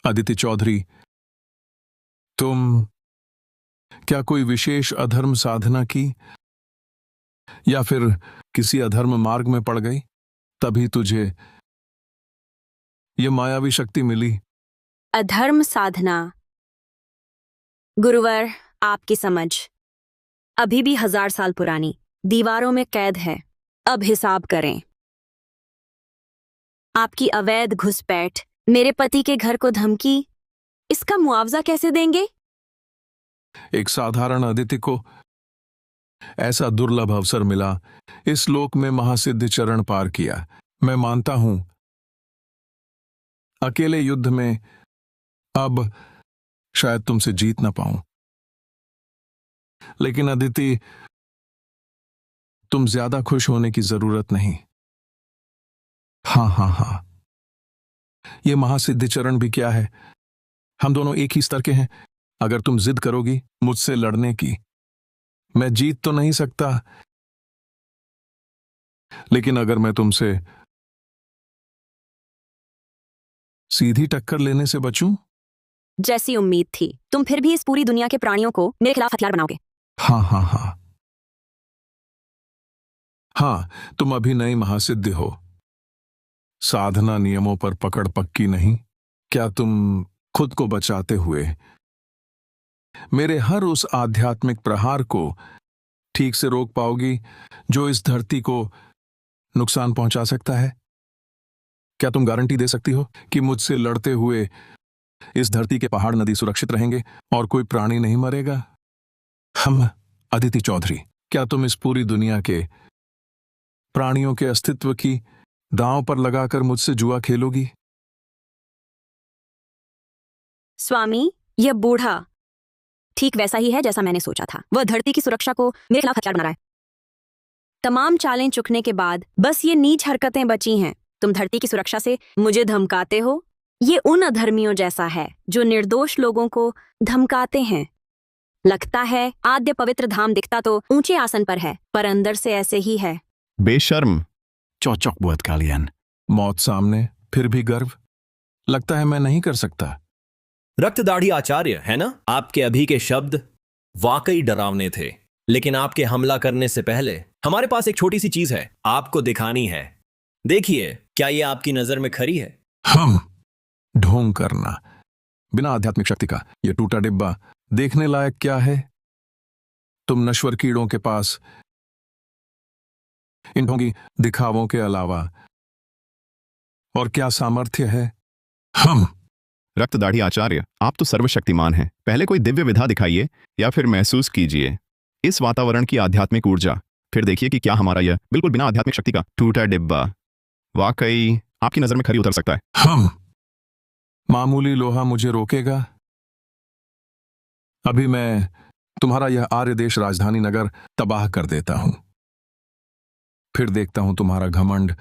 अदिति चौधरी, तुम क्या कोई विशेष अधर्म साधना की, या फिर किसी अधर्म मार्ग में पड़ गई, तभी तुझे ये मायावी शक्ति मिली? अधर्म साधना? गुरुवर, आपकी समझ अभी भी 1000 साल पुरानी, दीवारों में कैद है। अब हिसाब करें। आपकी अवैध घुसपैठ, मेरे पति के घर को धमकी, इसका मुआवजा कैसे देंगे? एक साधारण अदिति को ऐसा दुर्लभ अवसर मिला, इस लोक में महासिद्ध चरण पार किया। मैं मानता हूं अकेले युद्ध में अब शायद तुमसे जीत ना पाऊं, लेकिन अदिति, तुम ज्यादा खुश होने की जरूरत नहीं। हाँ, ये महासिद्धि चरण भी क्या है, हम दोनों एक ही स्तर के हैं। अगर तुम जिद करोगी मुझसे लड़ने की, मैं जीत तो नहीं सकता, लेकिन अगर मैं तुमसे सीधी टक्कर लेने से बचूं? जैसी उम्मीद थी, तुम फिर भी इस पूरी दुनिया के प्राणियों को मेरे खिलाफ हथियार बनाओगे। हाँ, तुम अभी नई महासिद्ध हो, साधना नियमों पर पकड़ पक्की नहीं। क्या तुम खुद को बचाते हुए मेरे हर उस आध्यात्मिक प्रहार को ठीक से रोक पाओगी जो इस धरती को नुकसान पहुंचा सकता है? क्या तुम गारंटी दे सकती हो कि मुझसे लड़ते हुए इस धरती के पहाड़ नदी सुरक्षित रहेंगे और कोई प्राणी नहीं मरेगा? हम अदिति चौधरी, क्या तुम इस पूरी दुनिया के प्राणियों के अस्तित्व की दांव पर लगाकर मुझसे जुआ खेलोगी? स्वामी, यह बूढ़ा ठीक वैसा ही है जैसा मैंने सोचा था। वह धरती की सुरक्षा को मेरे खिलाफ हथियार बना रहा है। तमाम चालें चुकने के बाद बस ये नीच हरकतें बची हैं। तुम धरती की सुरक्षा से मुझे धमकाते हो। ये उन अधर्मियों जैसा है जो निर्दोष लोगों को धमकाते हैं। लगता है आद्य पवित्र धाम दिखता तो ऊंचे आसन पर है, पर अंदर से ऐसे ही है। बेशर्म। Cocok buat kalian. मौत सामने फिर भी गर्व, लगता है मैं नहीं कर सकता। रक्त दाढ़ी आचार्य, है ना? आपके अभी के शब्द वाकई डरावने थे, लेकिन आपके हमला करने से पहले हमारे पास एक छोटी सी चीज है, आपको दिखानी है। देखिए, क्या ये आपकी नजर में खरी है? हम ढोंग करना बिना आध्यात्मिक शक्ति का यह टूटा डिब्बा देखने लायक क्या है? तुम नश्वर कीड़ों के पास इन ढोंगी दिखावों के अलावा और क्या सामर्थ्य है? हम रक्त दाढ़ी आचार्य, आप तो सर्वशक्तिमान हैं। पहले कोई दिव्य विधा दिखाइए या फिर महसूस कीजिए इस वातावरण की आध्यात्मिक ऊर्जा। फिर देखिए कि क्या हमारा यह बिल्कुल बिना आध्यात्मिक शक्ति का टूटा डिब्बा वाकई आपकी नजर में खरी उतर सकता है। हम मामूली लोहा मुझे रोकेगा? अभी मैं तुम्हारा यह आर्य देश राजधानी नगर तबाह कर देता हूं, फिर देखता हूं तुम्हारा घमंड।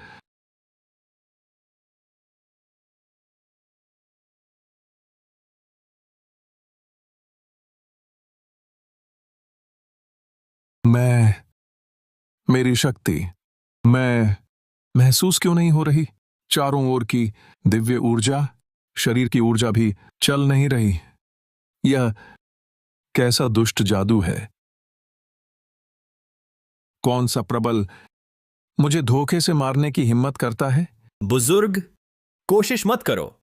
मेरी शक्ति मैं महसूस क्यों नहीं हो रही? चारों ओर की दिव्य ऊर्जा, शरीर की ऊर्जा भी चल नहीं रही। यह कैसा दुष्ट जादू है? कौन सा प्रबल मुझे धोखे से मारने की हिम्मत करता है? बुजुर्ग, कोशिश मत करो।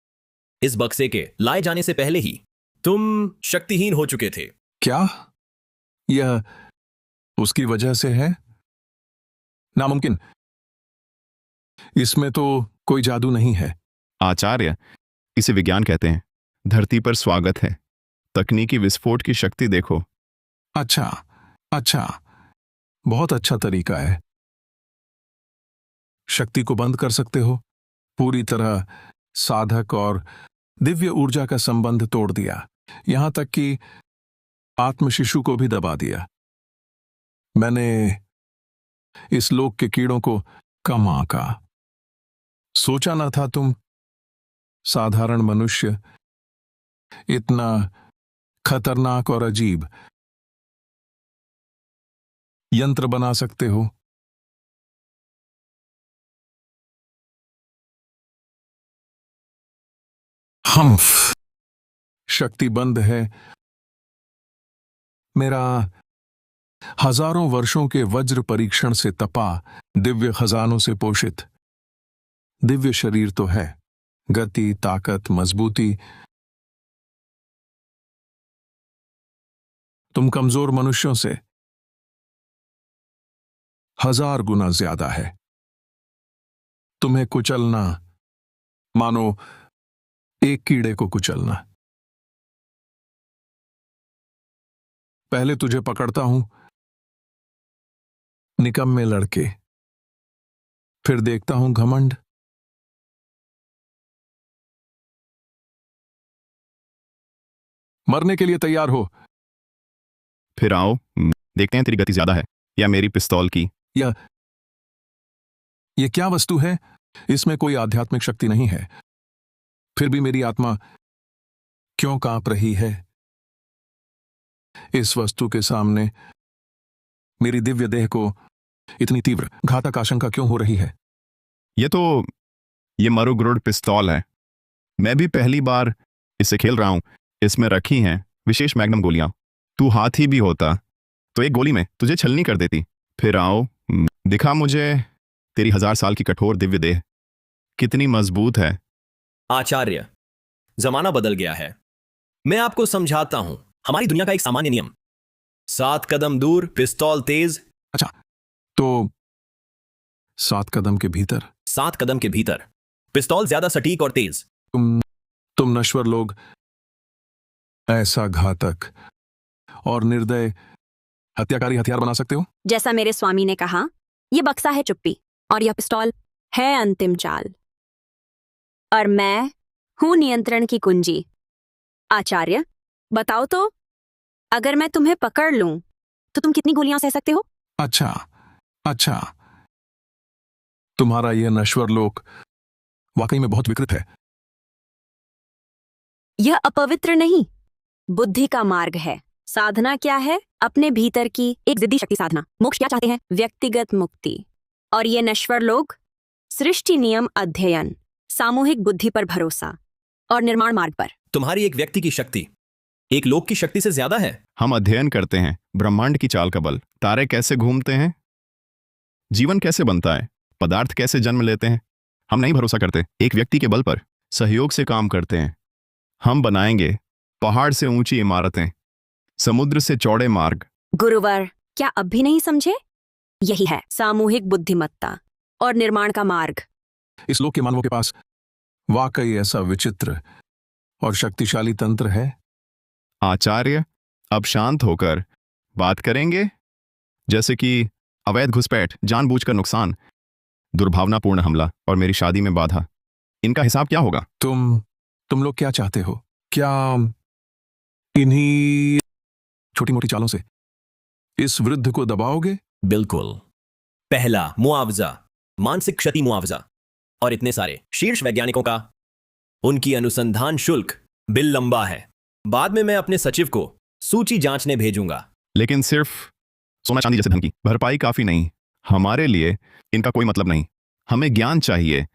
इस बक्से के लाए जाने से पहले ही तुम शक्तिहीन हो चुके थे। क्या यह उसकी वजह से है? नामुमकिन, इसमें तो कोई जादू नहीं है। आचार्य, इसे विज्ञान कहते हैं। धरती पर स्वागत है। तकनीकी विस्फोट की शक्ति देखो। अच्छा, बहुत अच्छा तरीका है। शक्ति को बंद कर सकते हो। पूरी तरह साधक और दिव्य ऊर्जा का संबंध तोड़ दिया, यहां तक कि आत्म शिशु को भी दबा दिया। मैंने इस लोक के कीड़ों को कम आंका। सोचा न था तुम साधारण मनुष्य इतना खतरनाक और अजीब यंत्र बना सकते हो। हम शक्ति बंद है। मेरा हजारों वर्षों के वज्र परीक्षण से तपा, दिव्य खजानों से पोषित दिव्य शरीर तो है। गति, ताकत, मजबूती। तुम कमजोर मनुष्यों से 1000 गुना ज्यादा है। तुम्हें कुचलना मानो एक कीड़े को कुचलना। पहले तुझे पकड़ता हूं, निकम्मे लड़के, फिर देखता हूं घमंड। मरने के लिए तैयार हो। फिर आओ, देखते हैं तेरी गति ज्यादा है या मेरी पिस्तौल की। ये क्या वस्तु है? इसमें कोई आध्यात्मिक शक्ति नहीं है, फिर भी मेरी आत्मा क्यों कांप रही है? इस वस्तु के सामने मेरी दिव्य देह को इतनी तीव्र घातक आशंका क्यों हो रही है? ये मरुग्रुड पिस्तौल है। मैं भी पहली बार इससे खेल रहा हूं। इसमें रखी हैं विशेष मैग्नम गोलियां। तू हाथी भी होता तो एक गोली में तुझे छलनी कर देती। फिर आओ, दिखा मुझे तेरी 1000 साल की कठोर दिव्य देह कितनी मजबूत है। आचार्य, जमाना बदल गया है। मैं आपको समझाता हूं हमारी दुनिया का एक सामान्य नियम। 7 कदम दूर, पिस्तौल तेज। अच्छा, तो 7 कदम के भीतर? 7 कदम के भीतर पिस्तौल ज्यादा सटीक और तेज। तुम नश्वर लोग ऐसा घातक और निर्दय हत्याकारी हथियार बना सकते हो? जैसा मेरे स्वामी ने कहा, यह बक्सा है चुप्पी और यह पिस्तौल है अंतिम चाल, और मैं हूं नियंत्रण की कुंजी। आचार्य, बताओ तो, अगर मैं तुम्हें पकड़ लूं तो तुम कितनी गोलियां सह सकते हो? अच्छा, तुम्हारा यह नश्वर लोक वाकई में बहुत विकृत है। यह अपवित्र नहीं, बुद्धि का मार्ग है। साधना क्या है? अपने भीतर की एक जिद्दी शक्ति साधना। मोक्ष क्या चाहते हैं? व्यक्तिगत मुक्ति। और ये नश्वर लोग सृष्टि नियम अध्ययन, सामूहिक बुद्धि पर भरोसा और निर्माण मार्ग पर। तुम्हारी एक व्यक्ति की शक्ति एक लोक की शक्ति से ज्यादा है। हम अध्ययन करते हैं ब्रह्मांड की चाल का बल, तारे कैसे घूमते हैं, जीवन कैसे बनता है, पदार्थ कैसे जन्म लेते हैं। हम नहीं भरोसा करते एक व्यक्ति के बल पर, सहयोग से काम करते हैं। हम बनाएंगे पहाड़ से ऊंची इमारतें, समुद्र से चौड़े मार्ग। गुरुवर, क्या अब भी नहीं समझे? यही है सामूहिक बुद्धिमत्ता और निर्माण का मार्ग। इस लोक के मानवों के पास वाकई ऐसा विचित्र और शक्तिशाली तंत्र है। आचार्य, अब शांत होकर बात करेंगे, जैसे कि अवैध घुसपैठ, जानबूझकर नुकसान, दुर्भावनापूर्ण हमला और मेरी शादी में बाधा। इनका हिसाब क्या होगा? तुम लोग क्या चाहते हो? क्या इन्हीं छोटी मोटी चालों से इस वृद्ध को दबाओगे? बिल्कुल। पहला, मुआवजा, मानसिक क्षति मुआवजा। और इतने सारे शीर्ष वैज्ञानिकों का उनकी अनुसंधान शुल्क बिल लंबा है। बाद में मैं अपने सचिव को सूची जांचने भेजूंगा। लेकिन सिर्फ सोना चांदी जैसे धन की भरपाई काफी नहीं। हमारे लिए इनका कोई मतलब नहीं। हमें ज्ञान चाहिए,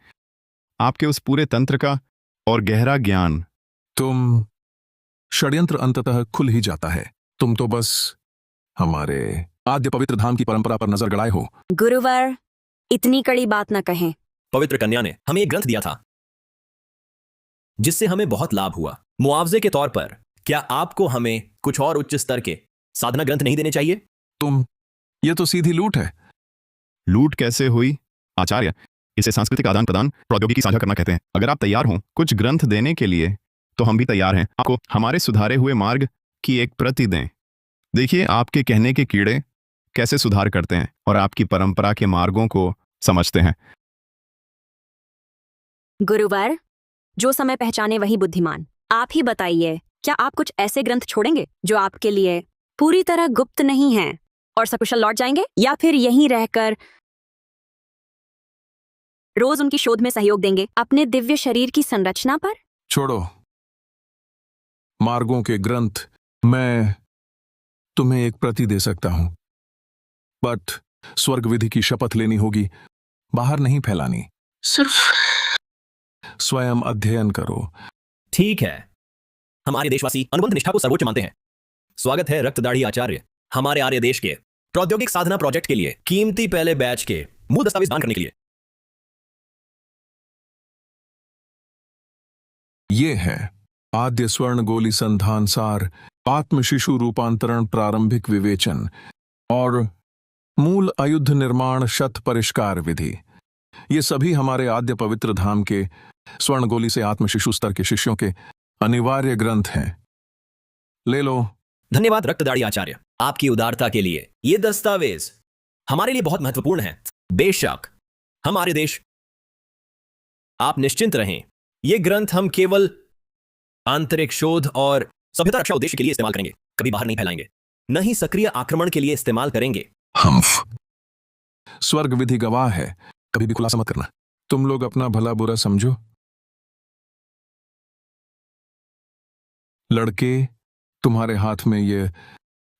आपके उस पूरे तंत्र का और गहरा ज्ञान। तुम षड्यंत्र अंततः खुल ही जाता है। तुम तो बस हमारे आद्य पवित्र धाम की परंपरा पर नजर गड़ाए हो। गुरुवर, इतनी कड़ी बात न कहें। पवित्र कन्या ने हमें एक ग्रंथ दिया था जिससे हमें बहुत लाभ हुआ। मुआवजे के तौर पर क्या आपको हमें कुछ और उच्च स्तर के साधना ग्रंथ नहीं देने चाहिए? ये तो सीधी लूट है। लूट कैसे हुई? आचार्य, इसे सांस्कृतिक आदान प्रदान, प्रौद्योगिकी साझा करना कहते हैं। अगर आप तैयार हों कुछ ग्रंथ देने के लिए तो हम भी तैयार हैं। आपको हमारे सुधारे हुए मार्ग की एक प्रति दें। देखिए आपके कहने के कीड़े कैसे सुधार करते हैं और आपकी परंपरा के मार्गों को समझते हैं। गुरुवर, जो समय पहचाने वही बुद्धिमान। आप ही बताइए, क्या आप कुछ ऐसे ग्रंथ छोड़ेंगे जो आपके लिए पूरी तरह गुप्त नहीं हैं और सकुशल लौट जाएंगे, या फिर यहीं रहकर रोज उनकी शोध में सहयोग देंगे अपने दिव्य शरीर की संरचना पर? छोड़ो मार्गों के ग्रंथ, मैं तुम्हें एक प्रति दे सकता हूं, बट स्वर्ग विधि की शपथ लेनी होगी, बाहर नहीं फैलानी। सिर्फ स्वयं अध्ययन करो। ठीक है। हमारे देशवासी अनुबंध निष्ठा को सर्वोच्च मानते हैं। स्वागत है रक्त दाढ़ी आचार्य हमारे आर्य देश के प्रौद्योगिक साधना प्रोजेक्ट के लिए कीमती पहले बैच के मूल दस्तावेज दान करने के लिए। ये है आद्य स्वर्ण गोली संधान सार, आत्म शिशु रूपांतरण प्रारंभिक विवेचन और मूल अयुद्ध निर्माण शत परिष्कार विधि, ये सभी हमारे आद्य पवित्र धाम के स्वर्णगोली से आत्म शिशु स्तर के शिष्यों के अनिवार्य ग्रंथ हैं। ले लो। धन्यवाद रक्तदाढ़ी आचार्य, आपकी उदारता के लिए। ये दस्तावेज हमारे लिए बहुत महत्वपूर्ण है। बेशक हमारे देश, आप निश्चिंत रहें, ये ग्रंथ हम केवल आंतरिक शोध और सभ्यता रक्षा उद्देश्य के लिए इस्तेमाल करेंगे, कभी बाहर नहीं फैलाएंगे, न ही सक्रिय आक्रमण के लिए इस्तेमाल करेंगे। हम्फ। स्वर्ग विधि गवाह है, कभी भी खुलासा मत करना। तुम लोग अपना भला बुरा समझो। लड़के, तुम्हारे हाथ में ये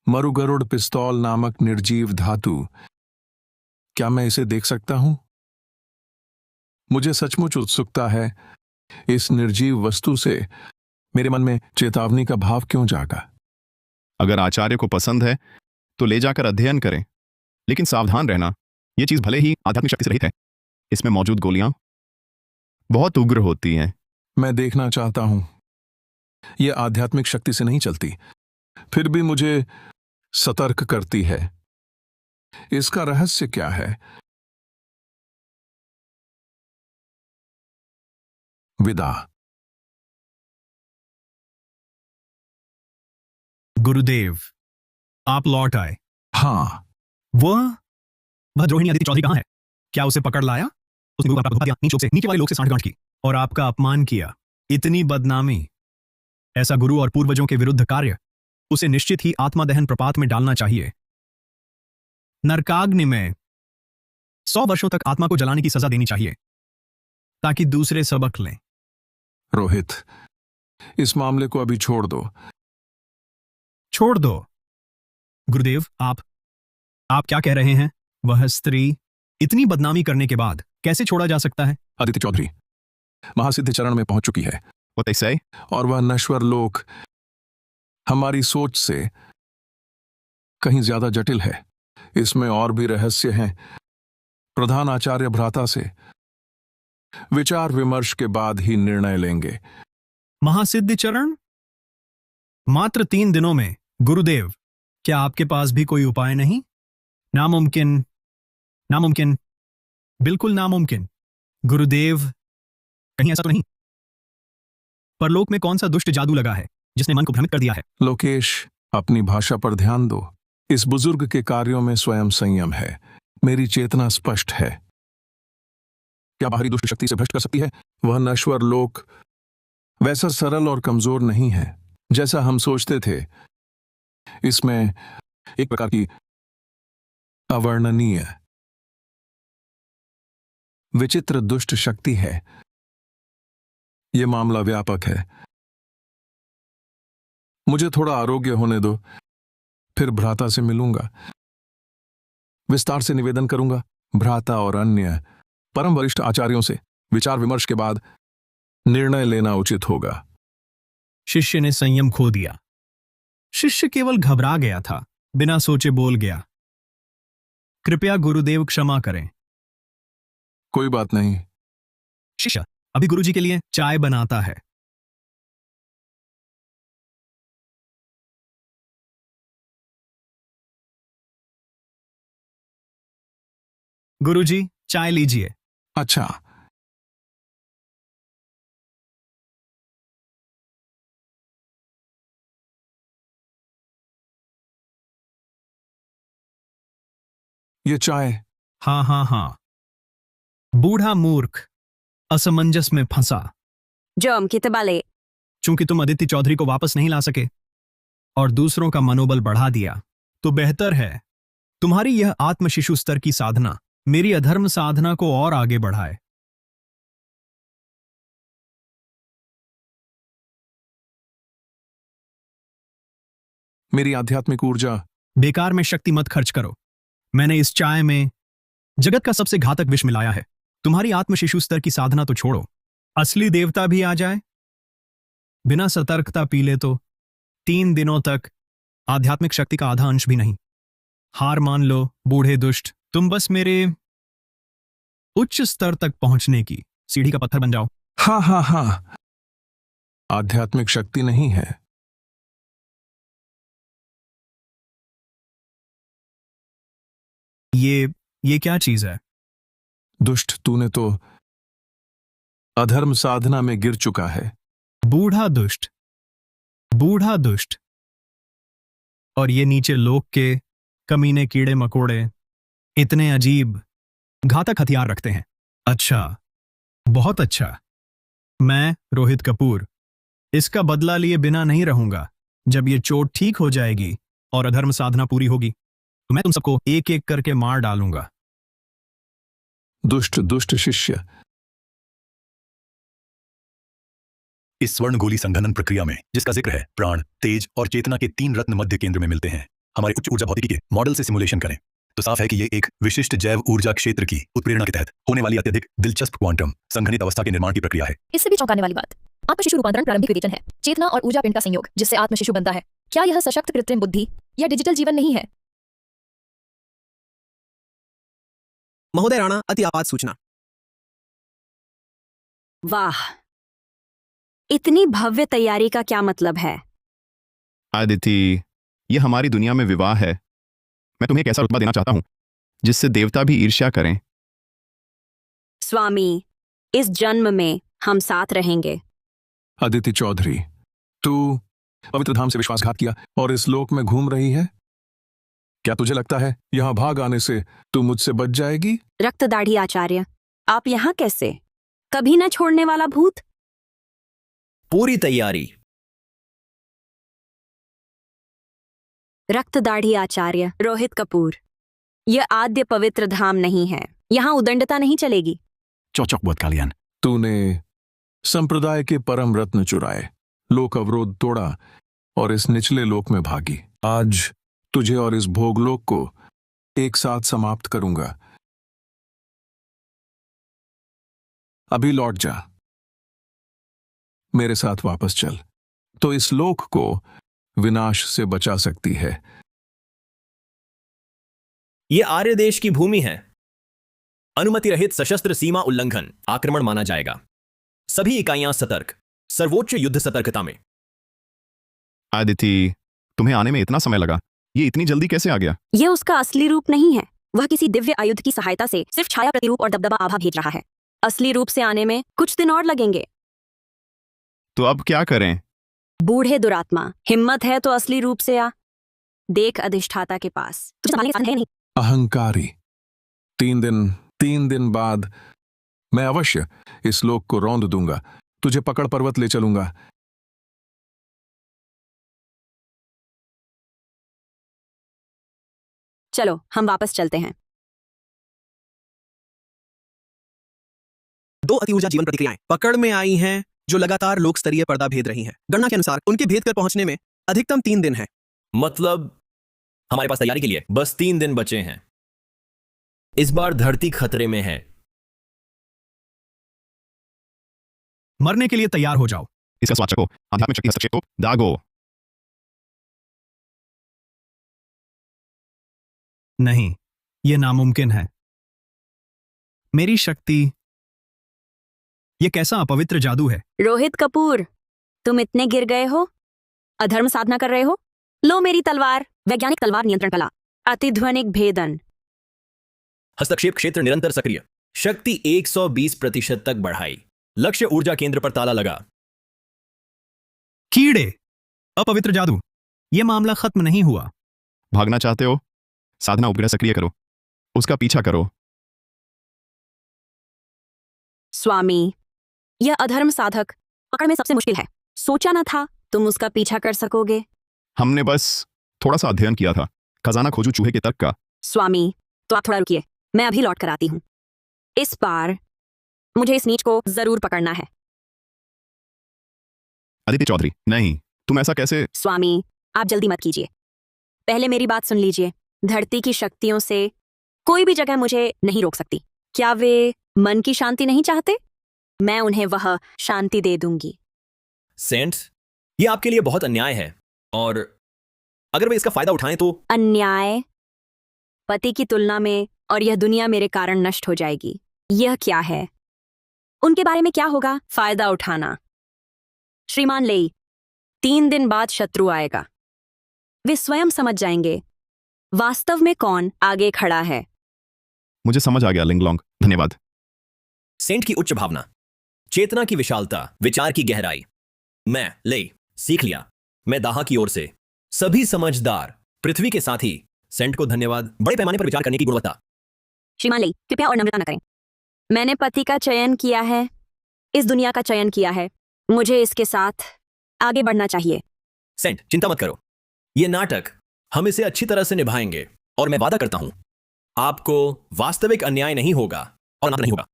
मरुगरुड़ पिस्तौल नामक निर्जीव धातु, क्या मैं इसे देख सकता हूं? मुझे सचमुच उत्सुकता है, इस निर्जीव वस्तु से मेरे मन में चेतावनी का भाव क्यों जागा? अगर आचार्य को पसंद है तो ले जाकर अध्ययन करें, लेकिन सावधान रहना, यह चीज भले ही आध्यात्मिक शक्ति से रहित है, इसमें मौजूद गोलियां बहुत उग्र होती हैं। मैं देखना चाहता हूं। यह आध्यात्मिक शक्ति से नहीं चलती, फिर भी मुझे सतर्क करती है। इसका रहस्य क्या है? विदा। गुरुदेव, आप लौट आए। हाँ। वह द्रोहिणी अदिति चौधरी कहाँ है? क्या उसे पकड़ लाया? उसने गुरु का अपराध दिया, नीचे वाले लोग से सांठगांठ की और आपका अपमान किया। इतनी बदनामी, ऐसा गुरु और पूर्वजों के विरुद्ध कार्य, उसे निश्चित ही आत्मादहन प्रपात में डालना चाहिए। नरकाग्नि में 100 वर्षों तक आत्मा को जलाने की सजा देनी चाहिए, ताकि दूसरे सबक लें। रोहित, इस मामले को अभी छोड़ दो। छोड़ दो? गुरुदेव, आप क्या कह रहे हैं? वह स्त्री इतनी बदनामी करने के बाद कैसे छोड़ा जा सकता है? अदिति चौधरी महासिद्ध चरण में पहुंच चुकी है, और वह नश्वर लोक हमारी सोच से कहीं ज्यादा जटिल है। इसमें और भी रहस्य हैं। प्रधान आचार्य भ्राता से विचार विमर्श के बाद ही निर्णय लेंगे। महासिद्ध चरण? मात्र 3 दिनों में? गुरुदेव, क्या आपके पास भी कोई उपाय नहीं? नामुमकिन, नामुमकिन, बिल्कुल नामुमकिन। गुरुदेव, कहीं ऐसा तो नहीं? परलोक में कौन सा दुष्ट जादू लगा है जिसने मन को भ्रमित कर दिया है? लोकेश, अपनी भाषा पर ध्यान दो। इस बुजुर्ग के कार्यों में स्वयं संयम है। मेरी चेतना स्पष्ट है। क्या बाहरी दुष्ट शक्ति से भ्रष्ट कर सकती है? वह नश्वर लोक वैसा सरल और कमजोर नहीं है जैसा हम सोचते थे। इसमें एक प्रकार की अवर्णनीय विचित्र दुष्ट शक्ति है। यह मामला व्यापक है। मुझे थोड़ा आरोग्य होने दो, फिर भ्राता से मिलूंगा, विस्तार से निवेदन करूंगा। भ्राता और अन्य परम वरिष्ठ आचार्यों से विचार विमर्श के बाद निर्णय लेना उचित होगा। शिष्य ने संयम खो दिया। शिष्य केवल घबरा गया था, बिना सोचे बोल गया। कृपया गुरुदेव क्षमा करें। कोई बात नहीं। शिष्य अभी गुरुजी के लिए चाय बनाता है। गुरुजी, चाय लीजिए। अच्छा। ये चाय? हाँ। बूढ़ा मूर्ख असमंजस में फंसा। जम कितबाले। चूंकि तुम अदिति चौधरी को वापस नहीं ला सके और दूसरों का मनोबल बढ़ा दिया, तो बेहतर है तुम्हारी यह आत्म शिशु स्तर की साधना मेरी अधर्म साधना को और आगे बढ़ाए। मेरी आध्यात्मिक ऊर्जा बेकार में शक्ति मत खर्च करो। मैंने इस चाय में जगत का सबसे घातक विष मिलाया है। तुम्हारी आत्म शिशु स्तर की साधना तो छोड़ो, असली देवता भी आ जाए, बिना सतर्कता पी ले तो 3 दिनों तक आध्यात्मिक शक्ति का आधा अंश भी नहीं। हार मान लो बूढ़े दुष्ट, तुम बस मेरे उच्च स्तर तक पहुंचने की सीढ़ी का पत्थर बन जाओ। हाँ। आध्यात्मिक शक्ति नहीं है, ये क्या चीज है? दुष्ट, तूने तो अधर्म साधना में गिर चुका है। बूढ़ा दुष्ट, बूढ़ा दुष्ट। और ये नीचे लोक के कमीने कीड़े मकोड़े इतने अजीब घातक हथियार रखते हैं। अच्छा, बहुत अच्छा। मैं रोहित कपूर इसका बदला लिए बिना नहीं रहूंगा। जब ये चोट ठीक हो जाएगी और अधर्म साधना पूरी होगी तो मैं तुम सबको एक एक करके मार डालूंगा। दुष्ट दुष्ट शिष्य। इस स्वर्ण गोली संघनन प्रक्रिया में, जिसका जिक्र है, प्राण, तेज और चेतना के 3 रत्न मध्य केंद्र में मिलते हैं। हमारे उच्च ऊर्जा भौतिकी के मॉडल से सिमुलेशन करें तो साफ है कि ये एक विशिष्ट जैव ऊर्जा क्षेत्र की उत्प्रेरणा के तहत होने वाली अत्यधिक दिलचस्प क्वांटम संघनित अवस्था के निर्माण की प्रक्रिया है। इससे भी चौंकाने वाली बात, आत्म शिशु रूपांतरण प्रारंभिक विवेचन है, चेतना और ऊर्जा पिंड का संयोग जिससे आत्म शिशु बनता है। क्या यह सशक्त कृत्रिम बुद्धि या डिजिटल जीवन नहीं है? महोदय राणा, अति आपात सूचना। वाह, इतनी भव्य तैयारी का क्या मतलब है? आदिति, ये हमारी दुनिया में विवाह है। मैं तुम्हें एक ऐसा रुतबा देना चाहता हूं जिससे देवता भी ईर्ष्या करें। स्वामी, इस जन्म में हम साथ रहेंगे। अदिति चौधरी, तू पवित्र धाम से विश्वासघात किया और इस लोक में घूम रही है। क्या तुझे लगता है यहां भाग आने से तू मुझसे बच जाएगी? रक्तदाढ़ी आचार्य, आप यहाँ कैसे? कभी न छोड़ने वाला भूत। पूरी तैयारी। रक्तदाढ़ी आचार्य रोहित कपूर, यह आद्य पवित्र धाम नहीं है। यहाँ उदंडता नहीं चलेगी। चौचक बहुत कालियान। तूने संप्रदाय के परम रत्न चुराए, लोक अवरोध तोड़ा और इस निचले लोक में भागी। आज तुझे और इस भोगलोक को एक साथ समाप्त करूंगा। अभी लौट जा, मेरे साथ वापस चल, तो इस लोक को विनाश से बचा सकती है। यह आर्य देश की भूमि है। अनुमति रहित सशस्त्र सीमा उल्लंघन आक्रमण माना जाएगा। सभी इकाइयां सतर्क, सर्वोच्च युद्ध सतर्कता में। आदिति, तुम्हें आने में इतना समय लगा, ये इतनी जल्दी कैसे आ गया? यह उसका असली रूप नहीं है। वह किसी दिव्य आयुध की सहायता से सिर्फ छाया प्रतिरूप और दबदबा आभा भेज रहा है। असली रूप से आने में कुछ दिन और लगेंगे। तो अब क्या करें? बूढ़े दुरात्मा, हिम्मत है तो असली रूप से आ। देख अधिष्ठाता के पास तुझे संभालने का साधन है नहीं। अहंकारी। 3 दिन बाद मैं अवश्य इस लोक को रौंद दूंगा। तुझे पकड़ पर्वत ले चलूंगा। चलो हम वापस चलते हैं। 2 अति ऊर्जा जीवन प्रतिक्रियाएं पकड़ में आई हैं जो लगातार लोक स्तरीय पर्दा भेद रही हैं। गणना के अनुसार उनके भेद कर पहुंचने में अधिकतम 3 दिन है। मतलब हमारे पास तैयारी के लिए बस 3 दिन बचे हैं। इस बार धरती खतरे में है। मरने के लिए तैयार हो जाओ। इसका स्वाद चखो, आध्यात्मिक शक्ति हस्तक्षेप को दागो। नहीं, यह नामुमकिन है। मेरी शक्ति, यह कैसा अपवित्र जादू है? रोहित कपूर, तुम इतने गिर गए हो? अधर्म साधना कर रहे हो? लो मेरी तलवार, वैज्ञानिक तलवार नियंत्रण कला, अतिध्वनिक भेदन। हस्तक्षेप क्षेत्र निरंतर सक्रिय, शक्ति 120% तक बढ़ाई, लक्ष्य ऊर्जा केंद्र पर ताला लगा। कीड़े, अपवित्र जादू, यह मामला खत्म नहीं हुआ। भागना चाहते हो? साधना उपग्रह सक्रिय करो, उसका पीछा करो। स्वामी, यह अधर्म साधक पकड़ में सबसे मुश्किल है। सोचा न था तुम उसका पीछा कर सकोगे। हमने बस थोड़ा सा अध्ययन किया था, खजाना खोजू चूहे के तर्क का। स्वामी, तो आप थोड़ा रुकिए, मैं अभी लौट कर आती हूं। इस बार मुझे इस नीच को जरूर पकड़ना है। आदित्य चौधरी, नहीं, तुम ऐसा कैसे? स्वामी, आप जल्दी मत कीजिए, पहले मेरी बात सुन लीजिए। धरती की शक्तियों से कोई भी जगह मुझे नहीं रोक सकती। क्या वे मन की शांति नहीं चाहते? मैं उन्हें वह शांति दे दूंगी। सेंट्स, ये आपके लिए बहुत अन्याय है, और अगर वे इसका फायदा उठाएं तो। अन्याय? पति की तुलना में और यह दुनिया मेरे कारण नष्ट हो जाएगी। यह क्या है? उनके बारे में क्या होगा? फायदा उठाना। श्रीमान लेई, 3 दिन बाद शत्रु आएगा। वे स्वयं समझ जाएंगे वास्तव में कौन आगे खड़ा है। मुझे समझ आ गया लिंगलोंग, धन्यवाद। सेंट की उच्च भावना, चेतना की विशालता, विचार की गहराई। मैं सीख लिया। मैं दाहा की ओर से सभी समझदार पृथ्वी के साथी सेंट को धन्यवाद। बड़े पैमाने पर विचार करने की गुणवत्ता। श्रीमान ली, कृपया और नम्रता न करें। मैंने पति का चयन किया है, इस दुनिया का चयन किया है। मुझे इसके साथ आगे बढ़ना चाहिए। सेंट, चिंता मत करो, यह नाटक हम इसे अच्छी तरह से निभाएंगे और मैं वादा करता हूं आपको वास्तविक अन्याय नहीं होगा और अनादर नहीं होगा।